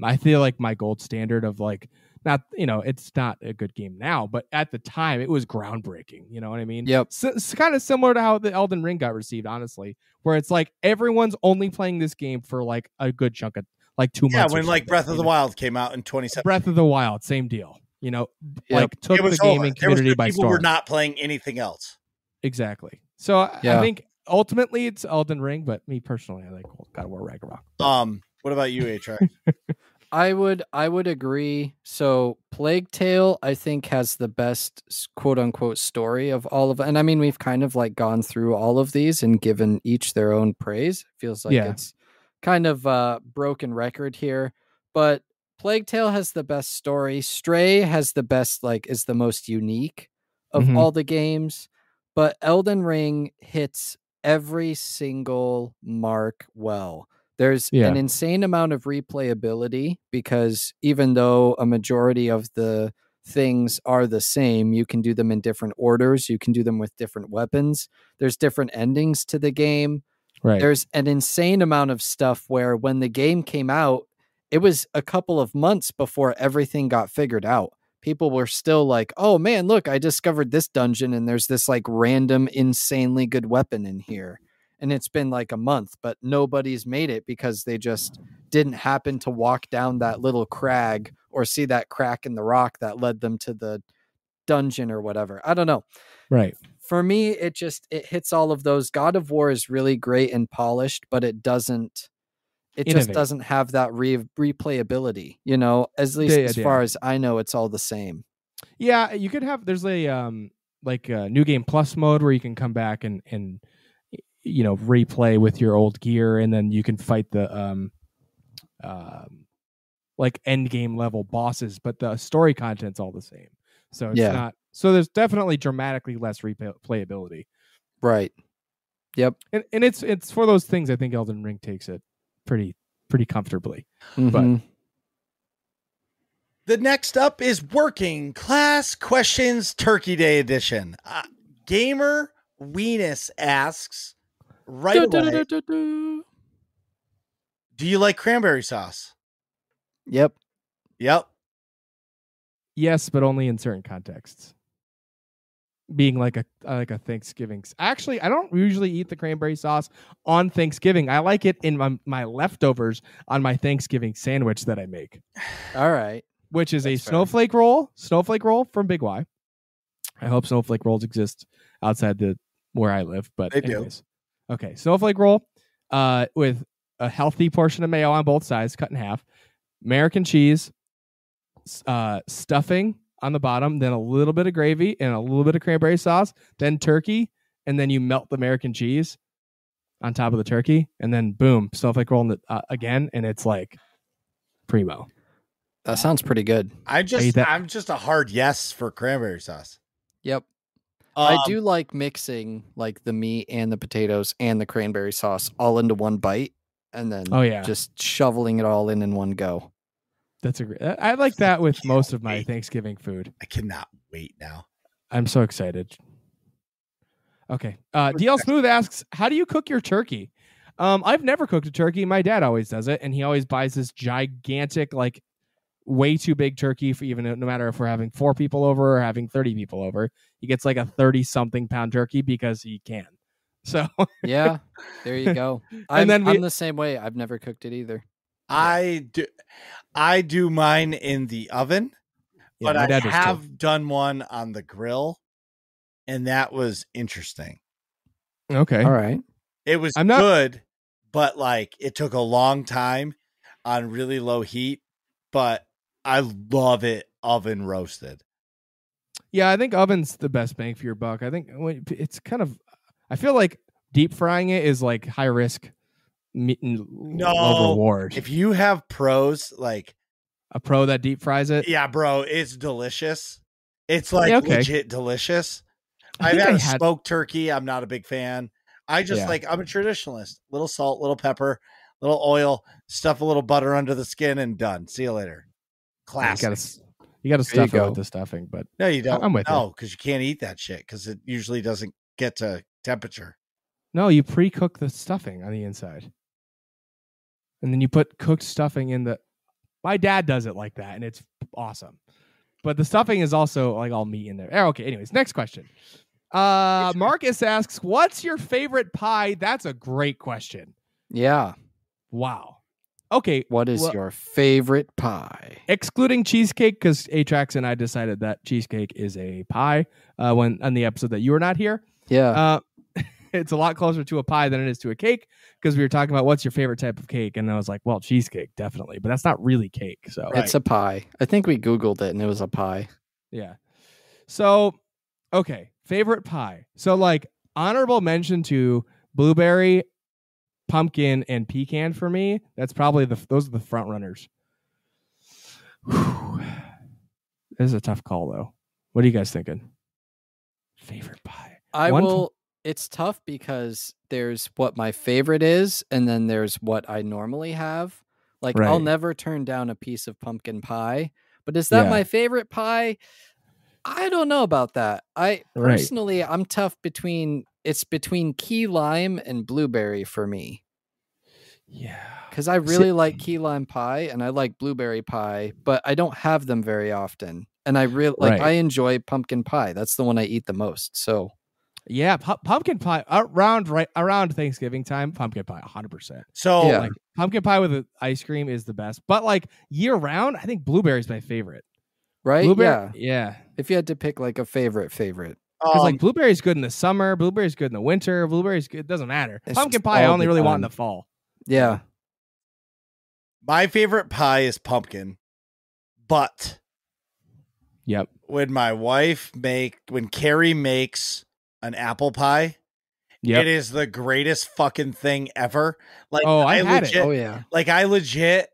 I feel like my gold standard of like, not, it's not a good game now, but at the time it was groundbreaking. You know what I mean? Yep. So it's kind of similar to how the Elden Ring got received, honestly, where it's like everyone's only playing this game for like a good chunk of like 2 months. Yeah, when like Breath of the Wild came out in 2017. Breath of the Wild, same deal. Like took the gaming community by storm. People were not playing anything else. Exactly. So I think ultimately it's Elden Ring, but me personally, I like God of War Ragnarok. What about you, H.R.? I would agree. So Plague Tale, I think, has the best quote unquote story of all of, and I mean, we've kind of like gone through all of these and given each their own praise. It feels like it's kind of a broken record here, but Plague Tale has the best story. Stray has the best, is the most unique of all the games, but Elden Ring hits every single mark well. There's an insane amount of replayability because even though a majority of the things are the same. You can do them in different orders. You can do them with different weapons. There's different endings to the game. Right. There's an insane amount of stuff where when the game came out, it was a couple of months before everything got figured out. People were still like, oh man, look, I discovered this dungeon and there's this like random, insanely good weapon in here. And it's been like a month, but nobody's made it because they just didn't happen to walk down that little crag or see that crack in the rock that led them to the dungeon or whatever. I don't know. Right. For me, it hits all of those. God of War is really great and polished, but it just doesn't have that replayability, at least as far as I know, it's all the same. Yeah. You could have, there's a new game plus mode where you can come back and replay with your old gear, and then you can fight the like end game level bosses, but the story content's all the same. So it's not. So there's definitely dramatically less replayability. Right. Yep. And it's for those things. I think Elden Ring takes it pretty comfortably. Mm-hmm. But the next up is Working Class Questions Turkey Day Edition. Gamer Weenus asks right away, do you like cranberry sauce? Yep. Yes, but only in certain contexts. Being like a Thanksgiving. Actually, I don't usually eat the cranberry sauce on Thanksgiving. I like it in my leftovers on my Thanksgiving sandwich that I make. All right. Which is a snowflake roll from Big Y. I hope snowflake rolls exist outside where I live, but they anyways. Do. Okay, snowflake roll with a healthy portion of mayo on both sides, cut in half, American cheese, stuffing on the bottom, then a little bit of gravy and a little bit of cranberry sauce, then turkey, and then you melt the American cheese on top of the turkey, and then boom, snowflake roll again, and it's like primo. That sounds pretty good. I'm just a hard yes for cranberry sauce. Yep. I do like mixing like the meat and the potatoes and the cranberry sauce all into one bite, and then just shoveling it all in one go. That's a great. I like that with most of my Thanksgiving food. I cannot wait now. I'm so excited. Okay. DL Smooth asks, how do you cook your turkey? I've never cooked a turkey. My dad always does it, and he always buys this gigantic, like way too big turkey for even no matter if we're having 4 people over or having 30 people over. He gets like a 30-something pound turkey because he can. So yeah, there you go. I'm the same way. I've never cooked it either. I do mine in the oven, but I have done one on the grill, and that was interesting. Okay. All right. It was good, but like it took a long time on really low heat, but I love it oven roasted. Yeah, I think oven's the best bang for your buck. I think it's kind of, I feel like deep frying it is like high risk. Low reward. If you have pros, like a pro that deep fries it, yeah, bro, it's delicious. It's like legit delicious. I've had a smoked turkey. I'm not a big fan. I'm a traditionalist. Little salt, little pepper, little oil, stuff a little butter under the skin, and done. See you later. Classic. You got to stuff it with the stuffing, but no, you don't. I'm with you. because you can't eat that shit because it usually doesn't get to temperature. No, you pre-cook the stuffing on the inside. And then you put cooked stuffing in the... My dad does it like that, and it's awesome. But the stuffing is also like all meat in there. Okay, anyways, next question. Marcus asks, what's your favorite pie? That's a great question. Yeah. Wow. Okay. What is your favorite pie? Excluding cheesecake, because Atrax and I decided that cheesecake is a pie when on the episode that you were not here. Yeah. It's a lot closer to a pie than it is to a cake, because we were talking about what's your favorite type of cake, and I was like, well, cheesecake, definitely, but that's not really cake. So it's a pie. I think we Googled it and it was a pie. Yeah. So, okay, favorite pie. So like honorable mention to blueberry, pumpkin, and pecan for me. That's probably those are the front runners. This is a tough call though. What are you guys thinking? Favorite pie. It's tough because there's what my favorite is, and then there's what I normally have. Like, I'll never turn down a piece of pumpkin pie, But is that my favorite pie? I don't know about that. Personally, I'm tough between key lime and blueberry for me. Yeah. Because I really like key lime pie and I like blueberry pie, but I don't have them very often. And I really I enjoy pumpkin pie. That's the one I eat the most. So yeah, pumpkin pie around Thanksgiving time, pumpkin pie 100%. So like pumpkin pie with ice cream is the best. But like year round, I think blueberry's my favorite. Right? Blueberry, yeah. If you had to pick like a favorite. Because like blueberry's good in the summer, blueberry's good in the winter, blueberry's good. It doesn't matter. Pumpkin pie I only really want in the fall. Yeah. My favorite pie is pumpkin, but when Carrie makes an apple pie, it is the greatest fucking thing ever. Like I legit, it. Oh yeah. Like I legit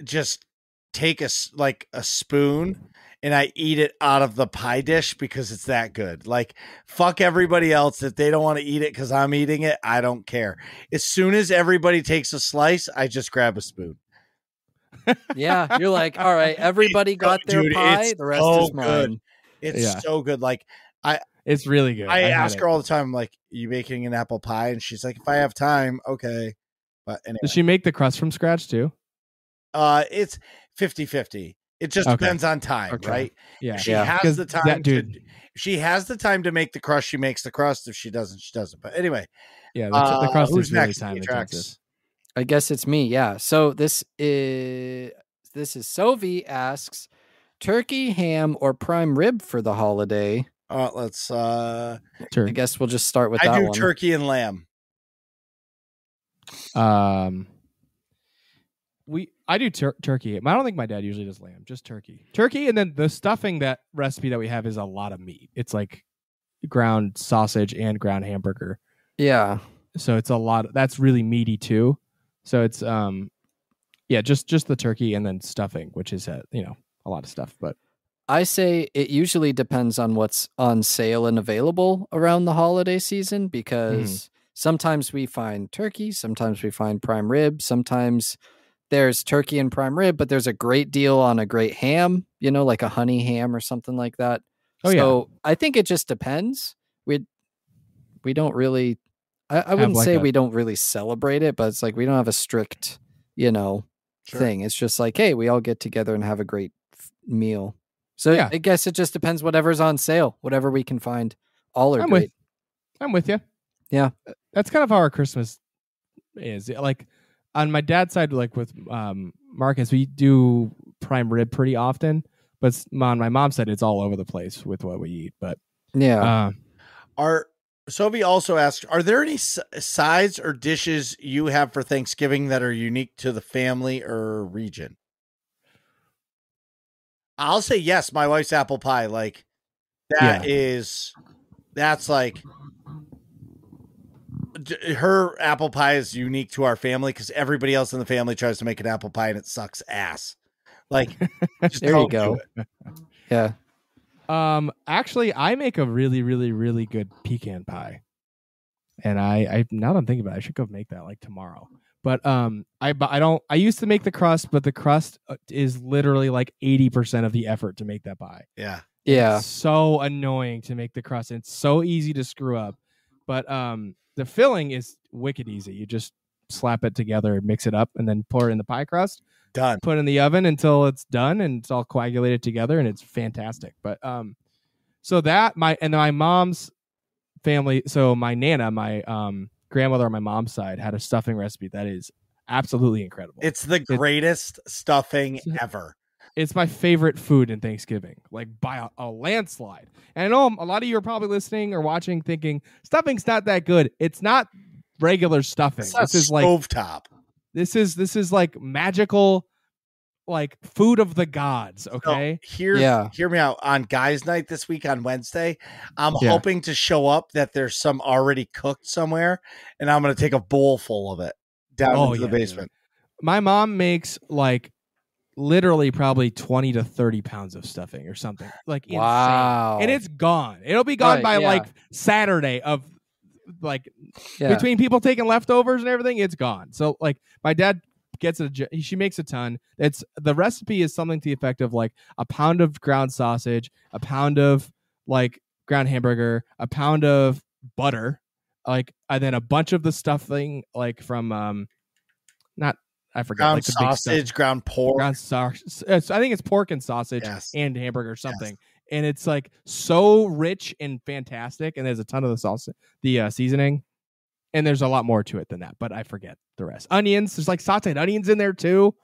just take a spoon and I eat it out of the pie dish because it's that good. Like, fuck everybody else. If they don't want to eat it because I'm eating it, I don't care. As soon as everybody takes a slice, I just grab a spoon. Yeah, you're like, all right, everybody got their pie. The rest is mine. Good. It's so good. Like, it's really good. I ask her all the time, I'm like, you making an apple pie? And she's like, if I have time, okay. But anyway. Does she make the crust from scratch too? It's 50-50. It just depends on time, right? Yeah. She has the time she has the time to make the crust, she makes the crust. If she doesn't, she doesn't. But anyway. Yeah, the crust who's is really next? time intensive. I guess it's me, yeah. So this is Sovi asks, turkey, ham, or prime rib for the holiday? Let's I guess we'll just start with that one. I do turkey and lamb. I do turkey. I don't think my dad usually does lamb, just turkey. Turkey, and then the stuffing, that recipe that we have is a lot of meat. It's like ground sausage and ground hamburger. Yeah. So it's a lot. That's really meaty too. So it's just the turkey and then stuffing, which is a lot of stuff. But I say it usually depends on what's on sale and available around the holiday season, because sometimes we find turkey, sometimes we find prime rib, sometimes there's turkey and prime rib, but there's a great deal on a great ham, like a honey ham or something like that. I think it just depends. We don't really, I wouldn't say we don't really celebrate it, but it's like we don't have a strict, thing. It's just like, hey, we all get together and have a great meal. So I guess it just depends. Whatever's on sale, whatever we can find, all are great. I'm with you. Yeah, that's kind of how our Christmas is. Like on my dad's side, like with Marcus, we do prime rib pretty often. But on my mom's side, it's all over the place with what we eat. But Sophie also asked, are there any sides or dishes you have for Thanksgiving that are unique to the family or region? I'll say yes. My wife's apple pie. Like that's like her apple pie is unique to our family because everybody else in the family tries to make an apple pie and it sucks ass. Like, just there you go. Yeah. Actually, I make a really, really, really good pecan pie, and I now that I'm thinking about it, I should go make that like tomorrow. But I used to make the crust, but the crust is literally like 80% of the effort to make that pie. Yeah. It's so annoying to make the crust. And it's so easy to screw up. But the filling is wicked easy. You just slap it together, mix it up, and then pour it in the pie crust. Done. Put it in the oven until it's done and it's all coagulated together, and it's fantastic. But so that my mom's family, so my Nana, my grandmother on my mom's side, had a stuffing recipe that is absolutely incredible. It's the greatest stuffing ever. It's my favorite food in Thanksgiving, like by a landslide. And I know a lot of you are probably listening or watching thinking stuffing's not that good. It's not regular stuffing. It's not this is stovetop. This is like magical, like food of the gods. Okay. So hear me out. On guys' night this week on Wednesday, I'm hoping to show up that there's some already cooked somewhere, and I'm going to take a bowl full of it down into the basement. My mom makes like literally probably 20 to 30 pounds of stuffing or something. Like insane. And it's gone. It'll be gone by like Saturday of like between people taking leftovers and everything, it's gone. So like my dad she makes a ton. The recipe is something to the effect of like a pound of ground sausage, a pound of like ground hamburger, a pound of butter, like, and then a bunch of the stuffing, like from not I forget, ground like the big sausage, stuff. ground pork. I think it's pork and sausage and hamburger or something. Yes. And it's like so rich and fantastic. And there's a ton of the sauce, the seasoning. And there's a lot more to it than that, but I forget the rest. Onions, there's like sauteed onions in there too.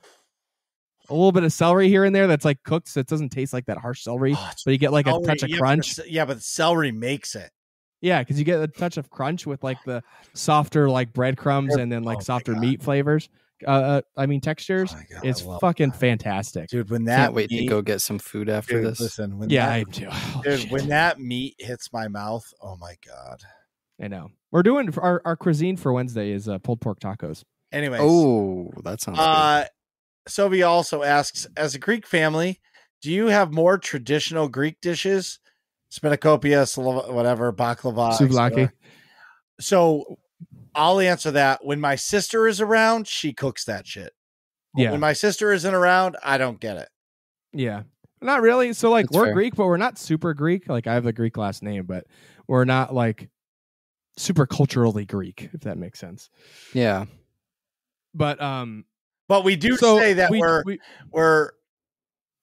A little bit of celery here and there that's like cooked, so it doesn't taste like that harsh celery, but you get like a touch of crunch. But celery makes it. Yeah, because you get a touch of crunch with like the softer like breadcrumbs and then like softer meat flavors. Textures. It's fucking fantastic, dude. When that can't wait to go get some food after this. Listen, I do. Oh, dude, when that meat hits my mouth, oh my god. I know. We're doing our cuisine for Wednesday is pulled pork tacos. Anyways, that sounds good. Sylvia also asks, as a Greek family, do you have more traditional Greek dishes? Spanakopia, whatever, baklava, souvlaki. So I'll answer that. When my sister is around, she cooks that shit. Yeah. When my sister isn't around, I don't get it. Yeah. Not really. So like, we're fair. Greek, but we're not super Greek. Like, I have a Greek last name, but we're not like super culturally Greek, if that makes sense. Yeah. But we do say that we're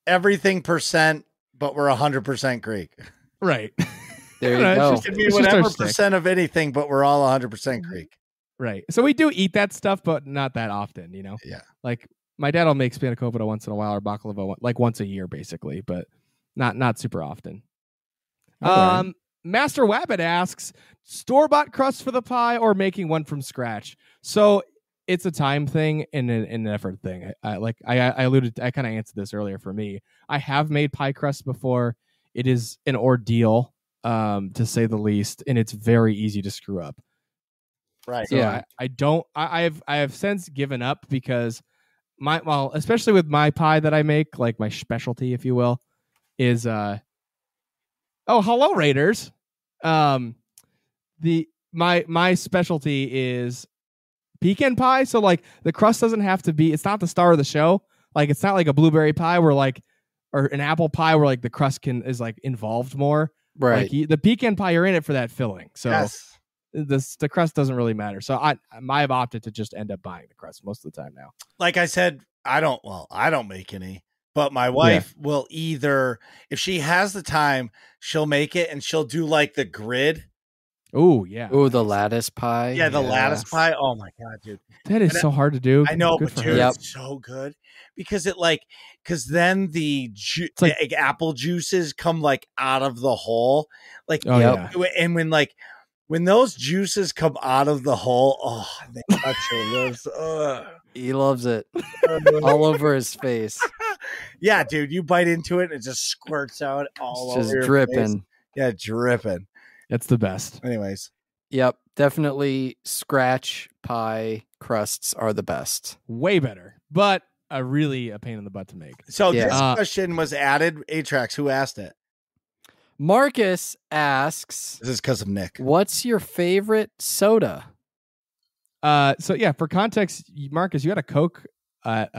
everything percent, but we're 100% Greek. Right. There you go. It could be whatever percent of anything, but we're all 100% Greek. Right. So we do eat that stuff, but not that often, you know? Yeah. Like, my dad will make spanakopita once in a while, or baklava like once a year, basically, but not super often. Right. Master Wabbit asks, store-bought crust for the pie or making one from scratch? So it's a time thing and an effort thing. I alluded, I kind of answered this earlier for me. I have made pie crust before. It is an ordeal, to say the least, and it's very easy to screw up. Right. So yeah. I have since given up because especially with my pie that I make, like my specialty, if you will, is hello Raiders. My specialty is pecan pie. So like the crust doesn't have to be, it's not the star of the show. Like it's not like a blueberry pie where like, or an apple pie where like the crust is like involved more. Right. Like the pecan pie, you're in it for that filling. So yes. The crust doesn't really matter. So I've opted to just end up buying the crust most of the time now. Like I said, I don't make any, but my wife will either, if she has the time, she'll make it and she'll do like the grid. Oh yeah. Oh, the lattice pie. Yeah, the lattice pie. Oh my god, dude. That is so hard to do. I know, good but dude, it's so good because then the like apple juices come like out of the hole. Like, and when those juices come out of the hole, they touch your lips. He loves it all over his face. Yeah, dude, you bite into it and it just squirts out all over. Just dripping. Yeah, dripping. It's the best. Anyways. Yep, definitely scratch pie crusts are the best. Way better, but really a pain in the butt to make. So this question was added. Atrax, who asked it? Marcus asks. This is because of Nick. What's your favorite soda? So yeah, for context, Marcus, you had a Coke at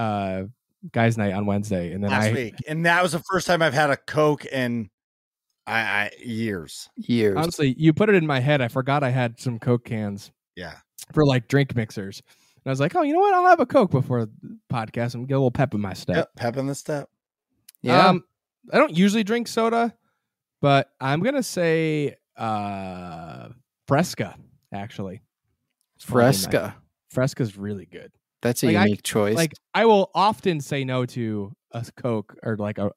guys' night on Wednesday, and then last week, and that was the first time I've had a Coke in years. Honestly, you put it in my head. I forgot I had some Coke cans. Yeah, for like drink mixers, and I was like, oh, you know what? I'll have a Coke before the podcast and get a little pep in my step. Yep, pep in the step. Yeah. I don't usually drink soda, but I'm gonna say Fresca. Actually, Fresca's really good. That's a unique choice. Like I will often say no to a Coke or like a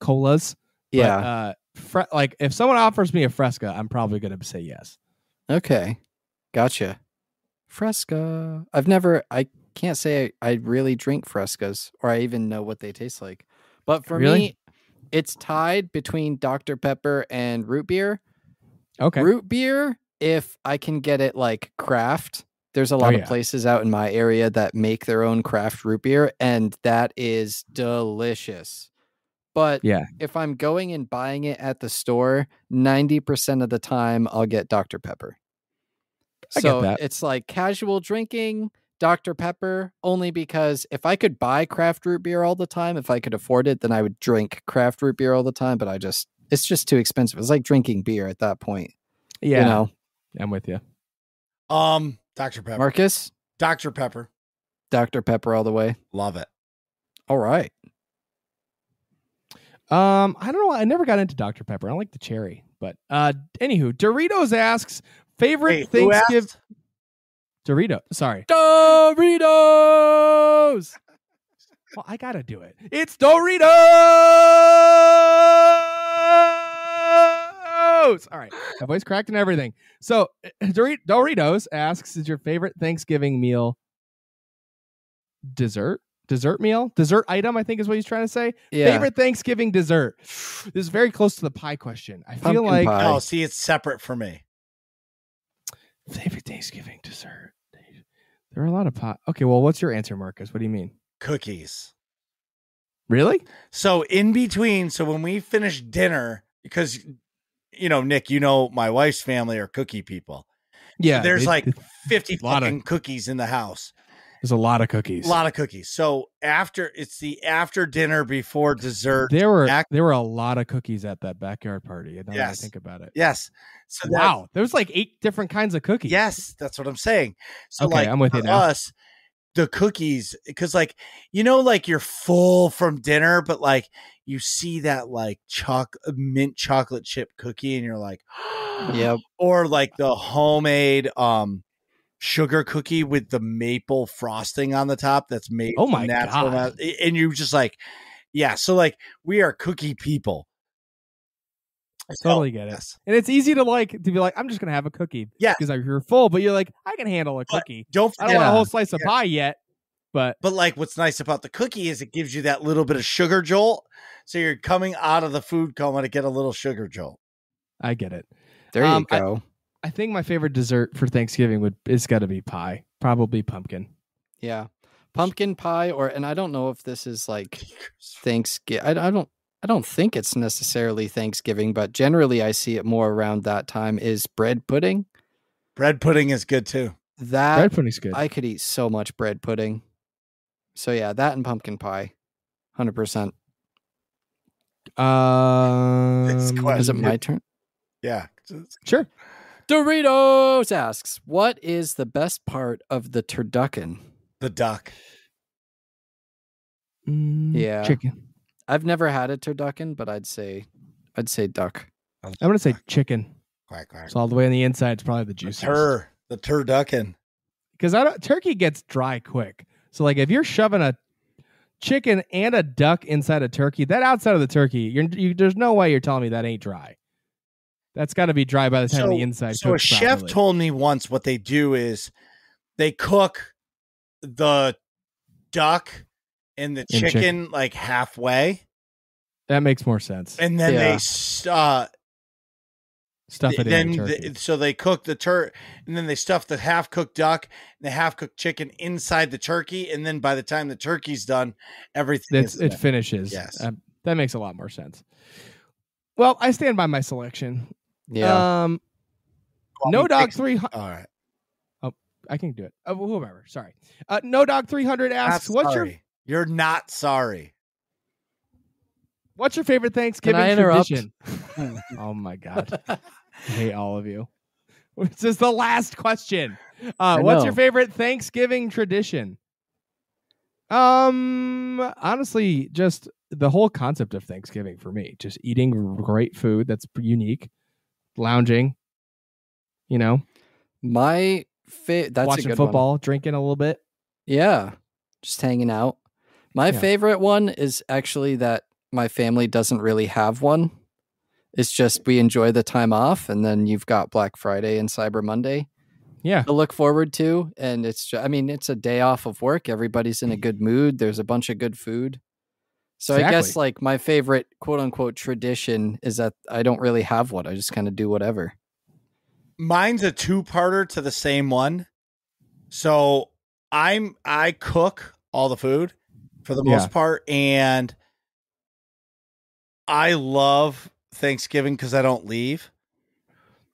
colas. Yeah. But, like if someone offers me a Fresca, I'm probably gonna say yes. Okay, gotcha. Fresca. I can't say I really drink Frescas or I even know what they taste like. But for me, it's tied between Dr. Pepper and root beer. Okay. Root beer, if I can get it like craft, there's a lot of places out in my area that make their own craft root beer, and that is delicious. But if I'm going and buying it at the store, 90% of the time I'll get Dr. Pepper. So it's like casual drinking, Dr. Pepper, only because if I could buy craft root beer all the time, if I could afford it, then I would drink craft root beer all the time. But it's just too expensive. It's like drinking beer at that point. Yeah. You know? I'm with you. Dr. Pepper. Marcus? Dr. Pepper. Dr. Pepper all the way. Love it. All right. I don't know. I never got into Dr. Pepper. I don't like the cherry. But anywho, Doritos asks favorite Thanksgiving. Dorito. Sorry. Doritos. Well, I gotta do it. It's Doritos. All right. My voice cracked and everything. So Doritos asks, is your favorite Thanksgiving meal dessert? Dessert meal? Dessert item, I think is what he's trying to say. Yeah. Favorite Thanksgiving dessert. This is very close to the pie question. I feel like oh, see, it's separate for me. Favorite Thanksgiving dessert. There are a lot of pie. Okay, well, what's your answer, Marcus? What do you mean? Cookies. Really? So in between, so when we finish dinner, because Nick, my wife's family are cookie people. Yeah. So there's like 50 fucking cookies in the house. There's a lot of cookies. A lot of cookies. So it's the after dinner before dessert. There were a lot of cookies at that backyard party. Now that I think about it. Yes. So wow. There was like 8 different kinds of cookies. Yes, that's what I'm saying. So okay, I'm with you now. Us, the cookies, because like you're full from dinner, but like you see that like mint chocolate chip cookie, and you're like, yep. Or like the homemade sugar cookie with the maple frosting on the top that's made from natural. God. And you just like, yeah. So like we are cookie people. I totally get it. Yes. And it's easy to be like, I'm just going to have a cookie. Yeah. Because you're full, but you're like, I can handle a cookie. I don't want a whole slice of pie yet. But like what's nice about the cookie is it gives you that little bit of sugar jolt. So you're coming out of the food coma to get a little sugar jolt. I get it. There you go. I think my favorite dessert for Thanksgiving it's got to be pie. Probably pumpkin. Yeah. Pumpkin pie and I don't know if this is like Thanksgiving. I don't think it's necessarily Thanksgiving, but generally I see it more around that time is bread pudding. Bread pudding is good too. Bread pudding's good. I could eat so much bread pudding. So yeah, that and pumpkin pie. 100%. Is it my turn? Yeah. Sure. Doritos asks, what is the best part of the turducken? The duck. Yeah. Chicken. I've never had a turducken, but I'd say duck. I'm going to say chicken. Quack, quack. So all the way on the inside, it's probably the juiciest. The turducken. Because turkey gets dry quick. So like if you're shoving a chicken and a duck inside a turkey, that outside of the turkey, there's no way you're telling me that ain't dry. That's got to be dry by the time the inside So a cooks chef properly. told me once what they do is they cook the duck and the chicken like halfway. That makes more sense. And then they stuff it in the turkey. So they cook the and then they stuff the half-cooked duck and the half-cooked chicken inside the turkey, and then by the time the turkey's done, everything it finishes. Yes. That makes a lot more sense. Well, I stand by my selection. Yeah. No Dog 300. All right. Oh, I can do it. Whoever. Sorry. No Dog 300 asks, You're not sorry. What's your favorite Thanksgiving Can I interrupt? tradition? Oh my God. I hate all of you. This is the last question. What's your favorite Thanksgiving tradition? Honestly, just the whole concept of Thanksgiving for me. Just eating great food that's unique. Lounging. My that's watching a good football, one. drinking a little bit. Yeah. Just hanging out. My favorite one is actually that my family doesn't really have one. It's just we enjoy the time off, and then you've got Black Friday and Cyber Monday. Yeah. To look forward to, and it's it's a day off of work. Everybody's in a good mood. There's a bunch of good food. So I guess like my favorite quote unquote tradition is that I don't really have one. I just kind of do whatever. Mine's a two-parter to the same one. So I cook all the food for the most part, and I love Thanksgiving because I don't leave.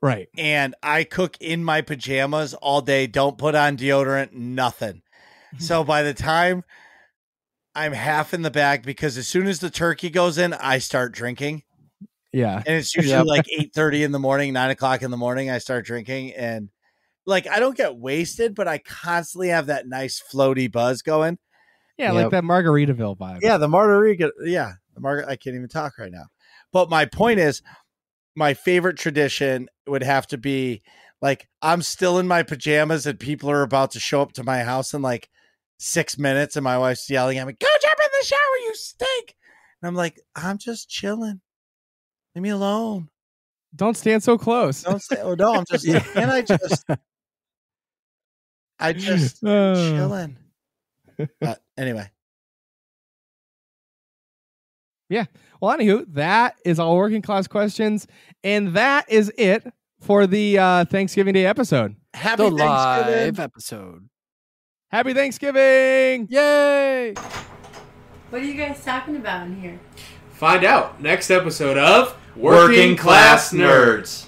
Right. And I cook in my pajamas all day. Don't put on deodorant, nothing. So by the time I'm half in the bag, because as soon as the turkey goes in, I start drinking. Yeah. And it's usually like 8:30 in the morning, 9:00 in the morning, I start drinking. And like, I don't get wasted, but I constantly have that nice floaty buzz going. Yeah, like that Margaritaville vibe. Yeah, the margarita. Yeah, I can't even talk right now. But my point is, my favorite tradition would have to be like, I'm still in my pajamas and people are about to show up to my house in like 6 minutes, and my wife's yelling at me, "Go jump in the shower, you stink!" And I'm like, I'm just chilling. Leave me alone. Don't stand so close. Don't say. Oh no, I'm just. And I just chilling. Anyway. Yeah. Well, anywho, that is all working class questions, and that is it for the Thanksgiving Day episode. Happy the Thanksgiving live episode. Happy Thanksgiving! Yay! What are you guys talking about in here? Find out next episode of Working Class Nerds.